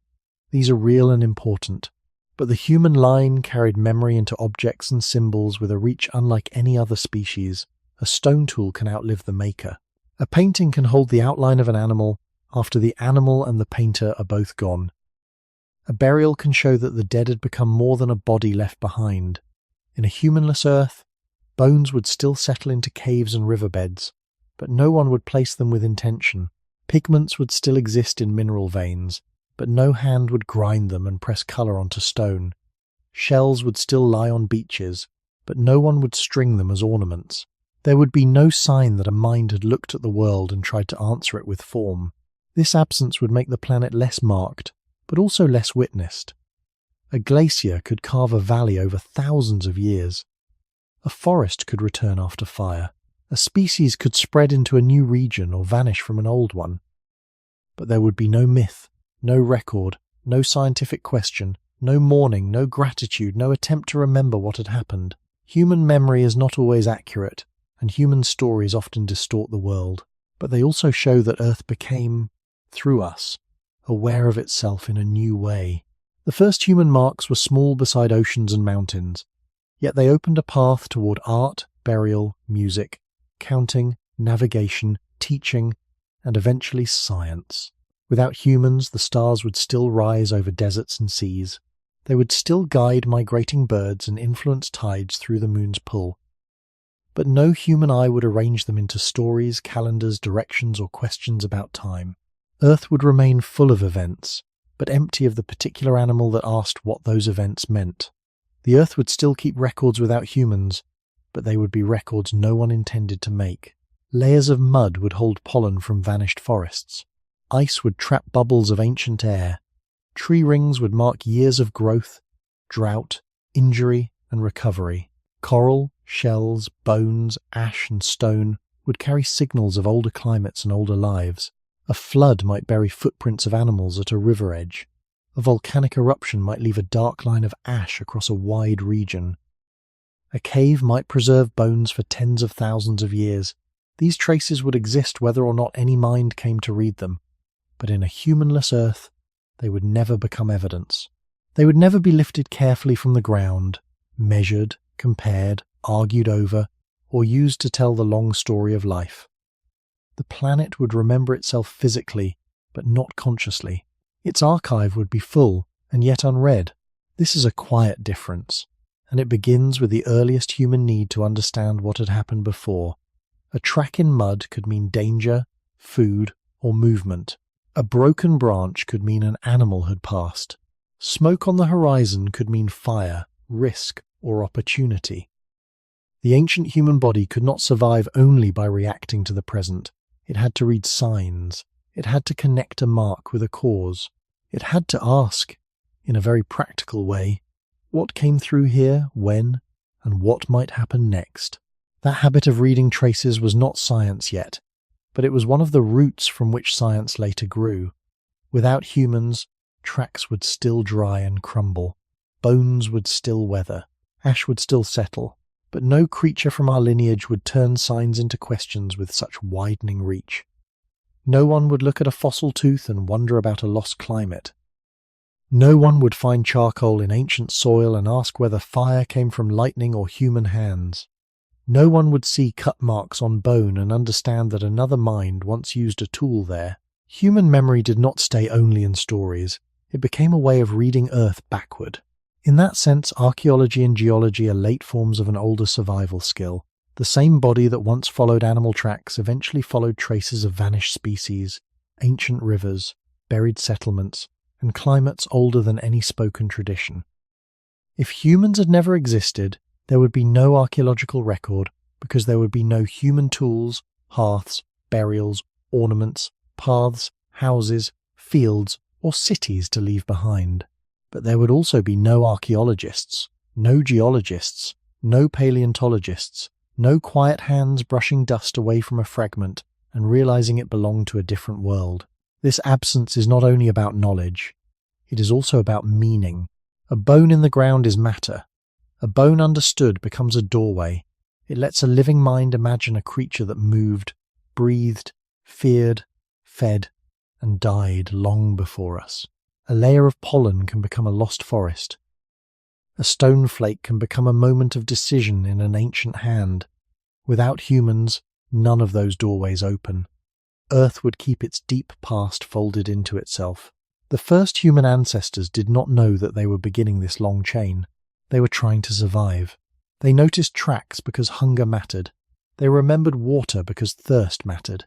A: These are real and important, but the human line carried memory into objects and symbols with a reach unlike any other species. A stone tool can outlive the maker. A painting can hold the outline of an animal after the animal and the painter are both gone. A burial can show that the dead had become more than a body left behind. In a humanless Earth, bones would still settle into caves and riverbeds, but no one would place them with intention. Pigments would still exist in mineral veins, but no hand would grind them and press colour onto stone. Shells would still lie on beaches, but no one would string them as ornaments. There would be no sign that a mind had looked at the world and tried to answer it with form. This absence would make the planet less marked, but also less witnessed. A glacier could carve a valley over thousands of years. A forest could return after fire. A species could spread into a new region or vanish from an old one. But there would be no myth, no record, no scientific question, no mourning, no gratitude, no attempt to remember what had happened. Human memory is not always accurate, and human stories often distort the world, but they also show that Earth became, through us, aware of itself in a new way. The first human marks were small beside oceans and mountains, yet they opened a path toward art, burial, music, counting, navigation, teaching, and eventually science. Without humans, the stars would still rise over deserts and seas. They would still guide migrating birds and influence tides through the moon's pull. But no human eye would arrange them into stories, calendars, directions, or questions about time. Earth would remain full of events, but empty of the particular animal that asked what those events meant. The Earth would still keep records without humans, but they would be records no one intended to make. Layers of mud would hold pollen from vanished forests. Ice would trap bubbles of ancient air. Tree rings would mark years of growth, drought, injury, and recovery. Coral, shells, bones, ash, and stone would carry signals of older climates and older lives. A flood might bury footprints of animals at a river edge. A volcanic eruption might leave a dark line of ash across a wide region. A cave might preserve bones for tens of thousands of years. These traces would exist whether or not any mind came to read them. But in a humanless Earth, they would never become evidence. They would never be lifted carefully from the ground, measured, compared, argued over, or used to tell the long story of life. The planet would remember itself physically, but not consciously. Its archive would be full, and yet unread. This is a quiet difference, and it begins with the earliest human need to understand what had happened before. A track in mud could mean danger, food, or movement. A broken branch could mean an animal had passed. Smoke on the horizon could mean fire, risk, or opportunity. The ancient human body could not survive only by reacting to the present. It had to read signs. It had to connect a mark with a cause. It had to ask, in a very practical way, what came through here, when, and what might happen next. That habit of reading traces was not science yet, but it was one of the roots from which science later grew. Without humans, tracks would still dry and crumble, bones would still weather, ash would still settle, but no creature from our lineage would turn signs into questions with such widening reach. No one would look at a fossil tooth and wonder about a lost climate. No one would find charcoal in ancient soil and ask whether fire came from lightning or human hands. No one would see cut marks on bone and understand that another mind once used a tool there. Human memory did not stay only in stories. It became a way of reading Earth backward. In that sense, archaeology and geology are late forms of an older survival skill. The same body that once followed animal tracks eventually followed traces of vanished species, ancient rivers, buried settlements, and climates older than any spoken tradition. If humans had never existed, there would be no archaeological record because there would be no human tools, hearths, burials, ornaments, paths, houses, fields, or cities to leave behind. But there would also be no archaeologists, no geologists, no paleontologists, no quiet hands brushing dust away from a fragment and realizing it belonged to a different world. This absence is not only about knowledge, it is also about meaning. A bone in the ground is matter. A bone understood becomes a doorway. It lets a living mind imagine a creature that moved, breathed, feared, fed, and died long before us. A layer of pollen can become a lost forest. A stone flake can become a moment of decision in an ancient hand. Without humans, none of those doorways open. Earth would keep its deep past folded into itself. The first human ancestors did not know that they were beginning this long chain. They were trying to survive. They noticed tracks because hunger mattered. They remembered water because thirst mattered.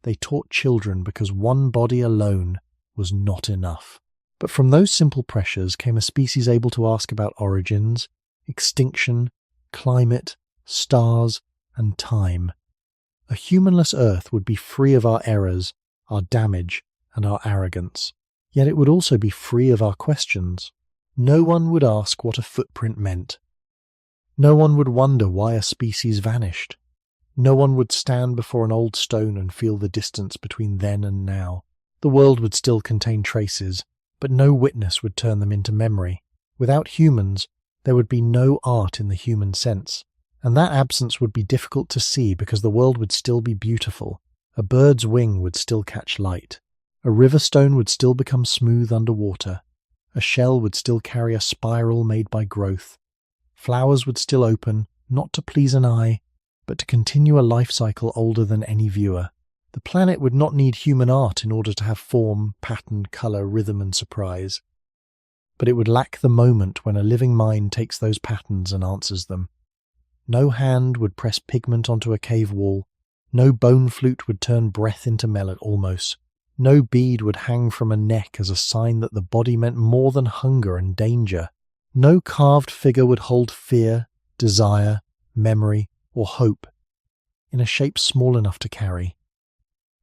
A: They taught children because one body alone was not enough. But from those simple pressures came a species able to ask about origins, extinction, climate, stars, and time. A humanless Earth would be free of our errors, our damage, and our arrogance. Yet it would also be free of our questions. No one would ask what a footprint meant. No one would wonder why a species vanished. No one would stand before an old stone and feel the distance between then and now. The world would still contain traces, but no witness would turn them into memory. Without humans, there would be no art in the human sense, and that absence would be difficult to see because the world would still be beautiful. A bird's wing would still catch light. A river stone would still become smooth underwater. A shell would still carry a spiral made by growth. Flowers would still open, not to please an eye, but to continue a life cycle older than any viewer. The planet would not need human art in order to have form, pattern, colour, rhythm and surprise. But it would lack the moment when a living mind takes those patterns and answers them. No hand would press pigment onto a cave wall. No bone flute would turn breath into melody almost. No bead would hang from a neck as a sign that the body meant more than hunger and danger. No carved figure would hold fear, desire, memory, or hope in a shape small enough to carry.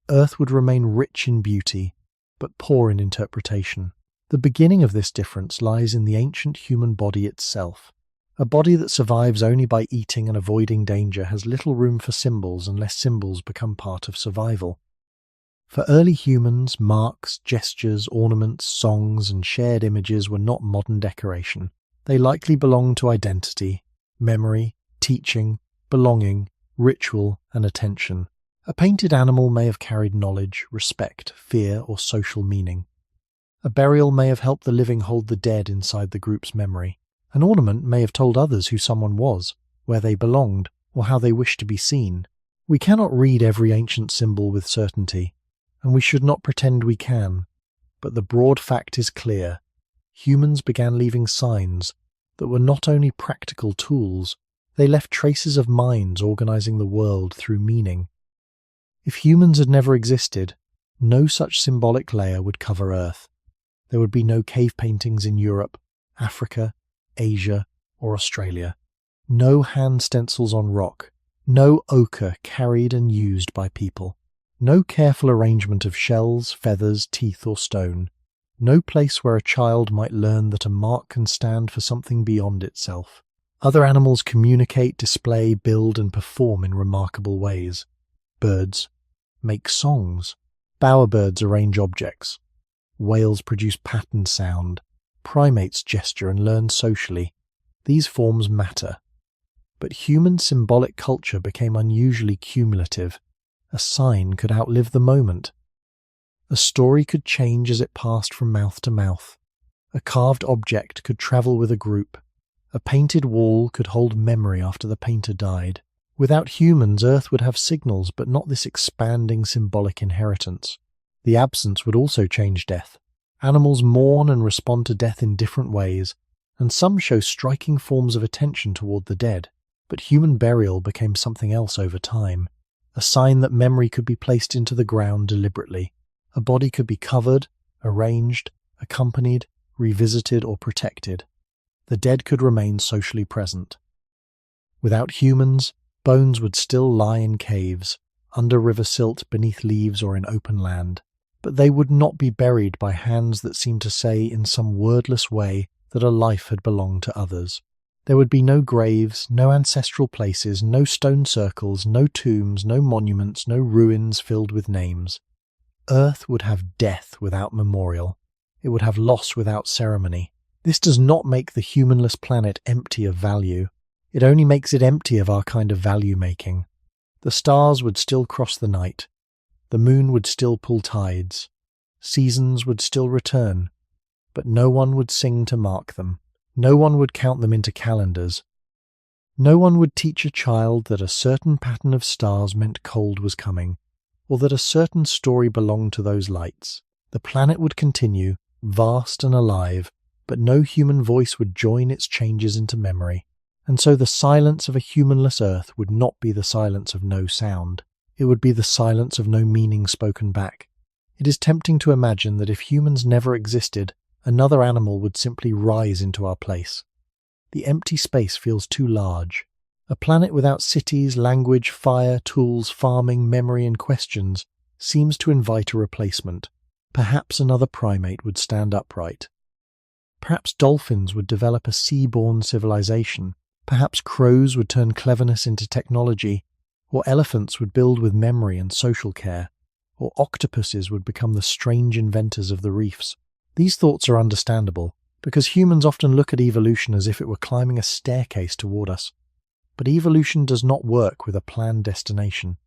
A: Earth would remain rich in beauty, but poor in interpretation. The beginning of this difference lies in the ancient human body itself. A body that survives only by eating and avoiding danger has little room for symbols unless symbols become part of survival. For early humans, marks, gestures, ornaments, songs, and shared images were not modern decoration. They likely belonged to identity, memory, teaching, belonging, ritual, and attention. A painted animal may have carried knowledge, respect, fear, or social meaning. A burial may have helped the living hold the dead inside the group's memory. An ornament may have told others who someone was, where they belonged, or how they wished to be seen. We cannot read every ancient symbol with certainty, and we should not pretend we can. But the broad fact is clear. Humans began leaving signs that were not only practical tools, they left traces of minds organizing the world through meaning. If humans had never existed, no such symbolic layer would cover Earth. There would be no cave paintings in Europe, Africa, Asia, or Australia. No hand stencils on rock. No ochre carried and used by people. No careful arrangement of shells, feathers, teeth, or stone. No place where a child might learn that a mark can stand for something beyond itself. Other animals communicate, display, build, and perform in remarkable ways. Birds make songs. Bowerbirds arrange objects. Whales produce patterned sound. Primates gesture and learn socially. These forms matter. But human symbolic culture became unusually cumulative. A sign could outlive the moment. A story could change as it passed from mouth to mouth. A carved object could travel with a group. A painted wall could hold memory after the painter died. Without humans, Earth would have signals, but not this expanding symbolic inheritance. The absence would also change death. Animals mourn and respond to death in different ways, and some show striking forms of attention toward the dead. But human burial became something else over time, a sign that memory could be placed into the ground deliberately. A body could be covered, arranged, accompanied, revisited, or protected. The dead could remain socially present. Without humans, bones would still lie in caves, under river silt, beneath leaves, or in open land. But they would not be buried by hands that seemed to say in some wordless way that a life had belonged to others. There would be no graves, no ancestral places, no stone circles, no tombs, no monuments, no ruins filled with names. Earth would have death without memorial. It would have loss without ceremony. This does not make the humanless planet empty of value. It only makes it empty of our kind of value-making. The stars would still cross the night. The moon would still pull tides. Seasons would still return. But no one would sing to mark them. No one would count them into calendars. No one would teach a child that a certain pattern of stars meant cold was coming, or that a certain story belonged to those lights. The planet would continue, vast and alive, but no human voice would join its changes into memory. And so the silence of a humanless Earth would not be the silence of no sound. It would be the silence of no meaning spoken back. It is tempting to imagine that if humans never existed, another animal would simply rise into our place. The empty space feels too large. A planet without cities, language, fire, tools, farming, memory, and questions seems to invite a replacement. Perhaps another primate would stand upright. Perhaps dolphins would develop a sea-born civilization. Perhaps crows would turn cleverness into technology, or elephants would build with memory and social care, or octopuses would become the strange inventors of the reefs. These thoughts are understandable, because humans often look at evolution as if it were climbing a staircase toward us. But evolution does not work with a planned destination.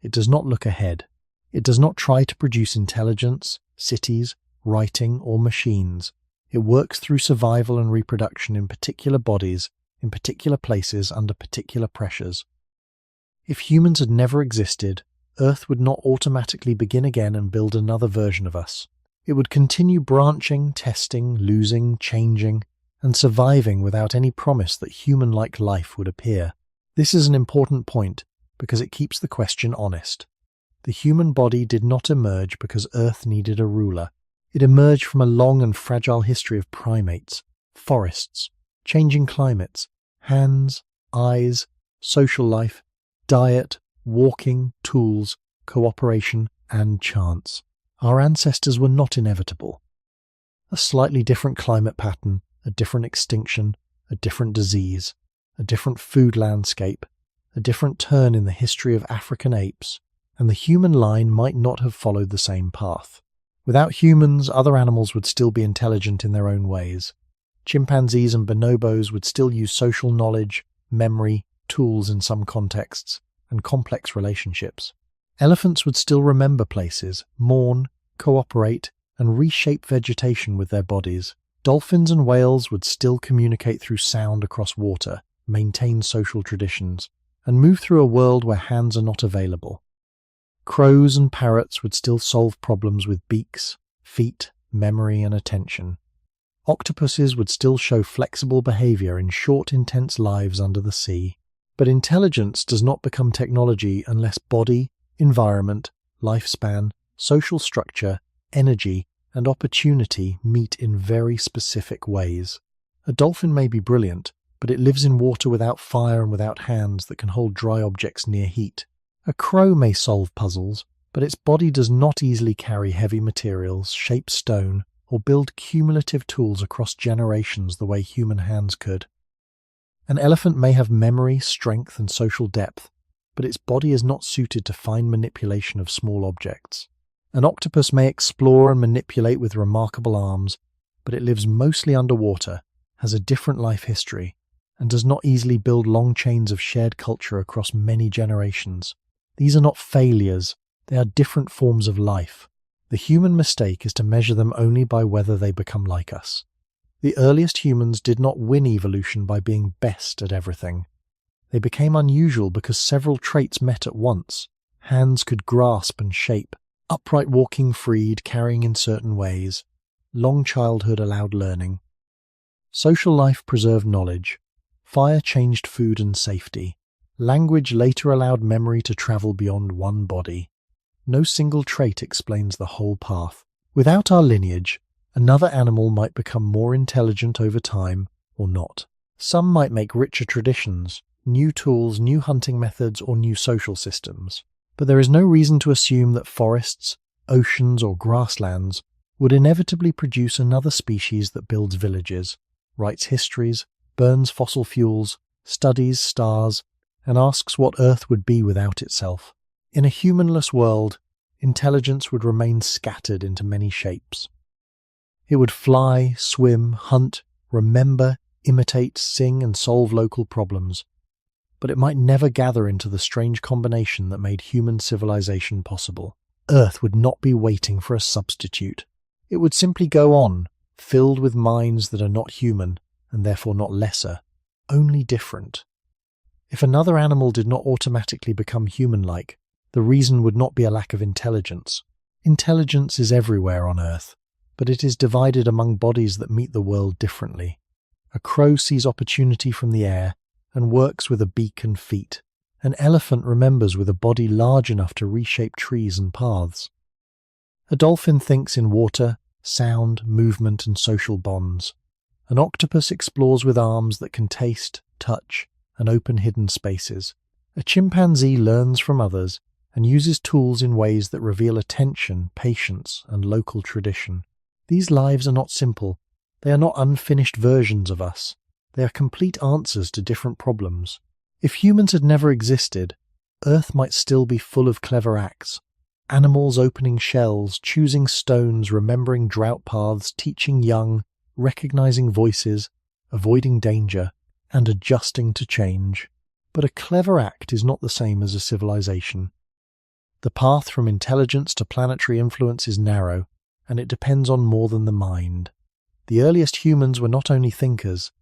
A: It does not look ahead. It does not try to produce intelligence, cities, writing, or machines. It works through survival and reproduction in particular bodies, in particular places, under particular pressures. If humans had never existed, Earth would not automatically begin again and build another version of us. It would continue branching, testing, losing, changing, and surviving without any promise that human-like life would appear. This is an important point because it keeps the question honest. The human body did not emerge because Earth needed a ruler. It emerged from a long and fragile history of primates, forests, changing climates, hands, eyes, social life, diet, walking, tools, cooperation, and chance. Our ancestors were not inevitable. A slightly different climate pattern, a different extinction, a different disease, a different food landscape, a different turn in the history of African apes, and the human line might not have followed the same path. Without humans, other animals would still be intelligent in their own ways. Chimpanzees and bonobos would still use social knowledge, memory, tools in some contexts, and complex relationships. Elephants would still remember places, mourn, cooperate, and reshape vegetation with their bodies. Dolphins and whales would still communicate through sound across water, maintain social traditions, and move through a world where hands are not available. Crows and parrots would still solve problems with beaks, feet, memory, and attention. Octopuses would still show flexible behavior in short, intense lives under the sea. But intelligence does not become technology unless body, environment, lifespan, social structure, energy, and opportunity meet in very specific ways. A dolphin may be brilliant, but it lives in water without fire and without hands that can hold dry objects near heat. A crow may solve puzzles, but its body does not easily carry heavy materials, shape stone, or build cumulative tools across generations the way human hands could. An elephant may have memory, strength, and social depth, but its body is not suited to fine manipulation of small objects. An octopus may explore and manipulate with remarkable arms, but it lives mostly underwater, has a different life history, and does not easily build long chains of shared culture across many generations. These are not failures, they are different forms of life. The human mistake is to measure them only by whether they become like us. The earliest humans did not win evolution by being best at everything. They became unusual because several traits met at once. Hands could grasp and shape. Upright walking freed, carrying in certain ways. Long childhood allowed learning. Social life preserved knowledge. Fire changed food and safety. Language later allowed memory to travel beyond one body. No single trait explains the whole path. Without our lineage, another animal might become more intelligent over time or not. Some might make richer traditions, new tools, new hunting methods, or new social systems. But there is no reason to assume that forests, oceans, or grasslands would inevitably produce another species that builds villages, writes histories, burns fossil fuels, studies stars, and asks what Earth would be without itself. In a humanless world, intelligence would remain scattered into many shapes. It would fly, swim, hunt, remember, imitate, sing, and solve local problems. But it might never gather into the strange combination that made human civilization possible. Earth would not be waiting for a substitute. It would simply go on, filled with minds that are not human, and therefore not lesser, only different. If another animal did not automatically become human-like, the reason would not be a lack of intelligence. Intelligence is everywhere on Earth, but it is divided among bodies that meet the world differently. A crow sees opportunity from the air, and works with a beak and feet. An elephant remembers with a body large enough to reshape trees and paths. A dolphin thinks in water, sound, movement, and social bonds. An octopus explores with arms that can taste, touch, and open hidden spaces. A chimpanzee learns from others and uses tools in ways that reveal attention, patience, and local tradition. These lives are not simple. They are not unfinished versions of us. They are complete answers to different problems. If humans had never existed, Earth might still be full of clever acts. Animals opening shells, choosing stones, remembering drought paths, teaching young, recognizing voices, avoiding danger, and adjusting to change. But a clever act is not the same as a civilization. The path from intelligence to planetary influence is narrow, and it depends on more than the mind. The earliest humans were not only thinkers,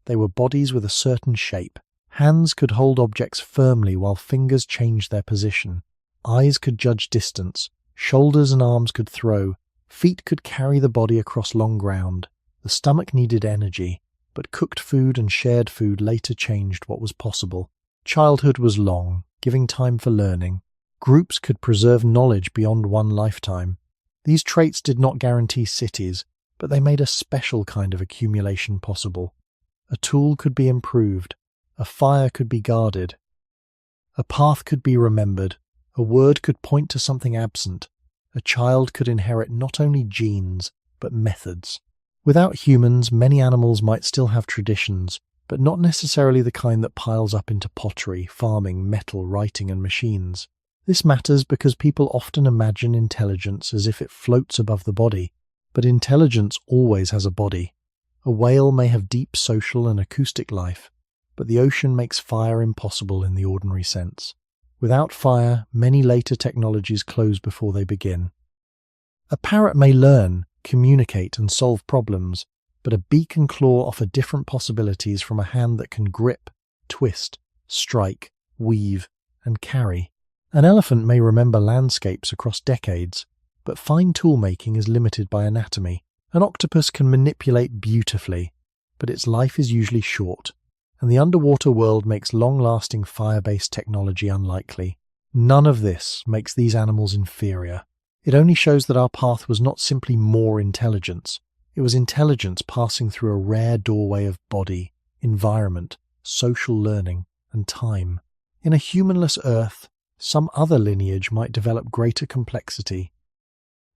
A: they were bodies with a certain shape. Hands could hold objects firmly while fingers changed their position. Eyes could judge distance. Shoulders and arms could throw. Feet could carry the body across long ground. The stomach needed energy, but cooked food and shared food later changed what was possible. Childhood was long, giving time for learning. Groups could preserve knowledge beyond one lifetime. These traits did not guarantee cities, but they made a special kind of accumulation possible. A tool could be improved, a fire could be guarded, a path could be remembered, a word could point to something absent, a child could inherit not only genes, but methods. Without humans, many animals might still have traditions, but not necessarily the kind that piles up into pottery, farming, metal, writing, and machines. This matters because people often imagine intelligence as if it floats above the body, but intelligence always has a body. A whale may have deep social and acoustic life, but the ocean makes fire impossible in the ordinary sense. Without fire, many later technologies close before they begin. A parrot may learn, communicate, and solve problems, but a beak and claw offer different possibilities from a hand that can grip, twist, strike, weave, and carry. An elephant may remember landscapes across decades, but fine tool-making is limited by anatomy. An octopus can manipulate beautifully, but its life is usually short, and the underwater world makes long-lasting fire-based technology unlikely. None of this makes these animals inferior. It only shows that our path was not simply more intelligence. It was intelligence passing through a rare doorway of body, environment, social learning, and time. In a humanless Earth, some other lineage might develop greater complexity.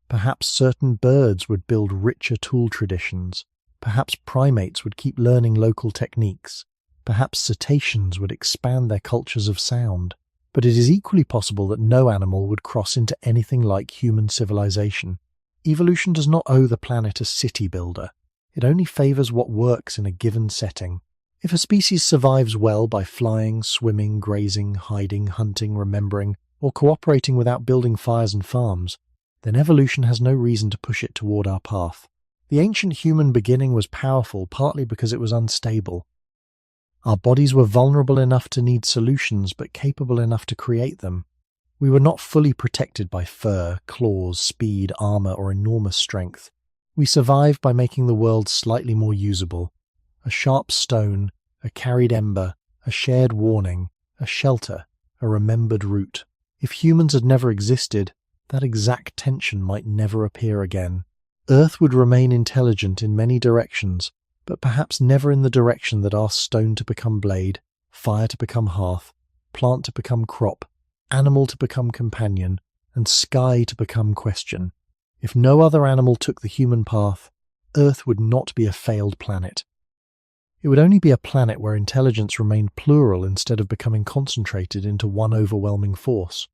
A: Perhaps certain birds would build richer tool traditions. Perhaps primates would keep learning local techniques. Perhaps cetaceans would expand their cultures of sound. But it is equally possible that no animal would cross into anything like human civilization. Evolution does not owe the planet a city builder. It only favors what works in a given setting. If a species survives well by flying, swimming, grazing, hiding, hunting, remembering, or cooperating without building fires and farms, then evolution has no reason to push it toward our path. The ancient human beginning was powerful partly because it was unstable. Our bodies were vulnerable enough to need solutions, but capable enough to create them. We were not fully protected by fur, claws, speed, armor, or enormous strength. We survived by making the world slightly more usable. A sharp stone, a carried ember, a shared warning, a shelter, a remembered route. If humans had never existed, that exact tension might never appear again. Earth would remain intelligent in many directions, but perhaps never in the direction that asks stone to become blade, fire to become hearth, plant to become crop, animal to become companion, and sky to become question. If no other animal took the human path, Earth would not be a failed planet. It would only be a planet where intelligence remained plural instead of becoming concentrated into one overwhelming force.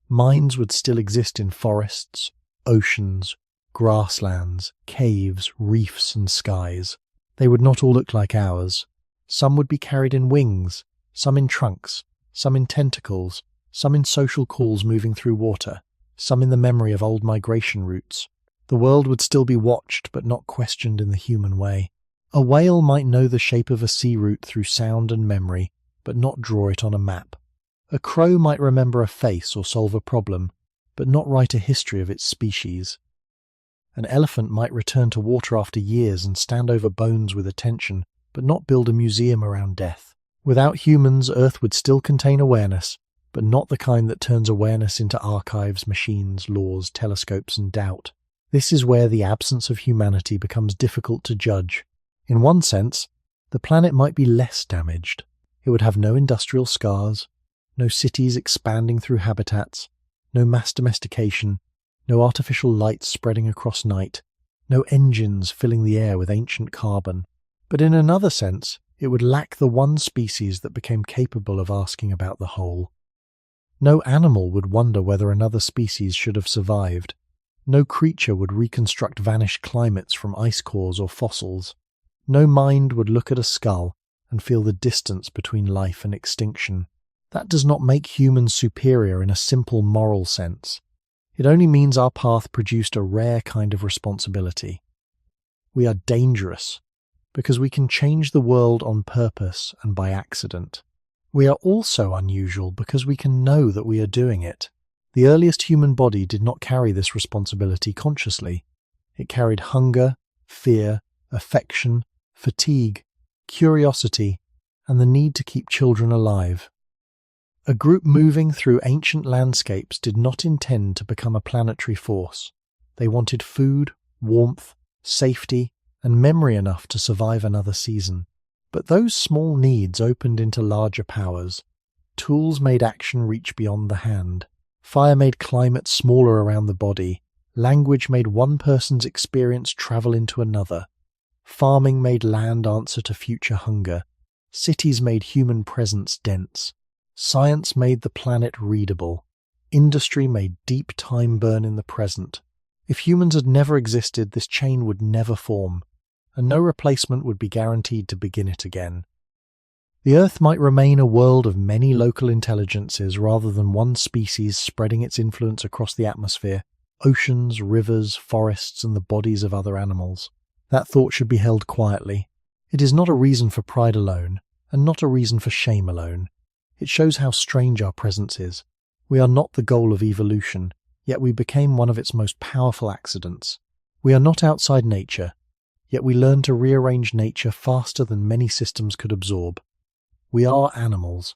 A: Minds would still exist in forests, oceans, grasslands, caves, reefs, and skies. They would not all look like ours. Some would be carried in wings, some in trunks, some in tentacles, some in social calls moving through water, some in the memory of old migration routes. The world would still be watched but not questioned in the human way. A whale might know the shape of a sea route through sound and memory, but not draw it on a map. A crow might remember a face or solve a problem, but not write a history of its species. An elephant might return to water after years and stand over bones with attention, but not build a museum around death. Without humans, Earth would still contain awareness, but not the kind that turns awareness into archives, machines, laws, telescopes, and doubt. This is where the absence of humanity becomes difficult to judge. In one sense, the planet might be less damaged. It would have no industrial scars, no cities expanding through habitats, no mass domestication, no artificial lights spreading across night, no engines filling the air with ancient carbon. But in another sense, it would lack the one species that became capable of asking about the whole. No animal would wonder whether another species should have survived. No creature would reconstruct vanished climates from ice cores or fossils. No mind would look at a skull and feel the distance between life and extinction. That does not make humans superior in a simple moral sense. It only means our path produced a rare kind of responsibility. We are dangerous because we can change the world on purpose and by accident. We are also unusual because we can know that we are doing it. The earliest human body did not carry this responsibility consciously. It carried hunger, fear, affection, fatigue, curiosity, and the need to keep children alive. A group moving through ancient landscapes did not intend to become a planetary force. They wanted food, warmth, safety, and memory enough to survive another season. But those small needs opened into larger powers. Tools made action reach beyond the hand. Fire made climate smaller around the body. Language made one person's experience travel into another. Farming made land answer to future hunger. Cities made human presence dense. Science made the planet readable. Industry made deep time burn in the present. If humans had never existed, this chain would never form, and no replacement would be guaranteed to begin it again. The Earth might remain a world of many local intelligences rather than one species spreading its influence across the atmosphere, oceans, rivers, forests, and the bodies of other animals. That thought should be held quietly. It is not a reason for pride alone, and not a reason for shame alone. It shows how strange our presence is. We are not the goal of evolution, yet we became one of its most powerful accidents. We are not outside nature, yet we learn to rearrange nature faster than many systems could absorb. We are animals,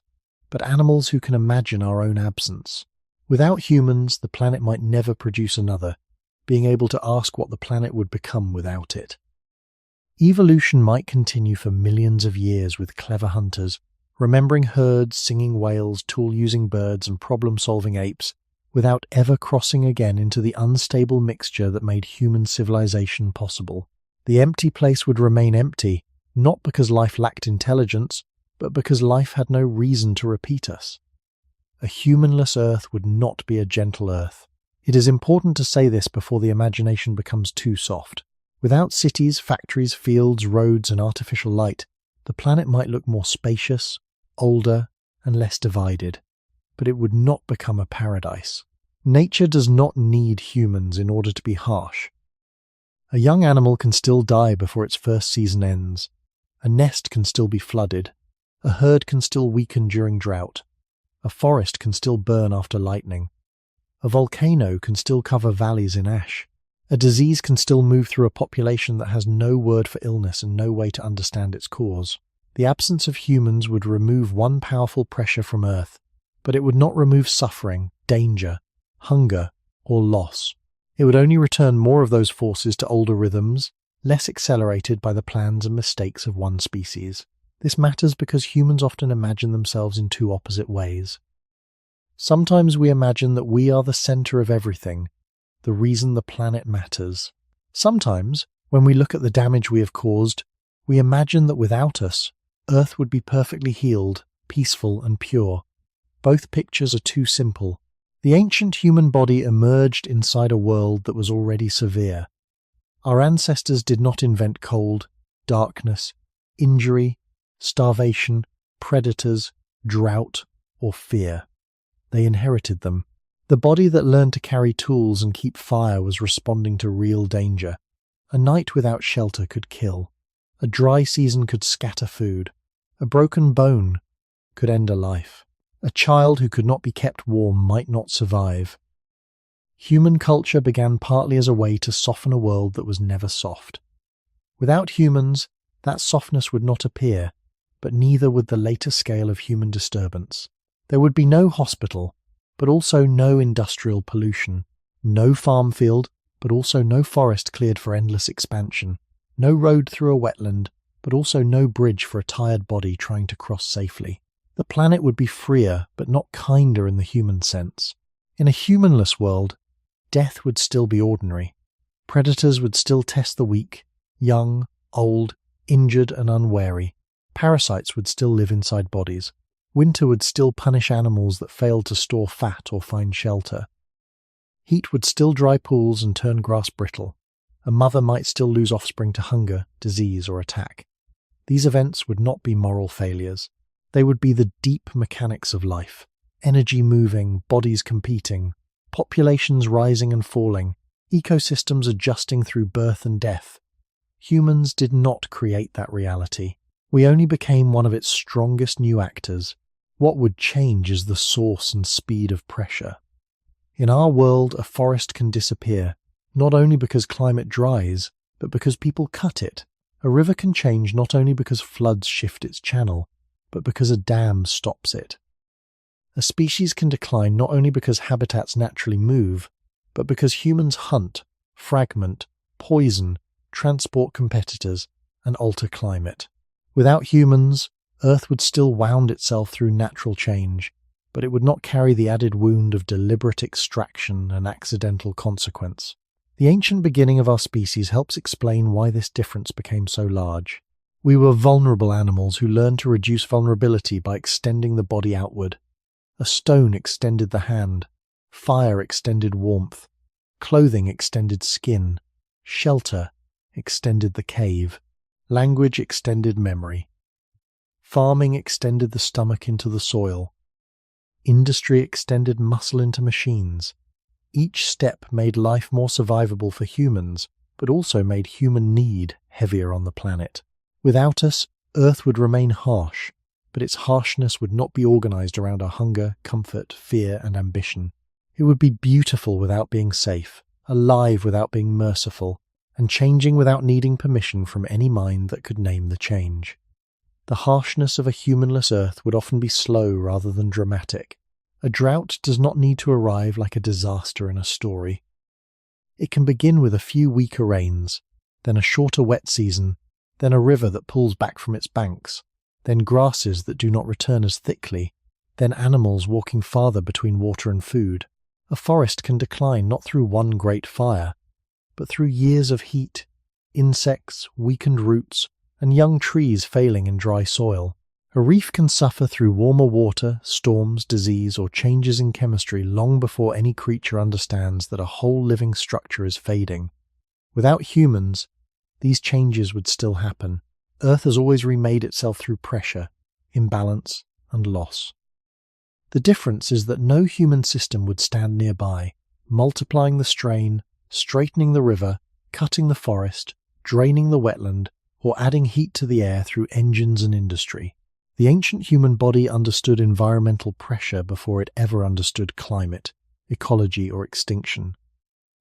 A: but animals who can imagine our own absence. Without humans, the planet might never produce another, being able to ask what the planet would become without it. Evolution might continue for millions of years with clever hunters, remembering herds, singing whales, tool-using birds, and problem-solving apes, without ever crossing again into the unstable mixture that made human civilization possible. The empty place would remain empty, not because life lacked intelligence, but because life had no reason to repeat us. A humanless Earth would not be a gentle Earth. It is important to say this before the imagination becomes too soft. Without cities, factories, fields, roads, and artificial light, the planet might look more spacious, older, and less divided, but it would not become a paradise. Nature does not need humans in order to be harsh. A young animal can still die before its first season ends. A nest can still be flooded. A herd can still weaken during drought. A forest can still burn after lightning. A volcano can still cover valleys in ash. A disease can still move through a population that has no word for illness and no way to understand its cause. The absence of humans would remove one powerful pressure from Earth, but it would not remove suffering, danger, hunger, or loss. It would only return more of those forces to older rhythms, less accelerated by the plans and mistakes of one species. This matters because humans often imagine themselves in two opposite ways. Sometimes we imagine that we are the center of everything, the reason the planet matters. Sometimes, when we look at the damage we have caused, we imagine that without us, Earth would be perfectly healed, peaceful, and pure. Both pictures are too simple. The ancient human body emerged inside a world that was already severe. Our ancestors did not invent cold, darkness, injury, starvation, predators, drought, or fear. They inherited them. The body that learned to carry tools and keep fire was responding to real danger. A night without shelter could kill. A dry season could scatter food. A broken bone could end a life. A child who could not be kept warm might not survive. Human culture began partly as a way to soften a world that was never soft. Without humans, that softness would not appear, but neither would the later scale of human disturbance. There would be no hospital, but also no industrial pollution, no farm field, but also no forest cleared for endless expansion, no road through a wetland, but also no bridge for a tired body trying to cross safely. The planet would be freer, but not kinder in the human sense. In a humanless world, death would still be ordinary. Predators would still test the weak, young, old, injured, and unwary. Parasites would still live inside bodies. Winter would still punish animals that failed to store fat or find shelter. Heat would still dry pools and turn grass brittle. A mother might still lose offspring to hunger, disease, or attack. These events would not be moral failures. They would be the deep mechanics of life. Energy moving, bodies competing, populations rising and falling, ecosystems adjusting through birth and death. Humans did not create that reality. We only became one of its strongest new actors. What would change is the source and speed of pressure. In our world, a forest can disappear, not only because climate dries, but because people cut it. A river can change not only because floods shift its channel, but because a dam stops it. A species can decline not only because habitats naturally move, but because humans hunt, fragment, poison, transport competitors, and alter climate. Without humans, Earth would still wound itself through natural change, but it would not carry the added wound of deliberate extraction and accidental consequence. The ancient beginning of our species helps explain why this difference became so large. We were vulnerable animals who learned to reduce vulnerability by extending the body outward. A stone extended the hand, fire extended warmth, clothing extended skin, shelter extended the cave, language extended memory. Farming extended the stomach into the soil. Industry extended muscle into machines. Each step made life more survivable for humans, but also made human need heavier on the planet. Without us, Earth would remain harsh, but its harshness would not be organized around our hunger, comfort, fear, and ambition. It would be beautiful without being safe, alive without being merciful, and changing without needing permission from any mind that could name the change. The harshness of a humanless Earth would often be slow rather than dramatic. A drought does not need to arrive like a disaster in a story. It can begin with a few weaker rains, then a shorter wet season, then a river that pulls back from its banks, then grasses that do not return as thickly, then animals walking farther between water and food. A forest can decline not through one great fire, but through years of heat, insects, weakened roots, and young trees failing in dry soil. A reef can suffer through warmer water, storms, disease, or changes in chemistry long before any creature understands that a whole living structure is fading. Without humans, these changes would still happen. Earth has always remade itself through pressure, imbalance, and loss. The difference is that no human system would stand nearby, multiplying the strain, straightening the river, cutting the forest, draining the wetland, or adding heat to the air through engines and industry. The ancient human body understood environmental pressure before it ever understood climate, ecology, or extinction.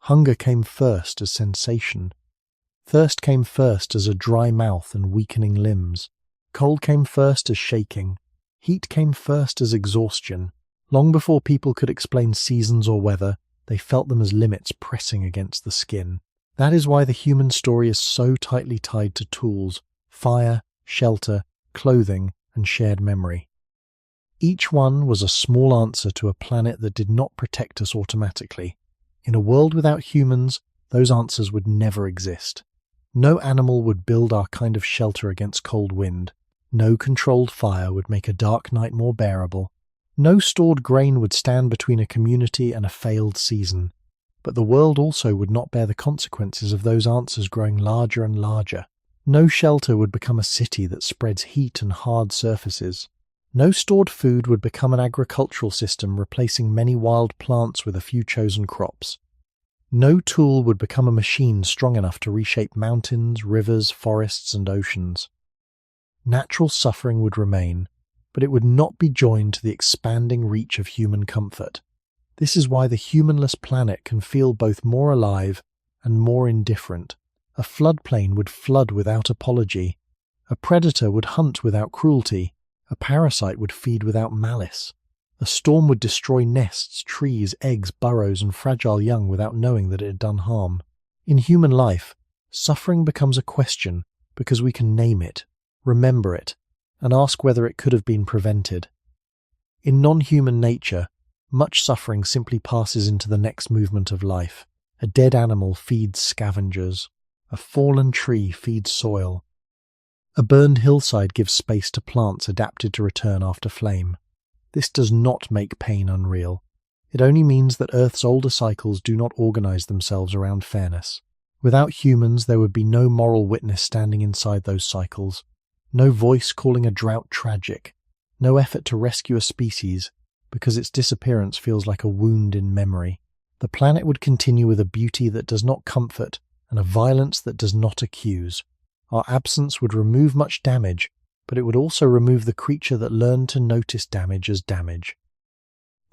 A: Hunger came first as sensation. Thirst came first as a dry mouth and weakening limbs. Cold came first as shaking. Heat came first as exhaustion. Long before people could explain seasons or weather, they felt them as limits pressing against the skin. That is why the human story is so tightly tied to tools, fire, shelter, clothing, and shared memory. Each one was a small answer to a planet that did not protect us automatically. In a world without humans, those answers would never exist. No animal would build our kind of shelter against cold wind. No controlled fire would make a dark night more bearable. No stored grain would stand between a community and a failed season. But the world also would not bear the consequences of those answers growing larger and larger. No shelter would become a city that spreads heat and hard surfaces. No stored food would become an agricultural system replacing many wild plants with a few chosen crops. No tool would become a machine strong enough to reshape mountains, rivers, forests, and oceans. Natural suffering would remain, but it would not be joined to the expanding reach of human comfort. This is why the humanless planet can feel both more alive and more indifferent. A floodplain would flood without apology. A predator would hunt without cruelty. A parasite would feed without malice. A storm would destroy nests, trees, eggs, burrows, and fragile young without knowing that it had done harm. In human life, suffering becomes a question because we can name it, remember it, and ask whether it could have been prevented. In non-human nature, much suffering simply passes into the next movement of life. A dead animal feeds scavengers. A fallen tree feeds soil. A burned hillside gives space to plants adapted to return after flame. This does not make pain unreal. It only means that Earth's older cycles do not organize themselves around fairness. Without humans, there would be no moral witness standing inside those cycles, no voice calling a drought tragic, no effort to rescue a species, because its disappearance feels like a wound in memory. The planet would continue with a beauty that does not comfort and a violence that does not accuse. Our absence would remove much damage, but it would also remove the creature that learned to notice damage as damage.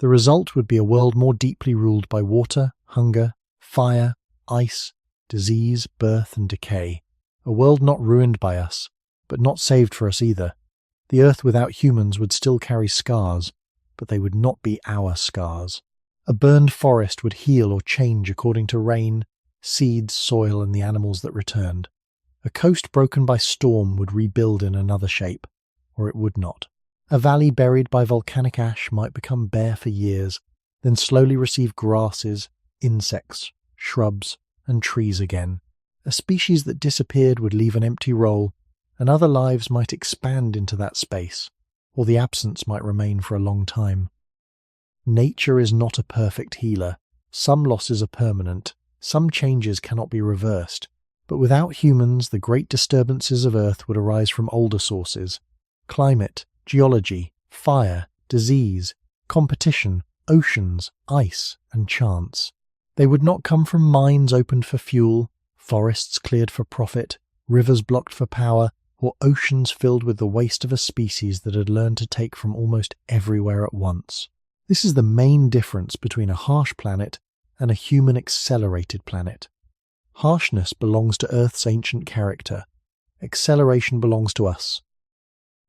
A: The result would be a world more deeply ruled by water, hunger, fire, ice, disease, birth, and decay. A world not ruined by us, but not saved for us either. The Earth without humans would still carry scars, but they would not be our scars. A burned forest would heal or change according to rain, seeds, soil, and the animals that returned. A coast broken by storm would rebuild in another shape, or it would not. A valley buried by volcanic ash might become bare for years, then slowly receive grasses, insects, shrubs, and trees again. A species that disappeared would leave an empty role, and other lives might expand into that space, or the absence might remain for a long time. Nature is not a perfect healer. Some losses are permanent, some changes cannot be reversed. But without humans, the great disturbances of Earth would arise from older sources: climate, geology, fire, disease, competition, oceans, ice, and chance. They would not come from mines opened for fuel, forests cleared for profit, rivers blocked for power, or oceans filled with the waste of a species that had learned to take from almost everywhere at once. This is the main difference between a harsh planet and a human-accelerated planet. Harshness belongs to Earth's ancient character. Acceleration belongs to us.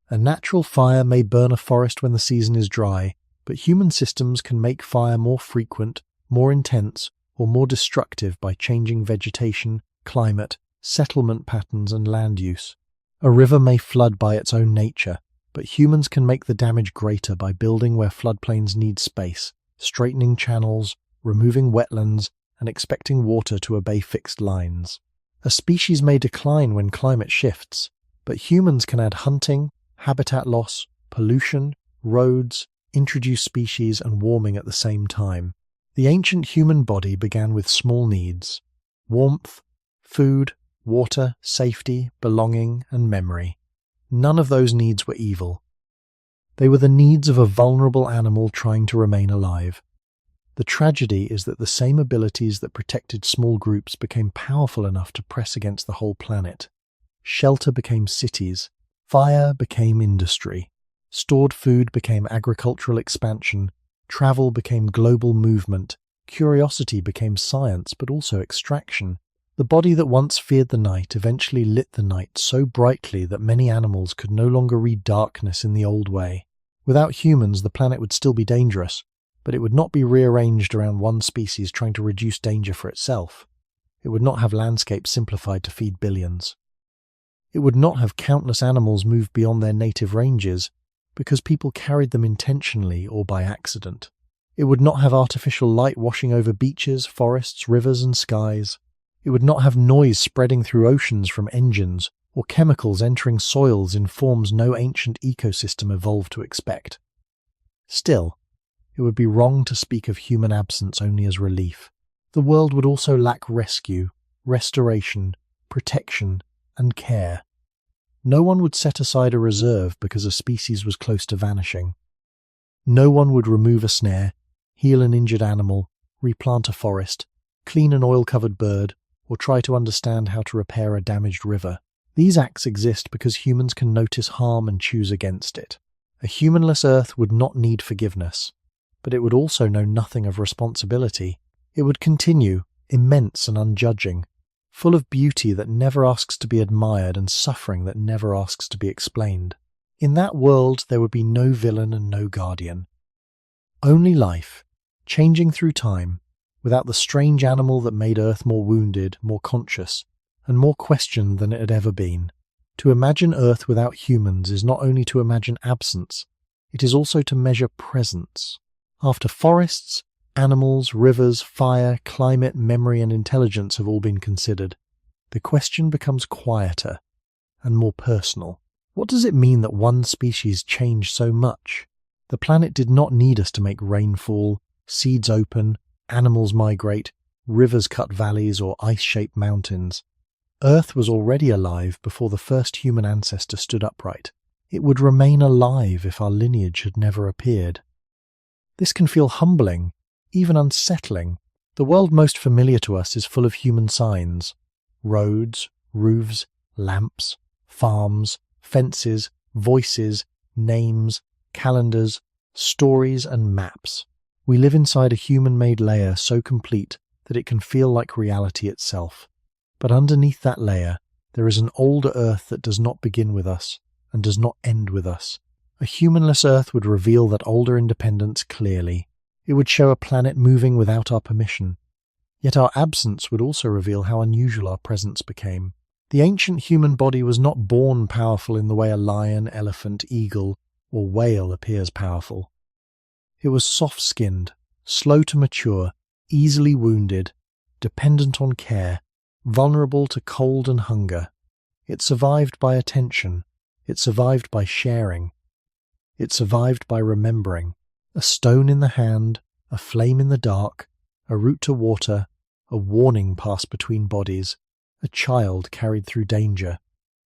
A: A natural fire may burn a forest when the season is dry, but human systems can make fire more frequent, more intense, or more destructive by changing vegetation, climate, settlement patterns, and land use. A river may flood by its own nature, but humans can make the damage greater by building where floodplains need space, straightening channels, removing wetlands, and expecting water to obey fixed lines. A species may decline when climate shifts, but humans can add hunting, Habitat loss, pollution, roads, introduced species, and warming at the same time. The ancient human body began with small needs: warmth, food, water, safety, belonging, and memory. None of those needs were evil. They were the needs of a vulnerable animal trying to remain alive. The tragedy is that the same abilities that protected small groups became powerful enough to press against the whole planet. Shelter became cities. Fire became industry. Stored food became agricultural expansion. Travel became global movement. Curiosity became science, but also extraction. The body that once feared the night eventually lit the night so brightly that many animals could no longer read darkness in the old way. Without humans, the planet would still be dangerous, but it would not be rearranged around one species trying to reduce danger for itself. It would not have landscapes simplified to feed billions. It would not have countless animals move beyond their native ranges because people carried them intentionally or by accident. It would not have artificial light washing over beaches, forests, rivers, and skies. It would not have noise spreading through oceans from engines, or chemicals entering soils in forms no ancient ecosystem evolved to expect. Still, it would be wrong to speak of human absence only as relief. The world would also lack rescue, restoration, protection, and care. No one would set aside a reserve because a species was close to vanishing. No one would remove a snare, heal an injured animal, replant a forest, clean an oil-covered bird, or try to understand how to repair a damaged river. These acts exist because humans can notice harm and choose against it. A humanless Earth would not need forgiveness, but it would also know nothing of responsibility. It would continue, immense and unjudging, full of beauty that never asks to be admired and suffering that never asks to be explained. In that world, there would be no villain and no guardian. Only life, changing through time, without the strange animal that made Earth more wounded, more conscious, and more questioned than it had ever been. To imagine Earth without humans is not only to imagine absence, it is also to measure presence. After forests, animals, rivers, fire, climate, memory, and intelligence have all been considered, the question becomes quieter and more personal. What does it mean that one species changed so much? The planet did not need us to make rain fall, seeds open, animals migrate, rivers cut valleys, or ice-shaped mountains. Earth was already alive before the first human ancestor stood upright. It would remain alive if our lineage had never appeared. This can feel humbling, even unsettling. The world most familiar to us is full of human signs: roads, roofs, lamps, farms, fences, voices, names, calendars, stories, and maps. We live inside a human-made layer so complete that it can feel like reality itself. But underneath that layer, there is an older Earth that does not begin with us and does not end with us. A humanless Earth would reveal that older independence clearly. It would show a planet moving without our permission. Yet our absence would also reveal how unusual our presence became. The ancient human body was not born powerful in the way a lion, elephant, eagle, or whale appears powerful. It was soft-skinned, slow to mature, easily wounded, dependent on care, vulnerable to cold and hunger. It survived by attention. It survived by sharing. It survived by remembering. A stone in the hand, a flame in the dark, a route to water, a warning passed between bodies, a child carried through danger.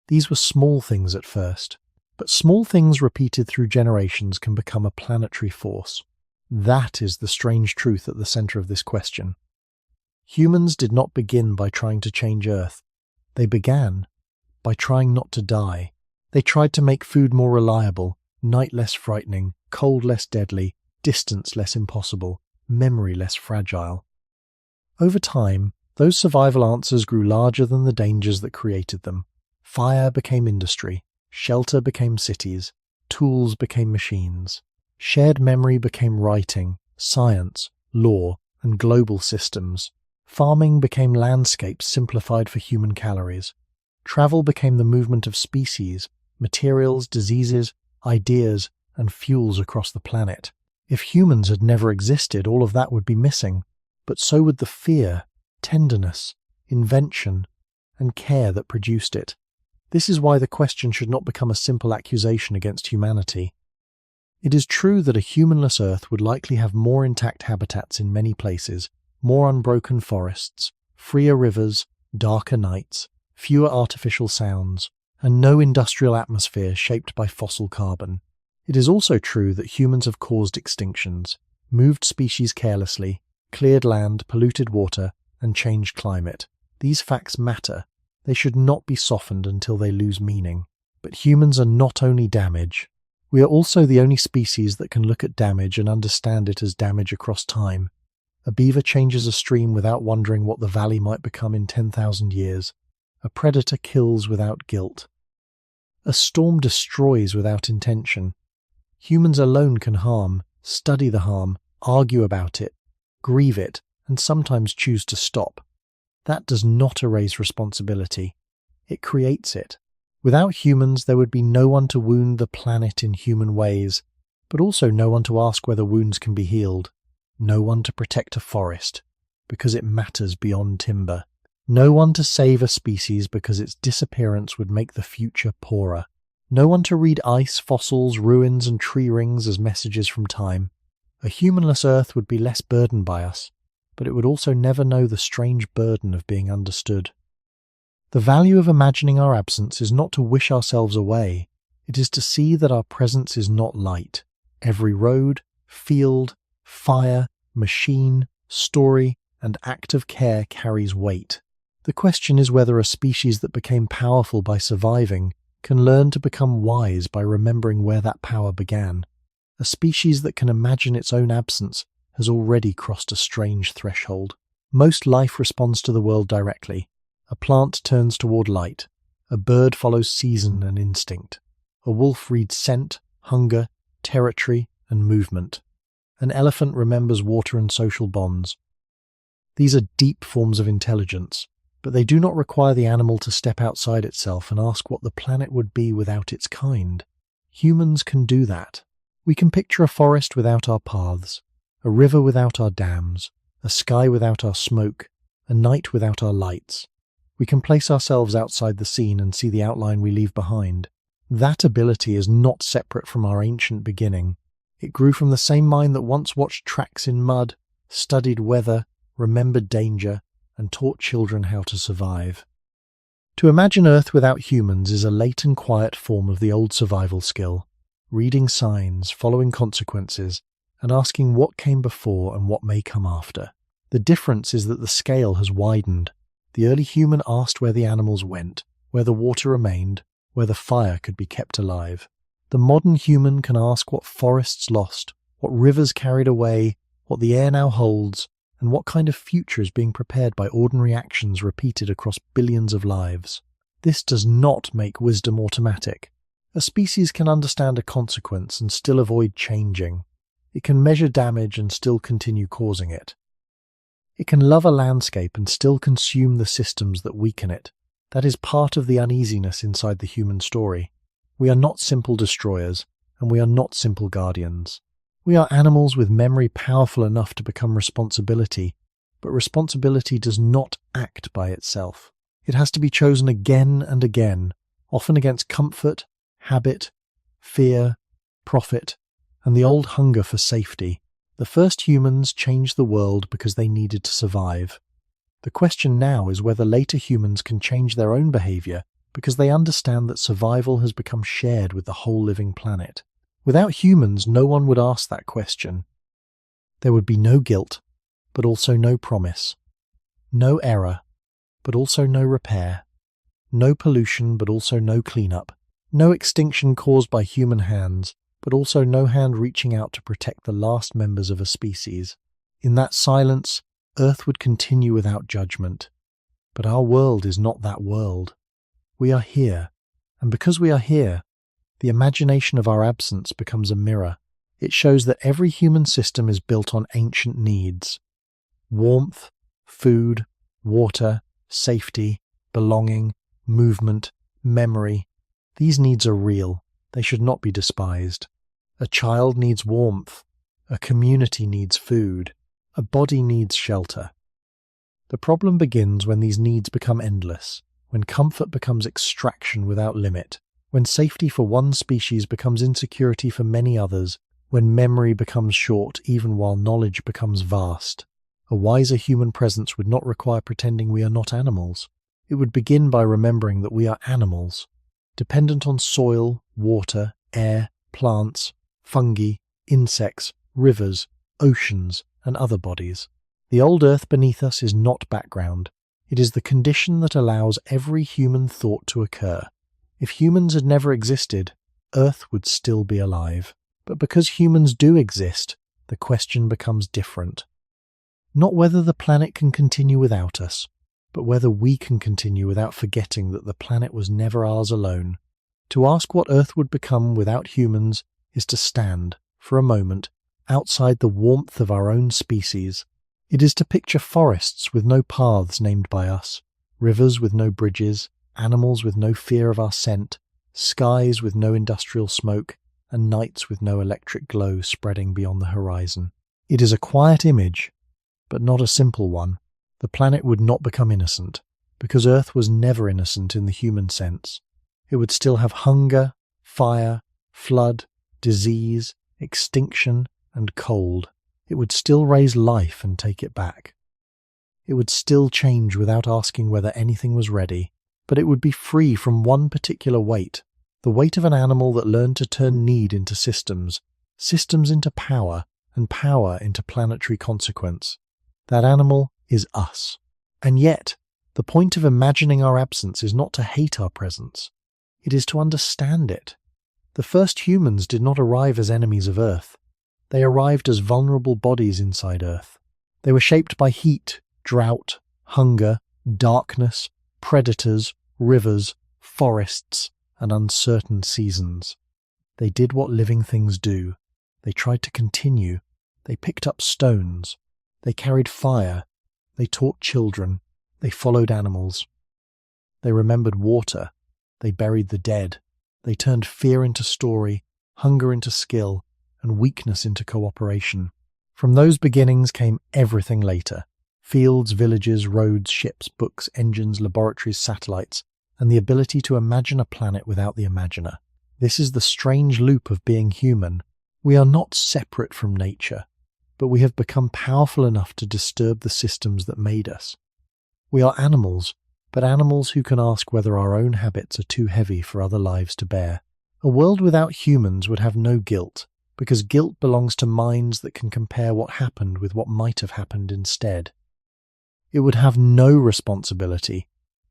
A: These were small things at first, but small things repeated through generations can become a planetary force. That is the strange truth at the center of this question. Humans did not begin by trying to change Earth. They began by trying not to die. They tried to make food more reliable, night less frightening, cold less deadly, distance less impossible, memory less fragile. Over time, those survival answers grew larger than the dangers that created them. Fire became industry, shelter became cities, tools became machines. Shared memory became writing, science, law, and global systems. Farming became landscapes simplified for human calories. Travel became the movement of species, materials, diseases, ideas, and fuels across the planet. If humans had never existed, all of that would be missing, but so would the fear, tenderness, invention, and care that produced it. This is why the question should not become a simple accusation against humanity. It is true that a humanless Earth would likely have more intact habitats in many places, more unbroken forests, freer rivers, darker nights, fewer artificial sounds, and no industrial atmosphere shaped by fossil carbon. It is also true that humans have caused extinctions, moved species carelessly, cleared land, polluted water, and changed climate. These facts matter. They should not be softened until they lose meaning. But humans are not only damage. We are also the only species that can look at damage and understand it as damage across time. A beaver changes a stream without wondering what the valley might become in 10,000 years. A predator kills without guilt. A storm destroys without intention. Humans alone can harm, study the harm, argue about it, grieve it, and sometimes choose to stop. That does not erase responsibility. It creates it. Without humans, there would be no one to wound the planet in human ways, but also no one to ask whether wounds can be healed. No one to protect a forest, because it matters beyond timber. No one to save a species because its disappearance would make the future poorer. No one to read ice, fossils, ruins, and tree rings as messages from time. A humanless Earth would be less burdened by us, but it would also never know the strange burden of being understood. The value of imagining our absence is not to wish ourselves away. It is to see that our presence is not light. Every road, field, fire, machine, story, and act of care carries weight. The question is whether a species that became powerful by surviving can learn to become wise by remembering where that power began. A species that can imagine its own absence has already crossed a strange threshold. Most life responds to the world directly. A plant turns toward light. A bird follows season and instinct. A wolf reads scent, hunger, territory, and movement. An elephant remembers water and social bonds. These are deep forms of intelligence, but they do not require the animal to step outside itself and ask what the planet would be without its kind. Humans can do that. We can picture a forest without our paths, a river without our dams, a sky without our smoke, a night without our lights. We can place ourselves outside the scene and see the outline we leave behind. That ability is not separate from our ancient beginning. It grew from the same mind that once watched tracks in mud, studied weather, remembered danger, and taught children how to survive. To imagine Earth without humans is a late and quiet form of the old survival skill, reading signs, following consequences, and asking what came before and what may come after. The difference is that the scale has widened. The early human asked where the animals went, where the water remained, where the fire could be kept alive. The modern human can ask what forests lost, what rivers carried away, what the air now holds, and what kind of future is being prepared by ordinary actions repeated across billions of lives. This does not make wisdom automatic. A species can understand a consequence and still avoid changing. It can measure damage and still continue causing it. It can love a landscape and still consume the systems that weaken it. That is part of the uneasiness inside the human story. We are not simple destroyers, and we are not simple guardians. We are animals with memory powerful enough to become responsibility, but responsibility does not act by itself. It has to be chosen again and again, often against comfort, habit, fear, profit, and the old hunger for safety. The first humans changed the world because they needed to survive. The question now is whether later humans can change their own behavior because they understand that survival has become shared with the whole living planet. Without humans, no one would ask that question. There would be no guilt, but also no promise. No error, but also no repair. No pollution, but also no cleanup. No extinction caused by human hands, but also no hand reaching out to protect the last members of a species. In that silence, Earth would continue without judgment. But our world is not that world. We are here, and because we are here, the imagination of our absence becomes a mirror. It shows that every human system is built on ancient needs. Warmth, food, water, safety, belonging, movement, memory. These needs are real. They should not be despised. A child needs warmth. A community needs food. A body needs shelter. The problem begins when these needs become endless, when comfort becomes extraction without limit, when safety for one species becomes insecurity for many others, when memory becomes short even while knowledge becomes vast. A wiser human presence would not require pretending we are not animals. It would begin by remembering that we are animals, dependent on soil, water, air, plants, fungi, insects, rivers, oceans, and other bodies. The old earth beneath us is not background. It is the condition that allows every human thought to occur. If humans had never existed, Earth would still be alive. But because humans do exist, the question becomes different. Not whether the planet can continue without us, but whether we can continue without forgetting that the planet was never ours alone. To ask what Earth would become without humans is to stand, for a moment, outside the warmth of our own species. It is to picture forests with no paths named by us, rivers with no bridges, animals with no fear of our scent, skies with no industrial smoke, and nights with no electric glow spreading beyond the horizon. It is a quiet image, but not a simple one. The planet would not become innocent, because Earth was never innocent in the human sense. It would still have hunger, fire, flood, disease, extinction, and cold. It would still raise life and take it back. It would still change without asking whether anything was ready, but it would be free from one particular weight, the weight of an animal that learned to turn need into systems, systems into power, and power into planetary consequence. That animal is us. And yet, the point of imagining our absence is not to hate our presence. It is to understand it. The first humans did not arrive as enemies of Earth. They arrived as vulnerable bodies inside Earth. They were shaped by heat, drought, hunger, darkness, predators, rivers, forests, and uncertain seasons. They did what living things do. They tried to continue. They picked up stones. They carried fire. They taught children. They followed animals. They remembered water. They buried the dead. They turned fear into story, hunger into skill, and weakness into cooperation. From those beginnings came everything later: fields, villages, roads, ships, books, engines, laboratories, satellites, and the ability to imagine a planet without the imaginer. This is the strange loop of being human. We are not separate from nature, but we have become powerful enough to disturb the systems that made us. We are animals, but animals who can ask whether our own habits are too heavy for other lives to bear. A world without humans would have no guilt, because guilt belongs to minds that can compare what happened with what might have happened instead. It would have no responsibility,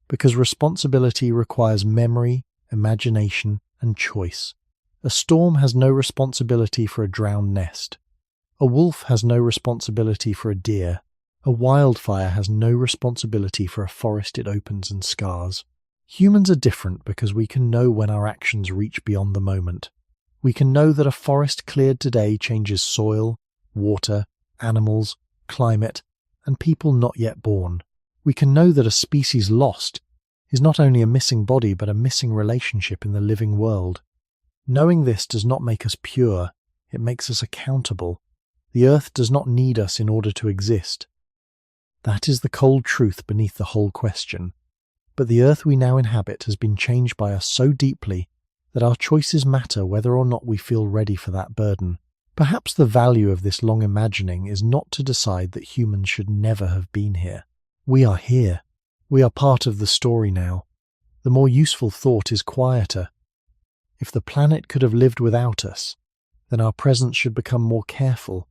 A: because responsibility requires memory, imagination, and choice. A storm has no responsibility for a drowned nest. A wolf has no responsibility for a deer. A wildfire has no responsibility for a forest it opens and scars. Humans are different because we can know when our actions reach beyond the moment. We can know that a forest cleared today changes soil, water, animals, climate, and people not yet born. We can know that a species lost is not only a missing body but a missing relationship in the living world. Knowing this does not make us pure, it makes us accountable. The earth does not need us in order to exist. That is the cold truth beneath the whole question. But the earth we now inhabit has been changed by us so deeply that our choices matter whether or not we feel ready for that burden. Perhaps the value of this long imagining is not to decide that humans should never have been here. We are here. We are part of the story now. The more useful thought is quieter. If the planet could have lived without us, then our presence should become more careful,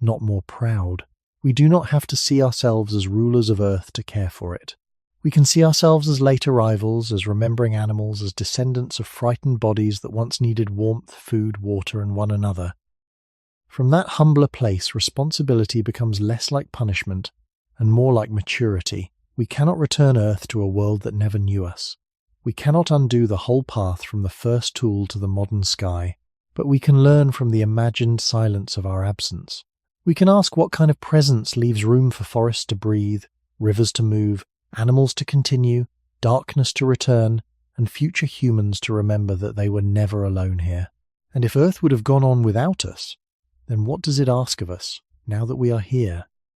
A: not more proud. We do not have to see ourselves as rulers of Earth to care for it. We can see ourselves as late arrivals, as remembering animals, as descendants of frightened bodies that once needed warmth, food, water, and one another. From that humbler place, responsibility becomes less like punishment and more like maturity. We cannot return Earth to a world that never knew us. We cannot undo the whole path from the first tool to the modern sky, but we can learn from the imagined silence of our absence. We can ask what kind of presence leaves room for forests to breathe, rivers to move, animals to continue, darkness to return, and future humans to remember that they were never alone here. And if Earth would have gone on without us, then what does it ask of us, now that we are here?